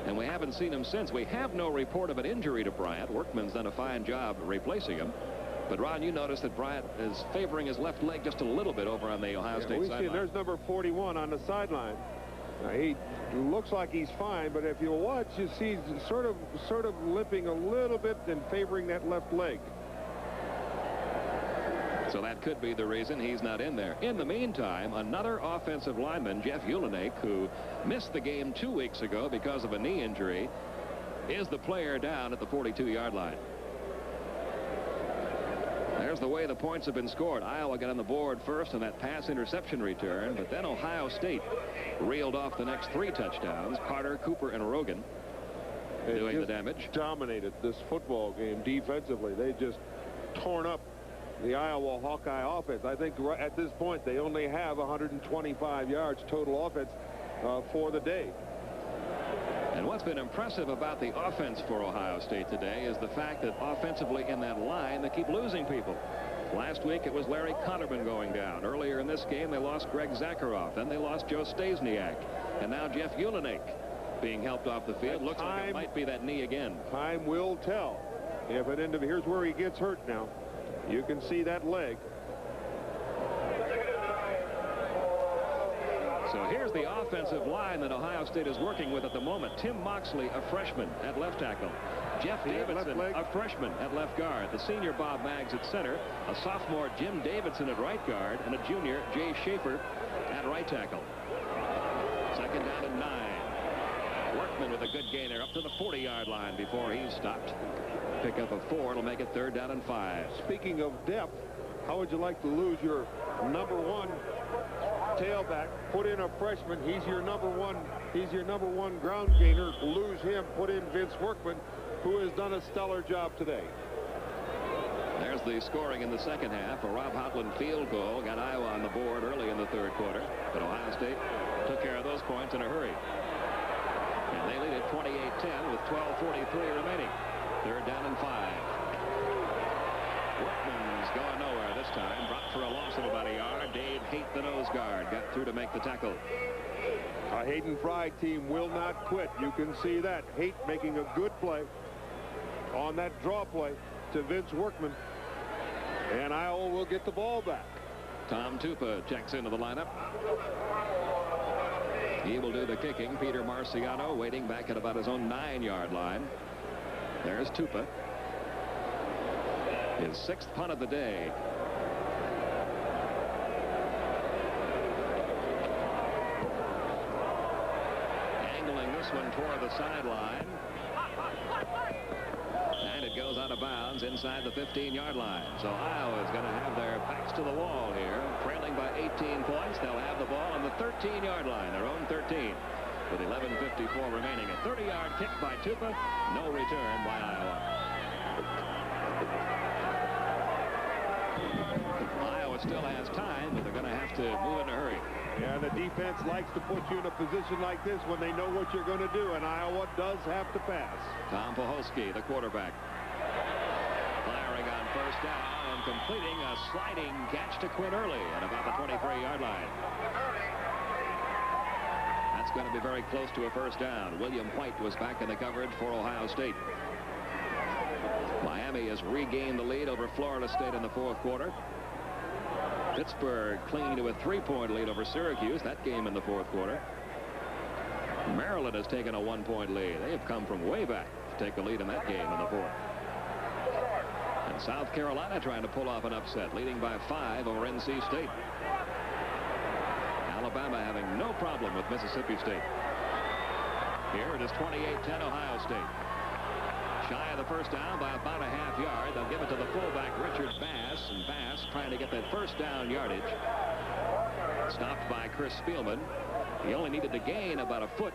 and we haven't seen him since. We have no report of an injury to Bryant. Workman's done a fine job replacing him. But, Ron, you noticed that Bryant is favoring his left leg just a little bit over on the Ohio State sideline. There's number 41 on the sideline. Now, he looks like he's fine, but if you watch, you see sort of limping a little bit and favoring that left leg. So that could be the reason he's not in there. In the meantime, another offensive lineman, Jeff Ulenek, who missed the game 2 weeks ago because of a knee injury, is the player down at the 42-yard line. There's the way the points have been scored. Iowa got on the board first on that pass interception return, but then Ohio State reeled off the next 3 touchdowns. Carter, Cooper, and Rogan doing the damage. Dominated this football game defensively. They just torn up the Iowa Hawkeye offense. I think at this point they only have 125 yards total offense for the day. And what's been impressive about the offense for Ohio State today is the fact that offensively in that line they keep losing people. Last week it was Larry Connerman going down. Earlier in this game they lost Greg Zakharoff. Then they lost Joe Stasiak. And now Jeff Ulenek being helped off the field. Looks like it might be that knee again. Time will tell. If an individual, here's where he gets hurt now. You can see that leg. So here's the offensive line that Ohio State is working with at the moment. Tim Moxley, a freshman at left tackle. Jeff Davidson, a freshman at left guard. The senior Bob Maggs at center. A sophomore Jim Davidson at right guard. And a junior Jay Schaefer at right tackle. Second down and 9. Workman with a good gainer up to the 40-yard line before he's stopped. Pick up a 4. It'll make it 3rd down and 5. Speaking of depth, how would you like to lose your number 1 tailback, put in a freshman? He's your number one ground gainer. Lose him, put in Vince Workman, who has done a stellar job today. There's the scoring in the second half. A Rob Houtland field goal got Iowa on the board early in the 3rd quarter, but Ohio State took care of those points in a hurry. And they lead at 28-10 with 12:43 remaining. 3rd down and 5. Workman's going nowhere this time. Dropped for a loss of about a yard. Dave Haight, the nose guard, got through to make the tackle. A Hayden Fry team will not quit. You can see that. Haight making a good play on that draw play to Vince Workman. And Iowa will get the ball back. Tom Tupa checks into the lineup. He will do the kicking. Peter Marciano waiting back at about his own 9-yard line. There's Tupa. His 6th punt of the day. Angling this one toward the sideline. And it goes out of bounds inside the 15-yard line. So Iowa is going to have their backs to the wall here. Trailing by 18 points. They'll have the ball on the 13-yard line, their own 13. With 11:54 remaining. A 30-yard kick by Tupa. No return by Iowa. Iowa still has time, but they're going to have to move in a hurry. Yeah, the defense likes to put you in a position like this when they know what you're going to do, and Iowa does have to pass. Tom Poholski, the quarterback, firing on 1st down and completing a sliding catch to Quinn Early at about the 23-yard line. That's going to be very close to a 1st down. William White was back in the coverage for Ohio State. Miami has regained the lead over Florida State in the 4th quarter. Pittsburgh clinging to a 3-point lead over Syracuse. That game in the 4th quarter. Maryland has taken a 1-point lead. They have come from way back to take the lead in that game in the 4th. And South Carolina trying to pull off an upset, leading by 5 over NC State. Alabama having no problem with Mississippi State. Here it is 28-10 Ohio State. Shy of the 1st down by about a half yard. They'll give it to the fullback Richard Bass, and Bass trying to get that 1st down yardage. Stopped by Chris Spielman. He only needed to gain about a foot,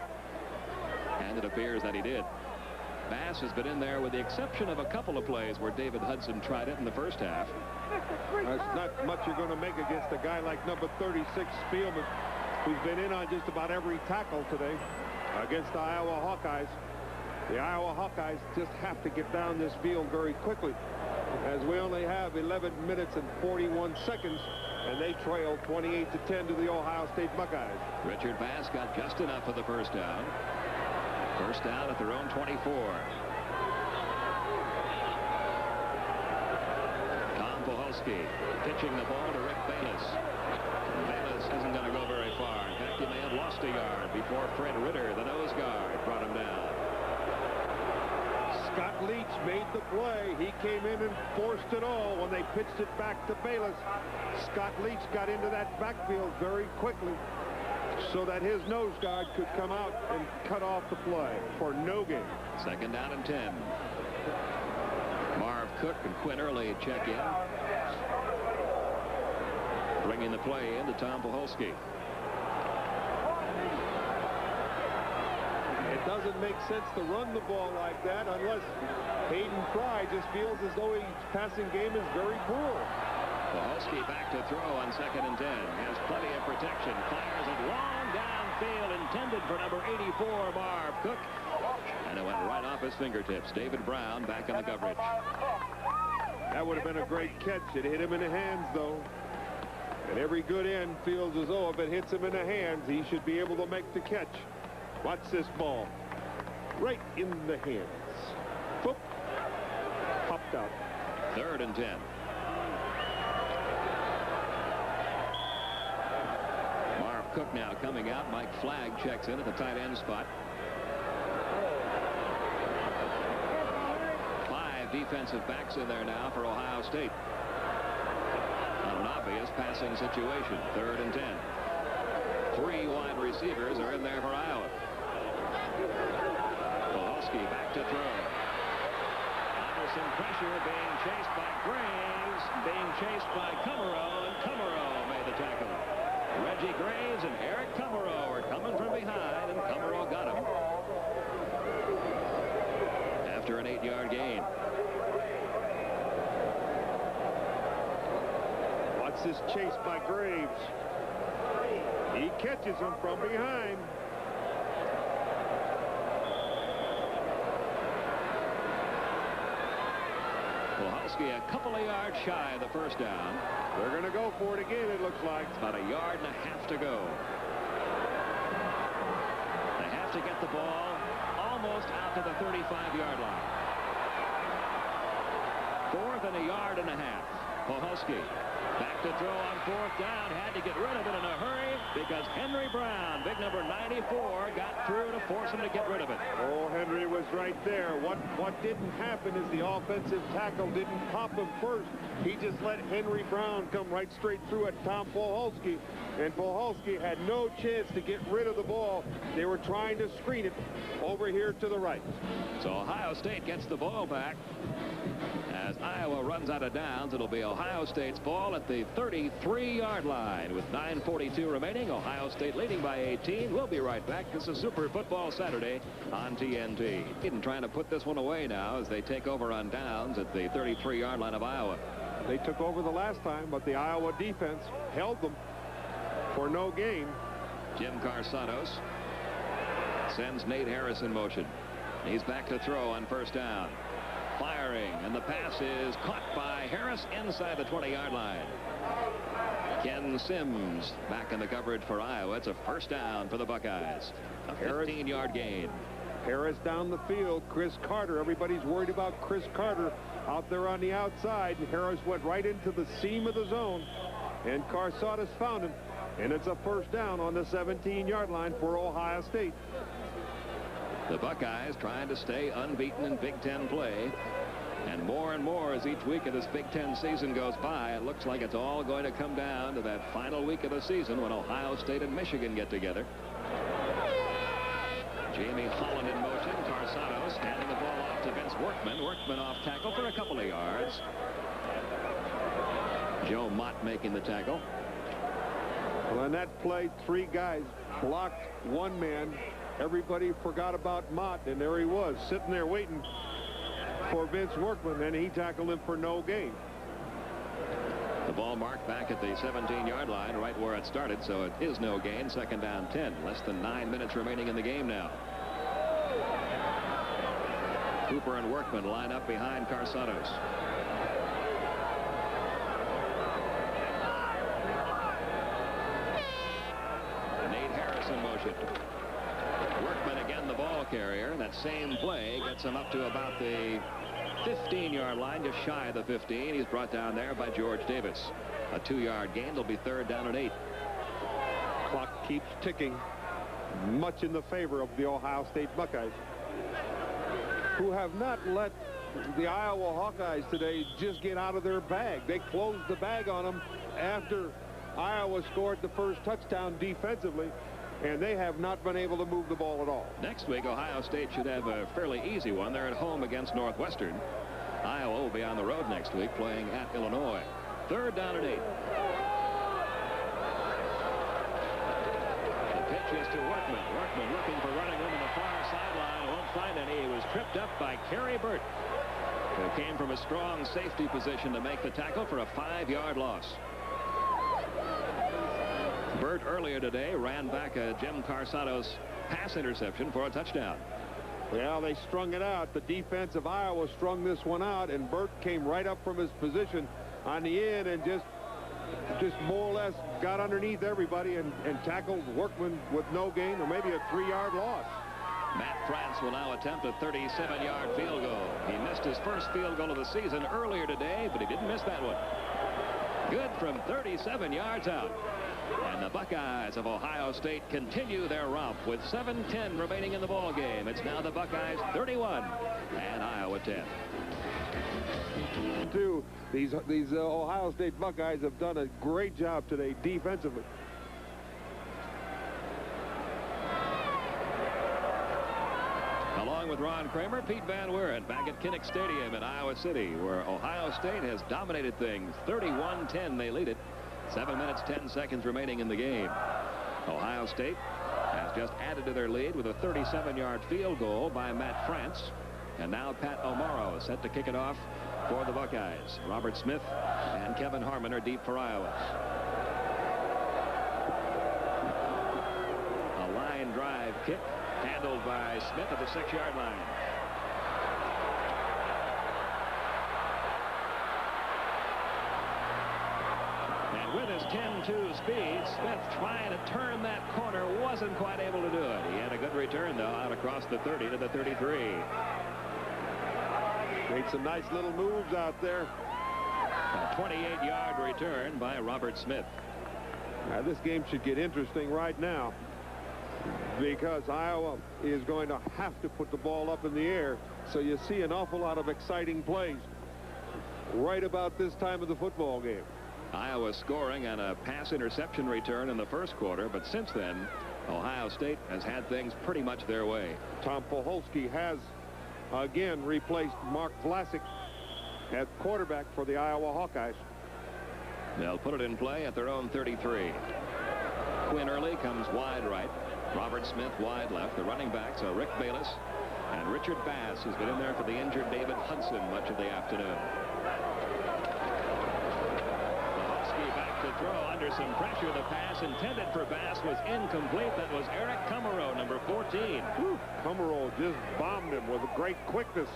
and it appears that he did. Bass has been in there with the exception of a couple of plays where David Hudson tried it in the 1st half. There's not much you're going to make against a guy like number 36 Spielman, who's been in on just about every tackle today against the Iowa Hawkeyes. The Iowa Hawkeyes just have to get down this field very quickly, as we only have 11 minutes and 41 seconds, and they trail 28-10 to the Ohio State Buckeyes. Richard Bass got just enough for the 1st down. 1st down at their own 24. Tom Poholski pitching the ball to Rick Bayless. Bayless isn't going to go very far. In fact, he may have lost a yard before Fred Ritter, the nose guard, brought him down. Scott Leach made the play. He came in and forced it all when they pitched it back to Bayless. Scott Leach got into that backfield very quickly so that his nose guard could come out and cut off the play for no gain. 2nd down and 10. Marv Cook and Quinn Early check in. Bringing the play in to Tom Poholski. It doesn't make sense to run the ball like that unless Hayden Fry just feels as though his passing game is very poor. Poholski back to throw on 2nd and 10. He has plenty of protection. Fires it long downfield, intended for number 84, Marv Cook. And it went right off his fingertips. David Brown back in the coverage. That would have been a great catch. It hit him in the hands, though. And every good end feels as though if it hits him in the hands, he should be able to make the catch. Watch this ball. Right in the hands. Boop. Popped out. 3rd and 10. Marv Cook now coming out. Mike Flagg checks in at the tight end spot. 5 defensive backs in there now for Ohio State. On an obvious passing situation. 3rd and 10. 3 wide receivers are in there for Iowa. Poholski back to throw. Under Some pressure being chased by Graves, being chased by Kummerow, and Kummerow made the tackle. Reggie Graves and Eric Kummerow are coming from behind, and Kummerow got him after an 8-yard gain. Watch this chase by Graves. He catches him from behind. Pohalski a couple of yards shy of the first down. They're going to go for it again, it looks like. It's about a yard and a half to go. They have to get the ball almost out to the 35-yard line. 4th and a yard and a half. Pohalski back to throw on 4th down. Had to get rid of it in a hurry because Henry Brown, big number 94, got through to force him to get rid of it. Oh, Henry was right there. What didn't happen is the offensive tackle didn't pop him first. He just let Henry Brown come right straight through at Tom Pohalski. And Pohalski had no chance to get rid of the ball. They were trying to screen it over here to the right. So Ohio State gets the ball back. As Iowa runs out of downs, it'll be Ohio State's ball at the 33-yard line. With 9:42 remaining, Ohio State leading by 18. We'll be right back. This is Super Football Saturday on TNT. Eden trying to put this one away now as they take over on downs at the 33-yard line of Iowa. They took over the last time, but the Iowa defense held them for no gain. Jim Carsados sends Nate Harris in motion. He's back to throw on first down. Firing, and the pass is caught by Harris inside the 20-yard line. Ken Sims back in the coverage for Iowa. It's a first down for the Buckeyes. A 15-yard gain. Harris down the field. Chris Carter. Everybody's worried about Chris Carter out there on the outside. And Harris went right into the seam of the zone. And Carsadas found him. And it's a first down on the 17-yard line for Ohio State. The Buckeyes trying to stay unbeaten in Big Ten play. And more as each week of this Big Ten season goes by, it looks like it's all going to come down to that final week of the season when Ohio State and Michigan get together. Jamie Holland in motion. Carsados handing the ball off to Vince Workman. Workman off tackle for a couple of yards. Joe Mott making the tackle. Well, on that play, 3 guys blocked 1 man. Everybody forgot about Mott, and there he was, sitting there waiting for Vince Workman, and he tackled him for no gain. The ball marked back at the 17-yard line, right where it started, so it is no gain. Second down 10. Less than 9 minutes remaining in the game now. Cooper and Workman line up behind Carsados. Nate Harris in motion. Workman again the ball carrier. That same play gets him up to about the 15-yard line, just shy of the 15. He's brought down there by George Davis. A 2-yard gain. It'll be third down and 8. Clock keeps ticking, much in the favor of the Ohio State Buckeyes, who have not let the Iowa Hawkeyes today just get out of their bag. They closed the bag on them after Iowa scored the first touchdown defensively, and they have not been able to move the ball at all. Next week, Ohio State should have a fairly easy one. They're at home against Northwestern. Iowa will be on the road next week playing at Illinois. Third down and 8. The pitch is to Workman. Workman looking for running room on the far sideline. Won't find any. He was tripped up by Kerry Burt, who came from a strong safety position to make the tackle for a 5-yard loss. Burt earlier today ran back a Jim Carsados pass interception for a touchdown. Well, they strung it out. The defense of Iowa strung this one out, and Burt came right up from his position on the end and just more or less got underneath everybody and tackled Workman with no gain, or maybe a 3-yard loss. Matt France will now attempt a 37-yard field goal. He missed his first field goal of the season earlier today, but he didn't miss that one. Good from 37 yards out. And the Buckeyes of Ohio State continue their romp with 7:10 remaining in the ball game. It's now the Buckeyes 31 and Iowa 10. These Ohio State Buckeyes have done a great job today defensively. Along with Ron Kramer, Pete Van Wieren back at Kinnick Stadium in Iowa City, where Ohio State has dominated things. 31-10, they lead it. 7 minutes, 10 seconds remaining in the game. Ohio State has just added to their lead with a 37-yard field goal by Matt France. And now Pat O'Morrow is set to kick it off for the Buckeyes. Robert Smith and Kevin Harmon are deep for Iowa. A line drive kick handled by Smith at the 6-yard line. And with his 10-2 speed, Smith trying to turn that corner, wasn't quite able to do it. He had a good return, though, out across the 30 to the 33. Made some nice little moves out there. A 28-yard return by Robert Smith. Now, this game should get interesting right now, because Iowa is going to have to put the ball up in the air. So you see an awful lot of exciting plays right about this time of the football game. Iowa scoring on a pass interception return in the first quarter, but since then, Ohio State has had things pretty much their way. Tom Poholski has again replaced Mark Vlasic at quarterback for the Iowa Hawkeyes. They'll put it in play at their own 33. Quinn Early comes wide right. Robert Smith wide left. The running backs are Rick Bayless and Richard Bass, who's been in there for the injured David Hudson much of the afternoon. Poholski back to throw under some pressure. The pass intended for Bass was incomplete. That was Eric Kumerow, number 14. Kumerow just bombed him with a great quickness.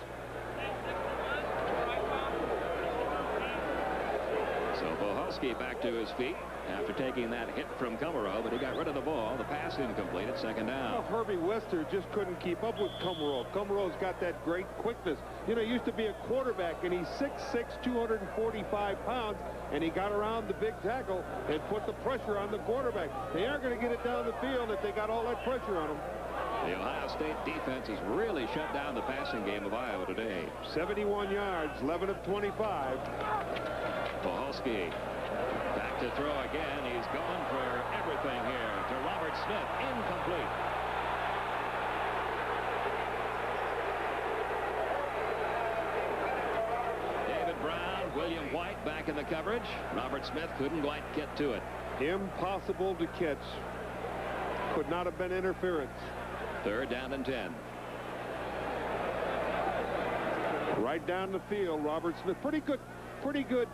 So Poholski back to his feet after taking that hit from Kumerow, but he got rid of the ball. The pass incomplete at second down. Well, Herbie Wester just couldn't keep up with Kumerow. Kumerow's got that great quickness. You know, he used to be a quarterback, and he's 6'6", 245 pounds, and he got around the big tackle and put the pressure on the quarterback. They aren't going to get it down the field if they got all that pressure on them. The Ohio State defense has really shut down the passing game of Iowa today. 71 yards, 11 of 25. Poholski back to throw again. He's going for everything here to Robert Smith. Incomplete. David Brown, William White back in the coverage. Robert Smith couldn't quite get to it. Impossible to catch. Could not have been interference. 3rd down and 10. Right down the field, Robert Smith. Pretty good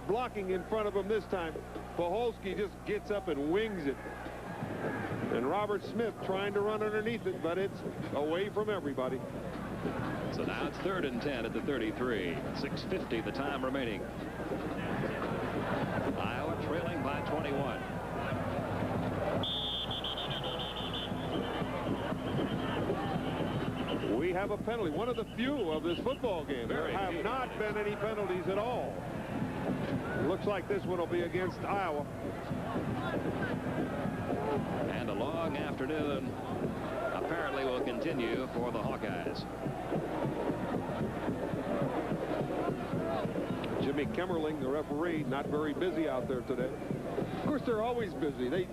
blocking in front of him this time. Poholski just gets up and wings it. And Robert Smith trying to run underneath it, but it's away from everybody. So now it's 3rd and 10 at the 33. 6:50 the time remaining. Iowa trailing by 21. We have a penalty, one of the few of this football game. There have not been any penalties at all. Looks like this one will be against Iowa. And a long afternoon apparently will continue for the Hawkeyes. Jimmy Kemmerling, the referee, not very busy out there today. Of course, they're always busy. They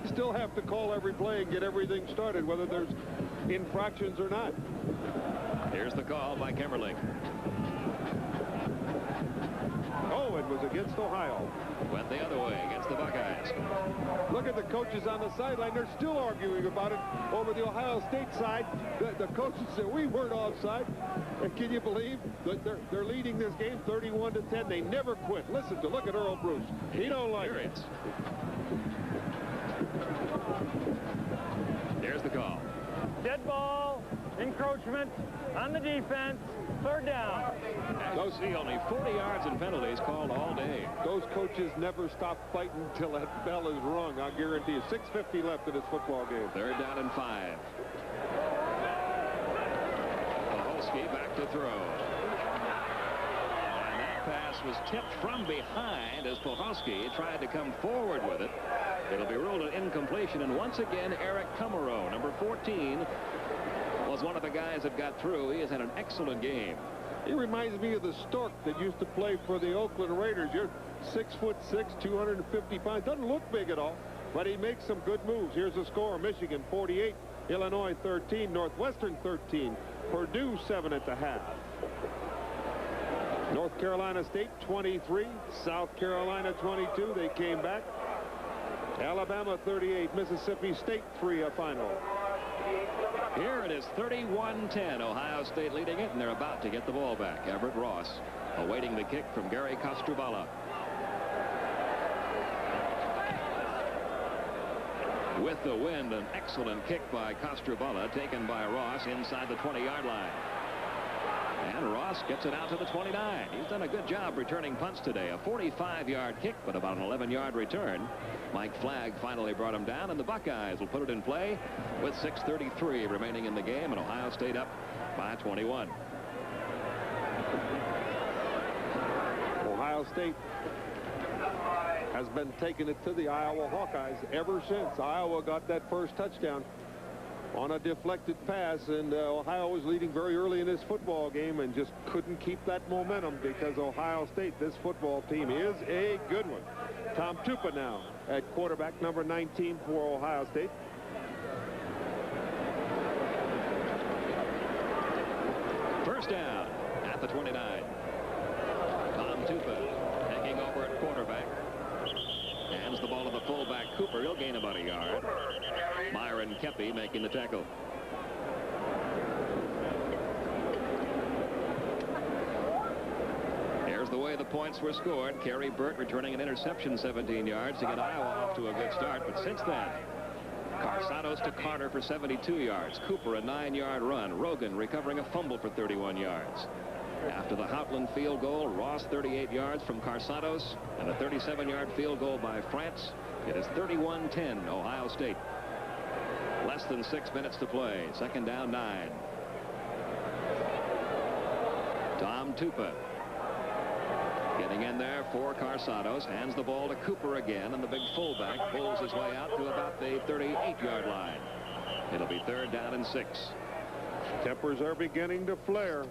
still have to call every play and get everything started, whether there's infractions or not. Here's the call by Kemmerling. Oh, it was against Ohio. Went the other way against the Buckeyes. Look at the coaches on the sideline. They're still arguing about it over the Ohio State side. The coaches said we weren't offside. And can you believe that they're leading this game 31-10? They never quit. Look at Earl Bruce. He don't like it. Here's the call. Dead ball, encroachment on the defense, 3rd down. As you see, only 40 yards in penalties called all day. Those coaches never stop fighting until that bell is rung, I guarantee you. 6:50 left in this football game. 3rd down and 5. Poholski back to throw. And that pass was tipped from behind as Poholski tried to come forward with it. It'll be ruled an incompletion, and once again, Eric Kumerow, number 14, was one of the guys that got through. He has had an excellent game. He reminds me of the Stork that used to play for the Oakland Raiders. You're 6'6", 250 pounds. Doesn't look big at all, but he makes some good moves. Here's the score: Michigan 48, Illinois 13, Northwestern 13, Purdue 7 at the half. North Carolina State 23, South Carolina 22. They came back. Alabama 38, Mississippi State 3 a final. Here it is 31-10. Ohio State leading it, and they're about to get the ball back. Everett Ross awaiting the kick from Gary Kostrubala. With the wind, an excellent kick by Kostrubala, taken by Ross inside the 20-yard line. And Ross gets it out to the 29. He's done a good job returning punts today. A 45-yard kick, but about an 11-yard return. Mike Flagg finally brought him down, and the Buckeyes will put it in play with 6:33 remaining in the game, and Ohio State up by 21. Ohio State has been taking it to the Iowa Hawkeyes ever since Iowa got that first touchdown on a deflected pass, and Ohio was leading very early in this football game and just couldn't keep that momentum because Ohio State, this football team, is a good one. Tom Tupa now at quarterback, number 19 for Ohio State. First down at the 29. Tom Tupa taking over at quarterback. Hands the ball to the fullback, Cooper. He'll gain about a yard. Myron Kepi making the tackle. Here's the way the points were scored. Kerry Burt returning an interception 17 yards to get Iowa off to a good start. But since then, Carsados to Carter for 72 yards. Cooper a 9-yard run. Rogan recovering a fumble for 31 yards. After the Houtland field goal, Ross 38 yards from Carsados, and a 37-yard field goal by France. It is 31-10 Ohio State. Less than 6 minutes to play. Second down, 9. Tom Tupa getting in there for Carsados. Hands the ball to Cooper again, and the big fullback pulls his way out to about the 38-yard line. It'll be third down and 6. Tempers are beginning to flare.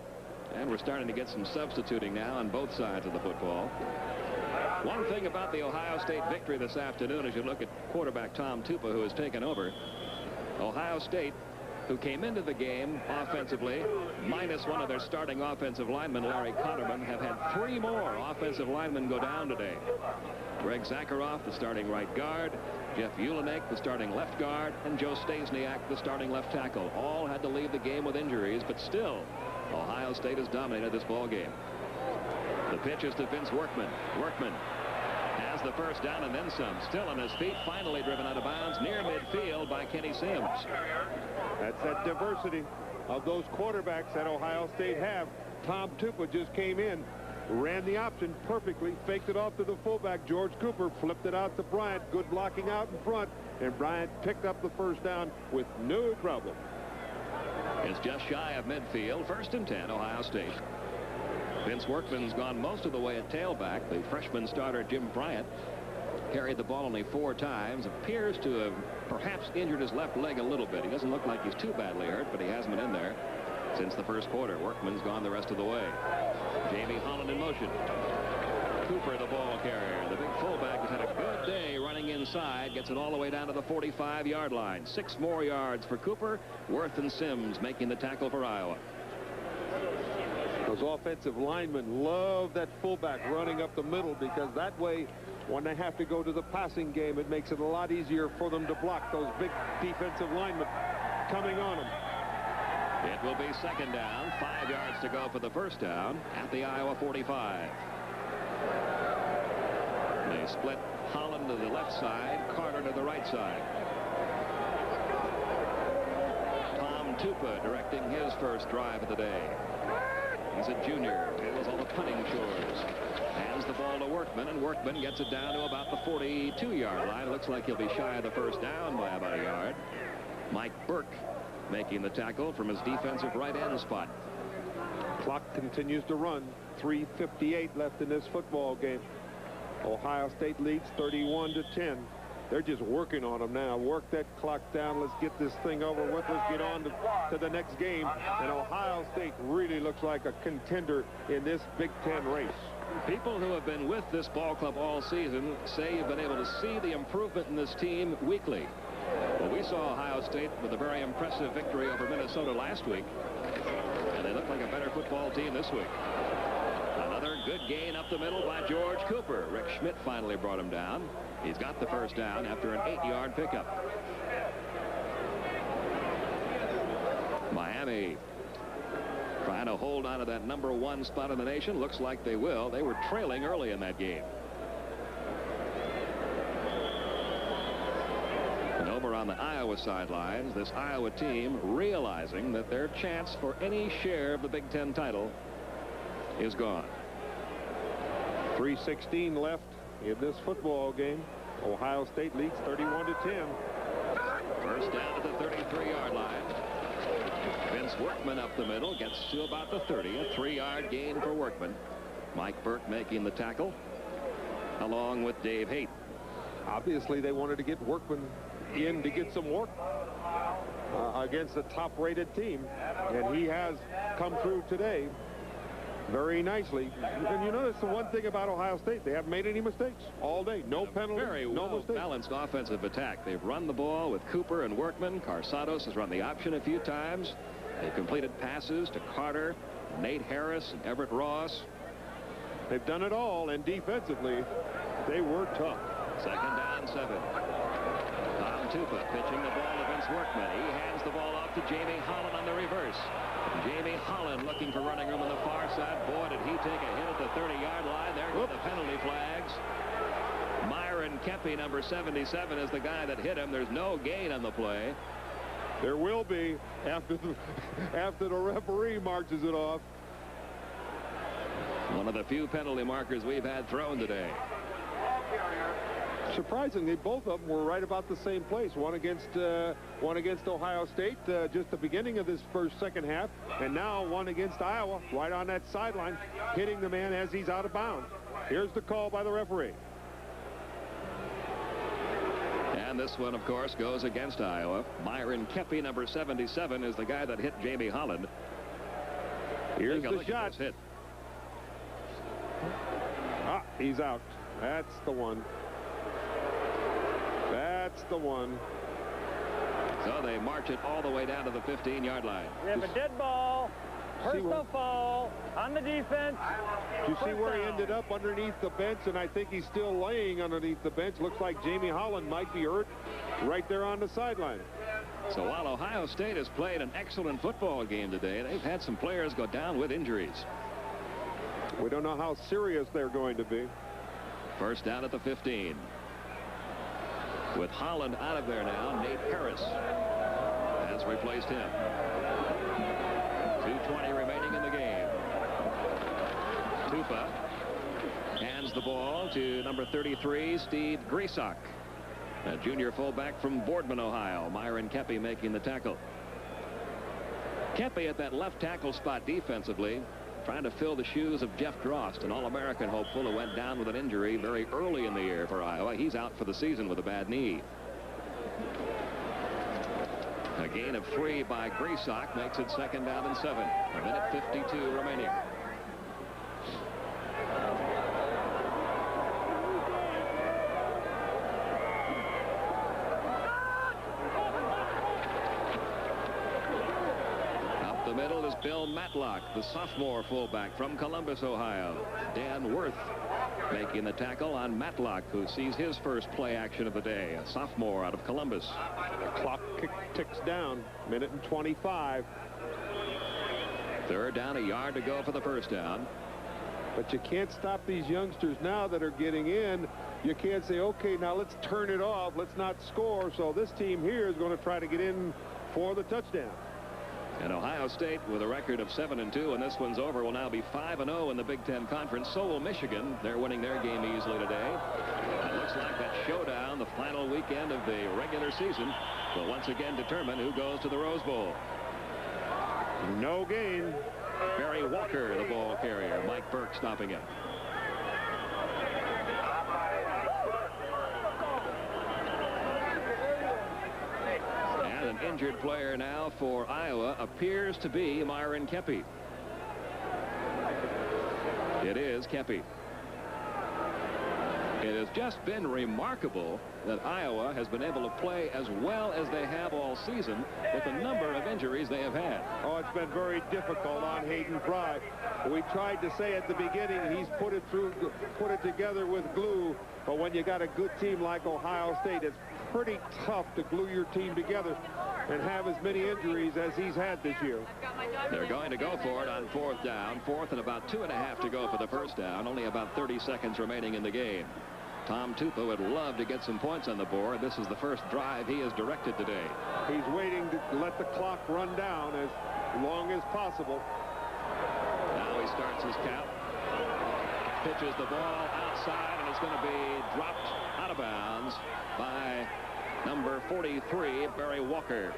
And we're starting to get some substituting now on both sides of the football. One thing about the Ohio State victory this afternoon, as you look at quarterback Tom Tupa, who has taken over, Ohio State, who came into the game offensively, minus one of their starting offensive linemen, Larry Connerman, have had 3 more offensive linemen go down today. Greg Zakharoff, the starting right guard, Jeff Ulenek, the starting left guard, and Joe Stasiak, the starting left tackle. All had to leave the game with injuries, but still, Ohio State has dominated this ball game. The pitch is to Vince Workman. Workman has the first down and then some. Still on his feet, finally driven out of bounds near midfield by Kenny Sims. That's that diversity of those quarterbacks that Ohio State have. Tom Tupa just came in, ran the option perfectly, faked it off to the fullback, George Cooper, flipped it out to Bryant. Good blocking out in front, and Bryant picked up the first down with no problem. It's just shy of midfield. First and 10, Ohio State. Vince Workman's gone most of the way at tailback. The freshman starter, Jim Bryant, carried the ball only 4 times. Appears to have perhaps injured his left leg a little bit. He doesn't look like he's too badly hurt, but he has been in there since the first quarter. Workman's gone the rest of the way. Jamie Holland in motion. Cooper, the ball carrier. The big fullback has had a good day running inside. Gets it all the way down to the 45-yard line. 6 more yards for Cooper. Worth and Sims making the tackle for Iowa. Those offensive linemen love that fullback running up the middle, because that way, when they have to go to the passing game, it makes it a lot easier for them to block those big defensive linemen coming on them. It will be second down. 5 yards to go for the first down at the Iowa 45. They split Holland to the left side, Carter to the right side. Tom Tupa directing his first drive of the day. He's a junior, handles all the punting chores. Hands the ball to Workman, and Workman gets it down to about the 42-yard line. Looks like he'll be shy of the first down by about a yard. Mike Burke making the tackle from his defensive right end spot. Clock continues to run. 3:58 left in this football game. Ohio State leads 31-10. They're just working on them now. Work that clock down. Let's get this thing over with. Let's get on to the next game. And Ohio State really looks like a contender in this Big Ten race. People who have been with this ball club all season say you've been able to see the improvement in this team weekly. Well, we saw Ohio State with a very impressive victory over Minnesota last week, and they look like a better football team this week. Another good gain up the middle by George Cooper. Rick Schmidt finally brought him down. He's got the first down after an 8-yard pickup. Miami trying to hold on to that #1 spot in the nation. Looks like they will. They were trailing early in that game. And over on the Iowa sidelines, this Iowa team realizing that their chance for any share of the Big Ten title is gone. 3:16 left in this football game. Ohio State leads 31-10. First down at the 33-yard line. Vince Workman up the middle, gets to about the 30. A 3-yard gain for Workman. Mike Burke making the tackle along with Dave Haight. Obviously, they wanted to get Workman in to get some work against a top-rated team, and he has come through today very nicely. And you notice the one thing about Ohio State, they haven't made any mistakes all day. No penalty, very no well mistakes. Balanced offensive attack. They've run the ball with Cooper and Workman. Carsados has run the option a few times. They've completed passes to Carter, Nate Harris, and Everett Ross. They've done it all, and defensively, they were tough. Second down, 7. Tom Tupa pitching the ball to Vince Workman. He hands the ball off to Jamie Holland on the reverse. Jamie Holland looking for running room on the far side. Boy, did he take a hit at the 30-yard line. There go the penalty flags. Myron Kempe, number 77, is the guy that hit him. There's no gain on the play. There will be after the referee marches it off. One of the few penalty markers we've had thrown today. Surprisingly, both of them were right about the same place. One against Ohio State, just the beginning of this second half, and now one against Iowa, right on that sideline, hitting the man as he's out of bounds. Here's the call by the referee. And this one, of course, goes against Iowa. Myron Kempe, number 77, is the guy that hit Jamie Holland. Here's the shot. Hit. Ah, he's out. That's the one. That's the one. So they march it all the way down to the 15-yard line. We have a dead ball. Personal foul on the defense. You see where he ended up underneath the bench, and I think he's still laying underneath the bench. Looks like Jamie Holland might be hurt right there on the sideline. So while Ohio State has played an excellent football game today, they've had some players go down with injuries. We don't know how serious they're going to be. First down at the 15. With Holland out of there now, Nate Harris has replaced him. 2:20 remaining in the game. Tupa hands the ball to number 33, Steve Grisak, a junior fullback from Boardman, Ohio. Myron Kempe making the tackle. Kempe at that left tackle spot defensively, trying to fill the shoes of Jeff Drost, an All-American hopeful who went down with an injury very early in the year for Iowa. He's out for the season with a bad knee. A gain of 3 by Grisak makes it second down and 7. 1:52 remaining. Up the middle is Bill Matlock, the sophomore fullback from Columbus, Ohio. Dan Worth making the tackle on Matlock, who sees his first play action of the day, a sophomore out of Columbus. The clock ticks down. 1:25. Third down, a yard to go for the first down. But you can't stop these youngsters now that are getting in. You can't say, okay, now let's turn it off. Let's not score. So this team here is going to try to get in for the touchdown. And Ohio State, with a record of 7-2, and this one's over, will now be 5-0 in the Big Ten Conference. So will Michigan. They're winning their game easily today. It looks like that showdown, the final weekend of the regular season, will once again determine who goes to the Rose Bowl. No gain. Barry Walker, the ball carrier. Mike Burke stopping him. And an injured player now for Iowa appears to be Myron Kempe. It is Kempe. It has just been remarkable that Iowa has been able to play as well as they have all season with the number of injuries they have had. Oh, it's been very difficult on Hayden Fry. We tried to say at the beginning he's put it together with glue, but when you got a good team like Ohio State, it's pretty tough to glue your team together and have as many injuries as he's had this year. They're going to go for it on 4th down. 4th and about 2.5 to go for the first down. Only about 30 seconds remaining in the game. Tom Tupa would love to get some points on the board. This is the first drive he has directed today. He's waiting to let the clock run down as long as possible. Now he starts his count. Pitches the ball outside, and it's going to be dropped out of bounds by number 43, Barry Walker.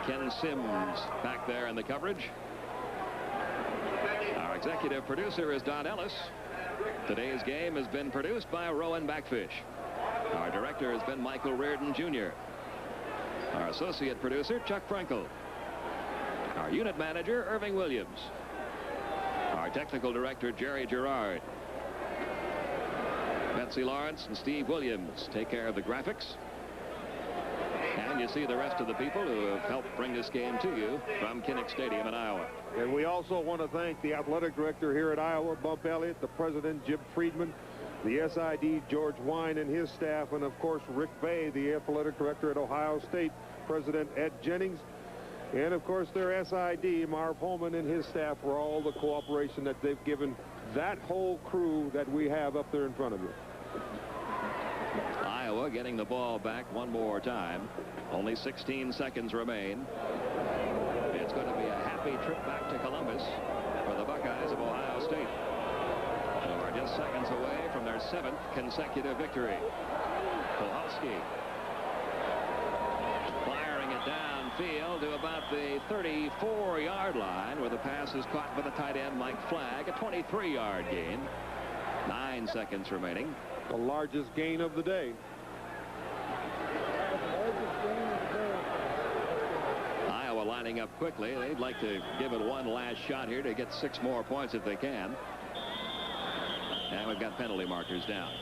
Ken Sims back there in the coverage. Our executive producer is Don Ellis. Today's game has been produced by Rowan Backfish. Our director has been Michael Reardon Jr. Our associate producer, Chuck Frankel. Our unit manager, Irving Williams. Our technical director, Jerry Gerard. Betsy Lawrence and Steve Williams take care of the graphics. And you see the rest of the people who have helped bring this game to you from Kinnick Stadium in Iowa. And we also want to thank the athletic director here at Iowa, Bump Elliott, the president, Jim Friedman, the SID, George Wine and his staff, and of course, Rick Bay, the athletic director at Ohio State, President Ed Jennings, and of course, their SID, Marv Holman and his staff, for all the cooperation that they've given that whole crew that we have up there in front of you. Iowa getting the ball back one more time. Only 16 seconds remain. It's going to be a happy trip back to Columbus for the Buckeyes of Ohio State, who are just seconds away from their 7th consecutive victory. Kowalski firing it downfield to about the 34-yard line, where the pass is caught by the tight end Mike Flagg. A 23-yard gain. 9 seconds remaining. The largest gain of the day. Iowa lining up quickly. They'd like to give it one last shot here to get 6 more points if they can. And we've got penalty markers down.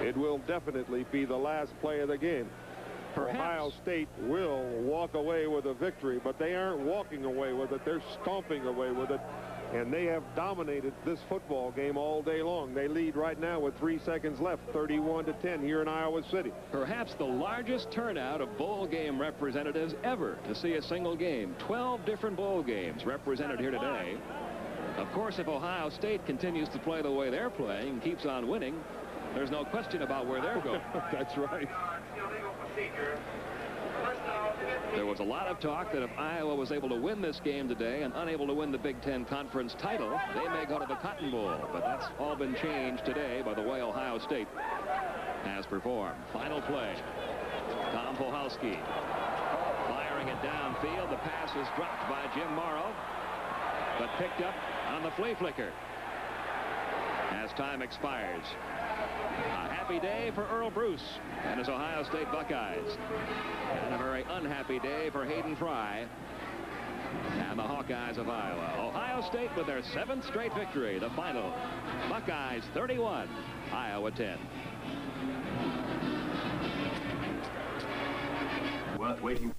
It will definitely be the last play of the game. Perhaps. Ohio State will walk away with a victory, but they aren't walking away with it. They're stomping away with it. And they have dominated this football game all day long. They lead right now with 3 seconds left, 31-10 here in Iowa City. Perhaps the largest turnout of bowl game representatives ever to see a single game. 12 different bowl games represented here today. Of course, if Ohio State continues to play the way they're playing and keeps on winning, there's no question about where they're going. That's right. There was a lot of talk that if Iowa was able to win this game today and unable to win the Big Ten Conference title, they may go to the Cotton Bowl. But that's all been changed today by the way Ohio State has performed. Final play. Tom Pohalski firing it downfield. The pass is dropped by Jim Morrow, but picked up on the flea flicker as time expires. A happy day for Earl Bruce and his Ohio State Buckeyes. And a very unhappy day for Hayden Fry and the Hawkeyes of Iowa. Ohio State with their 7th straight victory. The final, Buckeyes 31, Iowa 10. Worth waiting.